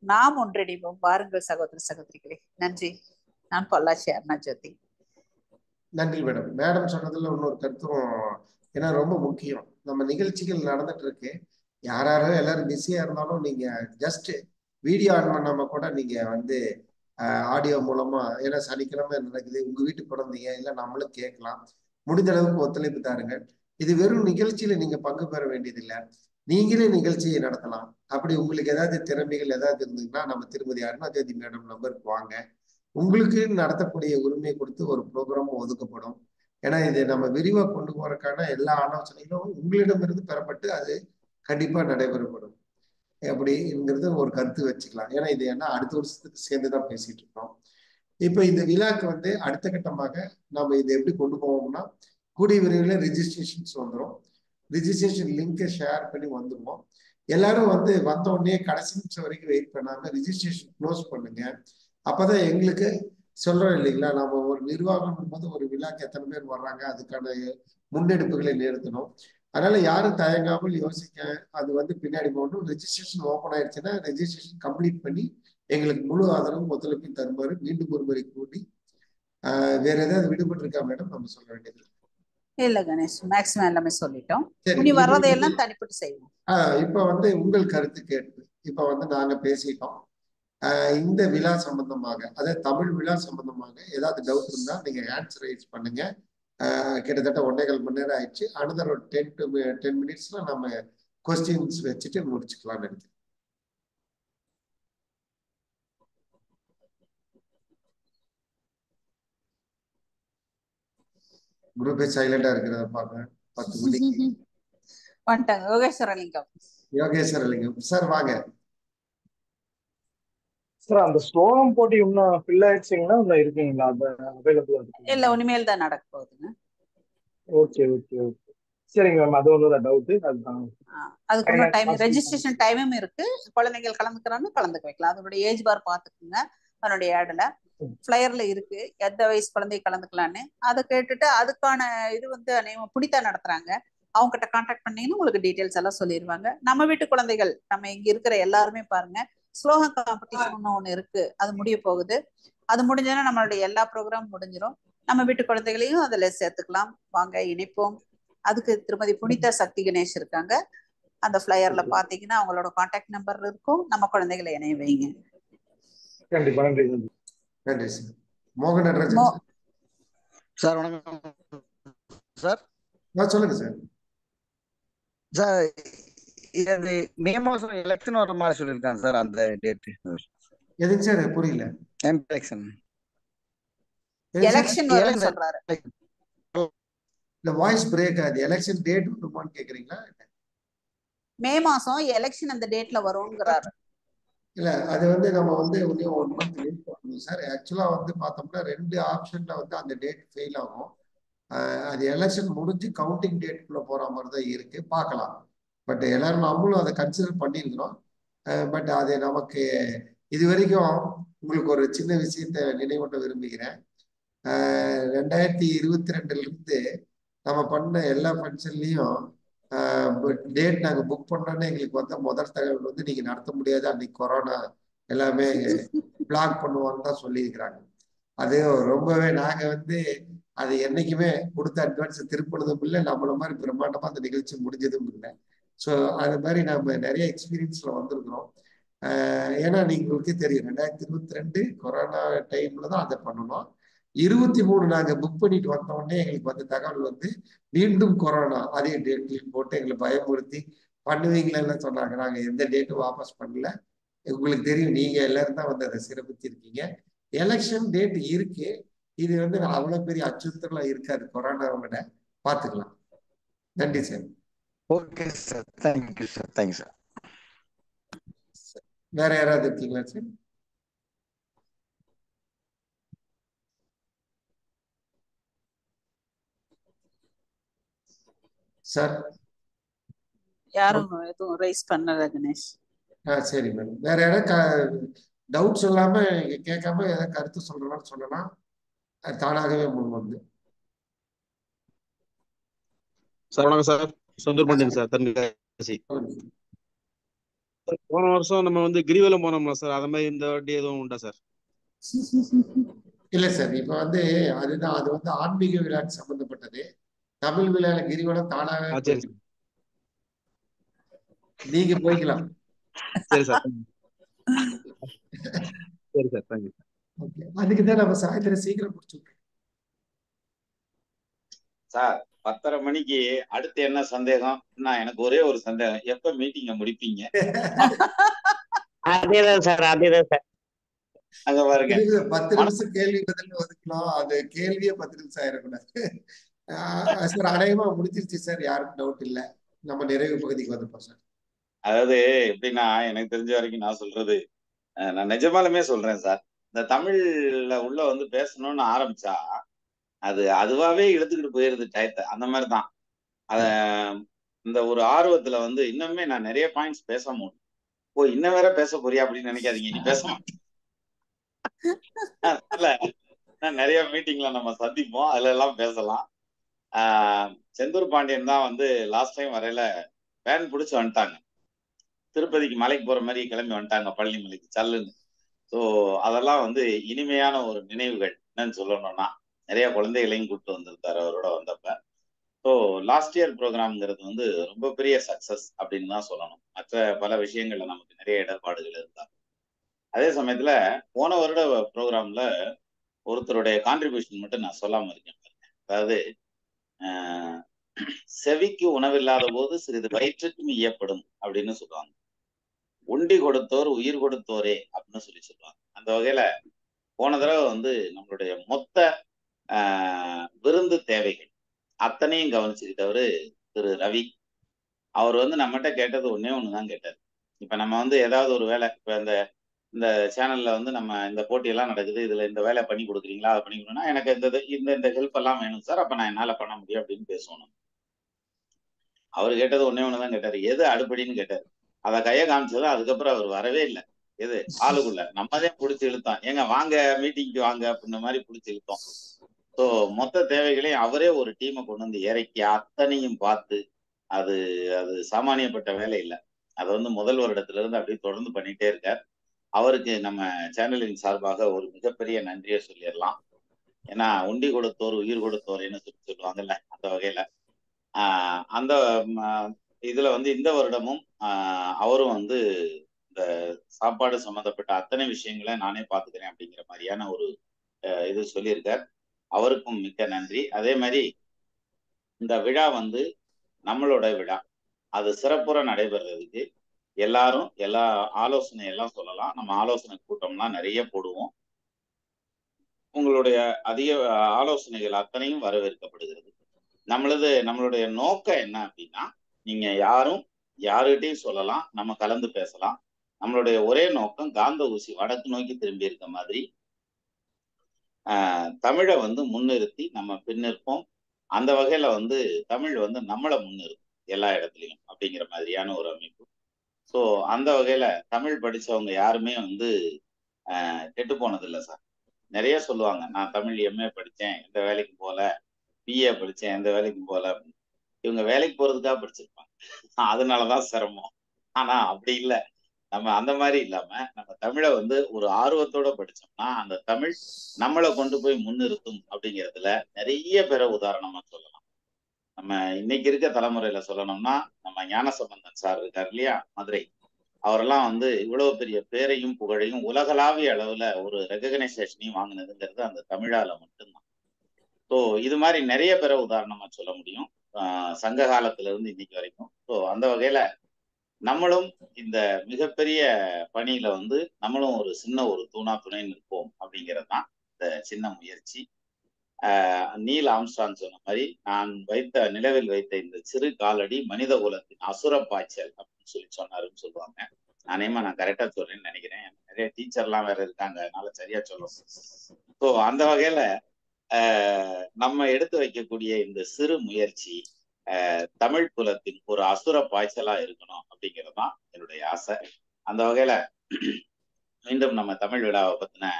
நாம் ஒன்றிணைவோம். வாருங்கள் சகோதர சகோதரிகளே. நன்றி. நான் பொள்ளாச்சி அருணா ஜோதி. நன்றி மேடம். மேடம் சொன்னதுல இன்னொரு கருத்தும், ஏன்னா ரொம்ப முக்கியம். நம்ம நிகழ்ச்சிகள் நடந்துட்டு இருக்கு. யாரும் எல்லாரும் பிஸியா இருந்தாலும் நீங்க ஜஸ்ட் வீடியோ ஆன் பண்ணாம கூட நீங்க வந்து ஆடியோ மூலமா, ஏன்னா சனிக்கிழமை நடக்குது, உங்க வீட்டு குழந்தைங்க இல்ல நம்மளும் கேட்கலாம். முடிந்த அளவுக்கு ஒத்துழைப்பு தாருங்க. இது வெறும் நிகழ்ச்சியில நீங்க பங்கு பெற வேண்டியதில்லை, நீங்களே நிகழ்ச்சியை நடத்தலாம். அப்படி உங்களுக்கு ஏதாவது திறமைகள் ஏதாவது இருந்ததுன்னா நம்ம திருமதி அருணாஜோதி மேடம் நம்பருக்கு வாங்க, உங்களுக்கு நடத்தக்கூடிய உரிமையை கொடுத்து ஒரு ப்ரோக்ராமும் ஒதுக்கப்படும். ஏன்னா இது நம்ம விரிவா கொண்டு போறதுக்கான எல்லா ஆலோசனைகளும் உங்களிடமிருந்து பெறப்பட்டு அது கண்டிப்பா நடைபெறப்படும். அப்படிங்கிறது ஒரு கருத்து வச்சுக்கலாம். ஏன்னா இது என்ன அடுத்த வருஷத்துக்கு சேர்ந்துதான் பேசிட்டு இருக்கோம். இப்ப இந்த விழாக்கு வந்து அடுத்த கட்டமாக நம்ம இதை எப்படி கொண்டு போவோம்னா, கூடிய விரைவில் ரெஜிஸ்ட்ரேஷன்ஸ் வந்துடும். ரிஜிஸ்ட்ரேஷன் லிங்கை ஷேர் பண்ணி வந்துடுவோம். எல்லாரும் வந்து வந்த உடனே கடைசி நிமிஷம் வரைக்கும் வெயிட் பண்ணாம ரிஜிஸ்ட்ரேஷன் க்ளோஸ் பண்ணுங்க. அப்பதான் எங்களுக்கு சொல்றோம் இல்லைங்களா, நம்ம ஒரு நிர்வாகம் போது ஒரு விழாக்கு எத்தனை பேர் வர்றாங்க அதுக்கான முன்னெடுப்புகளை நிறுத்தணும். அதனால யாரும் தயங்காமல் யோசிக்க, அது வந்து பின்னாடி போகணும். ரெஜிஸ்ட்ரேஷன் ஓப்பன் ஆயிடுச்சுன்னா ரெஜிஸ்ட்ரேஷன் கம்ப்ளீட் பண்ணி எங்களுக்கு முழு ஆதரவும் ஒத்துழைப்பையும் தருமாறு மீண்டும் ஒருமுறை கூடி, வேற ஏதாவது விடுபட்டு இருக்கா மேடம் நம்ம சொல்ல வேண்டியது? இல்ல கணேஷ், மேக்ஸிமம் எல்லாமே சொல்லிட்டோம். சரி, இனி வர்றதையெல்லாம் தனிப்பட்டு செய்வோம். இப்ப வந்து உங்கள் கருத்து கேட்பு. இப்ப வந்து நாங்க பேசிட்டோம். இந்த விழா சம்பந்தமாக, அதாவது தமிழ் விழா சம்பந்தமாக ஏதாவது டவுட் இருந்தா நீங்க ஆன்சர் ரைஸ் பண்ணுங்க. கிட்டத்தட்ட 1.25 மணி நேரம் ஆயிடுச்சு. அனதர் ஒரு 10 மினிட்ஸ்ல நம்ம கொஸ்டின்ஸ் வச்சுட்டு முடிச்சுக்கலாம் நினைக்கிறேன். குரூப்பே சைலண்டா இருக்கிறத பாக்க 10 மணிக்கு. வந்துட்டாங்க யோகேஸ்வரலிங்கம். யோகேஸ்வரலிங்கம் சார் வாங்க. சார் அந்த ஸ்லோகம் போட்டி இன்னும் ஃபில் ஆயிடுச்சுங்களா, இன்னும் இருக்கீங்களா? அது அவைலபிளா இருக்கு? இல்ல, இனிமேல் தான் நடக்க போகுதுங்க. ஓகே ஓகே ஓகே, சரிங்க மேம். அது ஒன்று டவுட். அதுதான் அதுக்கு இன்னும் டைம், ரெஜிஸ்ட்ரேஷன் டைமும் இருக்கு. குழந்தைகள் கலந்துக்கிறாங்க, கலந்துக்க வைக்கலாம். அதனுடைய ஏஜ் பார் பாத்துக்குங்க. அதனுடைய ஆடுல ஃபிளையர்ல இருக்கு எந்த வயசு குழந்தை கலந்துக்கலான்னு. அதை கேட்டுட்டு அதுக்கான இது வந்து பிடித்தா நடத்துறாங்க. அவங்க கிட்ட கான்டாக்ட் பண்ணீங்கன்னா உங்களுக்கு டீட்டெயில்ஸ் எல்லாம் சொல்லிடுவாங்க. நம்ம வீட்டு குழந்தைகள், நம்ம இங்க இருக்கிற எல்லாருமே பாருங்க, ஸ்லோகம் காம்படிஷன் ஒண்ணு இருக்கு, அது முடிய போகுது. அது முடிஞ்சதுன்னா நம்மளுடைய எல்லா ப்ரோக்ராம் முடிஞ்சிடும். நம்ம வீட்டு குழந்தைகளையும் அதுல சேர்த்துக்கலாம். வாங்க இணைப்போம். அதுக்கு திருமதி புனிதா சக்தி கணேஷ் இருக்காங்க. அந்த ஃபிளையர்ல பாத்தீங்கன்னா அவங்களோட கான்டாக்ட் நம்பர் இருக்கும். நம்ம குழந்தைகளை இணைய வைங்க. கண்டிப்பா. நன்றி நன்றி சார். மோகன் நடராஜன் சார். வணக்கம் சார். சொல்லுங்க சார். சார் இது மே மாசம் எலெக்ஷன் வர மாதிரி சொல்லியிருக்காங்க சார். அந்த டேட் எதுங்க சார்? புரியல. எலெக்ஷன் வரும்னு சொல்றாரு. இல்ல, வாய்ஸ் பிரேக் ஆகுது. எலெக்ஷன் டேட் வருமான்னு கேக்குறீங்களா? மே மாசம் எலெக்ஷன் அந்த டேட்ல வரும்ங்கறாரு. இல்ல, அது வந்து நம்ம வந்து 1 மந்த் வெயிட் பண்ணணும் சார். ஆக்சுவலா வந்து பார்த்தோம்னா 2 ஆப்ஷன்ல வந்து அந்த டேட் ஃபெயில் ஆகும். அது எலெக்ஷன் முடிஞ்சு கவுண்டிங் டேட்குள்ள போற மாதிரி தான் இருக்கு, பார்க்கலாம். பட் எல்லாரும் நம்மளும் அதை கன்சிடர் பண்ணியிருக்கிறோம். பட் அது நமக்கு இது வரைக்கும் உங்களுக்கு ஒரு சின்ன விஷயத்த நினைவூட்ட விரும்புகிறேன். 2022 இருந்து நம்ம பண்ண எல்லா ஃபங்க்ஷன்லையும் டேட் நாங்கள் புக் பண்ணோன்னே எங்களுக்கு வந்த முதல் தகவல் வந்து நீங்க நடத்த முடியாது, அன்னைக்கு கொரோனா, எல்லாமே பிளாக் பண்ணுவான்னு தான் சொல்லியிருக்கிறாங்க. அது ரொம்பவே நாங்க வந்து அது என்னைக்குமே கொடுத்த அட்வான்ஸ் திருப்பினதும் இல்லை, நம்மள மாதிரி பிரம்மாண்டமா அந்த நிகழ்ச்சி முடிஞ்சதும் இல்லை. ஸோ அது மாதிரி நம்ம நிறைய எக்ஸ்பீரியன்ஸ்ல வந்திருக்கிறோம். ஏன்னா நீங்களுக்கே தெரியும் 2022 கொரோனா டைம்ல தான் அதை பண்ணணும். 23 நாங்க புக் பண்ணிட்டு வந்த உடனே எங்களுக்கு வந்த தகவல் வந்து மீண்டும் கொரோனா, அதே டேட்லையும் போட்டு எங்களை பயமுறுத்தி பண்ணுவீங்களா சொன்னாங்க. நாங்க எந்த டேட்டும் வாபஸ் பண்ணல. உங்களுக்கு தெரியும், நீங்க எல்லாரும் தான் வந்து அதை சிறப்பித்து இருக்கீங்க. எலெக்ஷன் டேட் இருக்கு. இது வந்து அவ்வளவு பெரிய அச்சுறுத்தலா இருக்காது, கொரோனாவை விட. பாத்துக்கலாம். நன்றி sir. Okay sir. Thank you sir. Thank you sir. வேற யாராவது இருக்கீங்களா சார்? சார் யாரும் எதுவும் ரைஸ் பண்ணல கணேஷ். சரி மேடம். வேற யாராவது டவுட் சொல்லாம கேட்காம ஏதாவது கருத்து சொல்றோம்னு சொல்லலாம், தானாகவே முன் வந்து. சார் வணக்கம் சார். சொந்தூர் பண்ணிங்க சார், தென்காசி. போன வருஷம் நம்ம வந்து கிரிவலம் போனோம்ல சார், அது மாதிரி இந்த வாட்டி எதுவும் உண்டா சார்? இல்ல சார், இப்ப வந்து அதுதான், அது வந்து ஆன்மீக விழாக்கு சம்பந்தப்பட்டது. தமிழ் விழால கிரிவலம் தானாவே சரி போய்க்கலாம். நீங்க போய்க்கலாம். சரி சார் சரி சார் தேங்க்யூ. ஓகே, அதுக்கு தான் நம்ம சாயந்தரம் சீக்கிரம் முடிச்சுட்டோம். சார் 10:30 மணிக்கு அடுத்து என்ன சந்தேகம்? நான் எனக்கு ஒரே ஒரு சந்தேகம், எப்ப மீட்டிங்க முடிப்பீங்க? அதேதான் சார், அதேதான் சார். அங்க பாருங்க 10 நிமிஷம் கேள்வி பதில் ஒதுக்கணும். அது கேள்வியே 10 நிமிஷம் ஆயிடக்கூடாது. சார் அநேகமா முடிஞ்சிருச்சு சார், யாருக்கும் டவுட் இல்ல. நம்ம நிறைவு பகுதிக்கு வந்துட்டோம் சார். அதாவது எப்படின்னா, எனக்கு தெரிஞ்ச வரைக்கும் நான் சொல்றது, நான் நிஜமாலுமே சொல்றேன் சார். இந்த தமிழ்ல உள்ள வந்து பேசணும்னு ஆரம்பிச்சா அது அதுவாவே இழுத்துக்கிட்டு போயிருது டயத்தை. அந்த மாதிரிதான். அத இந்த ஒரு ஆர்வத்துல வந்து இன்னுமே நான் நிறைய பாயிண்ட்ஸ் பேச முடியும். ஓ, இன்னும் வேற பேச போறியா அப்படின்னு நினைக்காதீங்க, நீ பேச மாட்டேன். அதனால நிறைய மீட்டிங்ல நம்ம சந்திப்போம், அதுல எல்லாம் பேசலாம். செந்தூர் பாண்டியன் தான் வந்து லாஸ்ட் டைம் வரையில வேன் பிடிச்சு வந்துட்டாங்க. திருப்பதிக்கு மலைக்கு போற மாதிரி கிளம்பி வந்துட்டாங்க, பழனி மலைக்கு சல்லுன்னு. ஸோ அதெல்லாம் வந்து இனிமையான ஒரு நினைவுகள். என்னன்னு சொல்லணும்னா, நிறைய குழந்தைகளையும் கூப்பிட்டு வந்திருந்தாரு அவரோட வந்தப்ப. ஸோ லாஸ்ட் இயர் ப்ரோக்ராம்ங்கிறது வந்து ரொம்ப பெரிய சக்சஸ் அப்படின்னு தான் சொல்லணும். மற்ற பல விஷயங்கள்ல நமக்கு நிறைய இடர்பாடுகள் இருந்தா, அதே சமயத்துல போன வருட ப்ரோக்ராம்ல ஒருத்தருடைய கான்ட்ரிபியூஷன் மட்டும் நான் சொல்லாம இருக்கேன். அதாவது செவிக்கு உணவில்லாத போது சிறிது வயிற்றுக்கும் ஈயப்படும் அப்படின்னு சொல்லுவாங்க. உண்டி கொடுத்தோர் உயிர் கொடுத்தோரே அப்படின்னு சொல்லுவாங்க. அந்த வகையில போன தடவை வந்து நம்மளுடைய மொத்த விருந்து தேவைகள் அத்தனையும் கவனிச்சுக்கிட்டவரு திரு ரவி. அவர் வந்து நம்மகிட்ட கேட்டது ஒன்னே ஒண்ணுதான் கேட்டார். இப்ப நம்ம வந்து ஏதாவது ஒரு வேலை, இப்ப இந்த சேனல்ல வந்து நம்ம இந்த போட்டியெல்லாம் நடக்குது, இதுல இந்த வேலை பண்ணி கொடுக்குறீங்களா, அதை பண்ணி கொடுக்கணும்னா எனக்கு இந்த ஹெல்ப் எல்லாம் வேணும் சார், அப்ப நான் என்னால பண்ண முடியும் அப்படின்னு பேசணும். அவர் கேட்டது ஒன்னே ஒண்ணுதான் கேட்டாரு, எது அடுப்படின்னு கேட்டாரு. அதை கைய காமிச்சது. அதுக்கப்புறம் அவர் வரவே இல்லை. எது ஆளுக்குள்ள நம்மதான் பிடிச்சி இழுத்தோம். ஏங்க வாங்க மீட்டிங்க்கு வாங்க அப்படின்ற மாதிரி பிடிச்சி இழுத்தோம். ஸோ மொத்த தேவைகளையும் அவரே ஒரு டீமை கொண்டு வந்து இறக்கி அத்தனையும் பார்த்து, அது அது சாமானியப்பட்ட வேலை இல்லை. அதை வந்து முதல் வருடத்துல இருந்து அப்படியே தொடர்ந்து பண்ணிட்டே இருக்கார். அவருக்கு நம்ம சேனலின் சார்பாக ஒரு மிகப்பெரிய நன்றியை சொல்லிடலாம். ஏன்னா உண்டி கொடுத்தோர் உயிர் கொடுத்தோர்னு சொல்லுவாங்கல்ல, அந்த வகையில அந்த இதுல வந்து இந்த வருடமும் அவரும் வந்து இந்த சாப்பாடு சம்பந்தப்பட்ட அத்தனை விஷயங்களை நானே பாத்துக்கிறேன் அப்படிங்கிற மாதிரியான ஒரு இது சொல்லியிருக்கார். அவருக்கும் மிக்க நன்றி. அதே மாதிரி இந்த விழா வந்து நம்மளோட விழா, அது சிறப்புற நடைபெறதுக்கு எல்லாரும் எல்லா ஆலோசனை எல்லாம் சொல்லலாம். நம்ம ஆலோசனை கூட்டம்லாம் நிறைய போடுவோம். உங்களுடைய அதிக ஆலோசனைகள் அத்தனையும் வரவேற்கப்படுகிறது. நம்மளுடைய நோக்கம் என்ன அப்படின்னா, நீங்க யாருகிட்டையும் சொல்லலாம், நம்ம கலந்து பேசலாம். நம்மளுடைய ஒரே நோக்கம் காந்த ஊசி வடக்கு நோக்கி திரும்பி இருக்க மாதிரி தமிழை வந்து முன்னிறுத்தி நம்ம பின்னிருப்போம். அந்த வகையில வந்து தமிழ் வந்து நம்மளை முன்னிறுத்தும் எல்லா இடத்துலையும் அப்படிங்கிற மாதிரியான ஒரு அமைப்பு. ஸோ அந்த வகையில தமிழ் படிச்சவங்க யாருமே வந்து கெட்டு போனது இல்லை சார். நிறைய சொல்லுவாங்க, நான் தமிழ் எம்ஏ படித்தேன், எந்த வேலைக்கு போல, பிஏ படித்தேன், எந்த வேலைக்கும் போல. இவங்க வேலைக்கு போறதுக்காக படிச்சிருப்பாங்க, அதனாலதான் சிரமம். ஆனா அப்படி இல்லை. நம்ம அந்த மாதிரி இல்லாம நம்ம தமிழை வந்து ஒரு ஆர்வத்தோட படிச்சோம்னா அந்த தமிழ் நம்மளை கொண்டு போய் முன்னிறுத்தும் அப்படிங்கிறதுல நிறைய பேரை உதாரணமா சொல்லலாம். நம்ம இன்னைக்கு இருக்க தலைமுறையில சொல்லணும்னா, நம்ம ஞானசம்பந்தன் சார் இருக்கார் இல்லையா, மதுரை, அவரெல்லாம் வந்து இவ்வளவு பெரிய பேரையும் புகழையும் உலகளாவிய அளவுல ஒரு ரெகக்னைசேஷனையும் வாங்கினதுங்கிறது அந்த தமிழால மட்டும்தான். ஸோ இது மாதிரி நிறைய பேரை உதாரணமா சொல்ல முடியும், சங்க காலத்துல இருந்து இன்னைக்கு வரைக்கும். ஸோ அந்த வகையில நம்மளும் இந்த மிகப்பெரிய பணியில வந்து நம்மளும் ஒரு சின்ன ஒரு துணை நிற்போம் அப்படிங்கிறது தான் இந்த சின்ன முயற்சி. நீல் ஆம்ஸ்ட்ராங் சொன்ன மாதிரி, நான் நிலவில் வைத்த இந்த சிறு காலடி மனித குலத்தின் அசுர பாய்ச்சல் அப்படின்னு சொன்னாருன்னு சொல்லுவாங்க. நான் கரெக்டா சொல்றேன்னு நினைக்கிறேன். நிறைய டீச்சர்லாம் வேற இருக்காங்க, அதனால சரியா சொல்லணும். ஸோ அந்த வகையில நம்ம எடுத்து வைக்கக்கூடிய இந்த சிறு முயற்சி தமிழ் குலத்தின் ஒரு அசுர பாய்ச்சலா இருக்கணும் அப்படிங்கிறது தான் என்னுடைய ஆசை. அந்த வகையில மீண்டும் நம்ம தமிழ் விழாவை பத்தின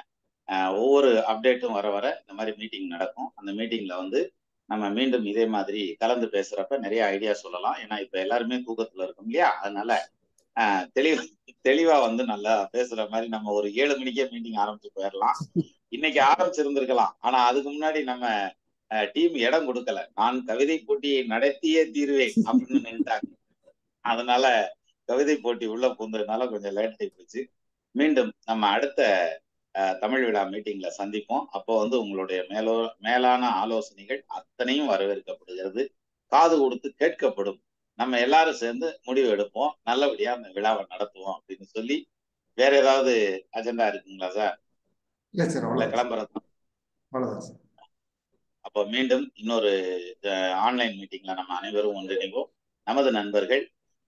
ஒவ்வொரு அப்டேட்டும் வர வர இந்த மாதிரி மீட்டிங் நடக்கும். அந்த மீட்டிங்ல வந்து நம்ம மீண்டும் இதே மாதிரி கலந்து பேசுறப்ப நிறைய ஐடியா சொல்லலாம். ஏன்னா இப்ப எல்லாருமே தூக்கத்துல இருக்கும் இல்லையா, அதனால தெளிவா வந்து நல்லா பேசுற மாதிரி நம்ம ஒரு 7 மணிக்கே மீட்டிங் ஆரம்பிச்சு போயிடலாம். இன்னைக்கு ஆரம்பிச்சிருந்திருக்கலாம். ஆனா அதுக்கு முன்னாடி நம்ம டீம் இடம் கொடுக்கல. நான் கவிதை போட்டியை நடத்தியே தீருவேன் அப்படின்னு நினைத்தாங்க. அதனால கவிதை போட்டி உள்ள பூந்ததுனால கொஞ்சம் லேட் ஆகி போச்சு. மீண்டும் நம்ம அடுத்த தமிழ் விழா மீட்டிங்ல சந்திப்போம். அப்போ வந்து உங்களுடைய மேலான ஆலோசனைகள் அத்தனையும் வரவேற்கப்படுகிறது, காது கொடுத்து கேட்கப்படும். நம்ம எல்லாரும் சேர்ந்து முடிவு எடுப்போம், நல்லபடியா அந்த விழாவை நடத்துவோம் அப்படின்னு சொல்லி, வேற ஏதாவது அஜெண்டா இருக்குங்களா சார்? இல்ல சார், இல்ல கிளம்புறது? அவ்வளவுதான் சார். அப்போ மீண்டும் இன்னொரு ஆன்லைன் மீட்டிங்ல நம்ம அனைவரும் ஒன்றிணைவோம். நமது நண்பர்கள்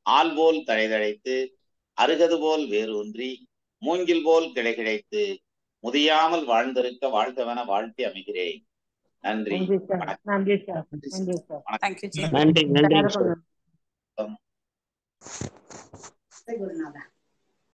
ஆள் போல் தழைதழைத்து, அருகது போல் வேறு ஒன்றி, மூங்கில் போல் கிளை கிடைத்து, முதியாமல் வாழ்ந்திருக்க வாழ்த்தவன வாழ்த்தி அமைகிறேன். நன்றி. நன்றி சார். நன்றி சார். நன்றி சார். Thank you G. நன்றி நன்றி எல்லாருக்கும் நன்றி. குருநாதா.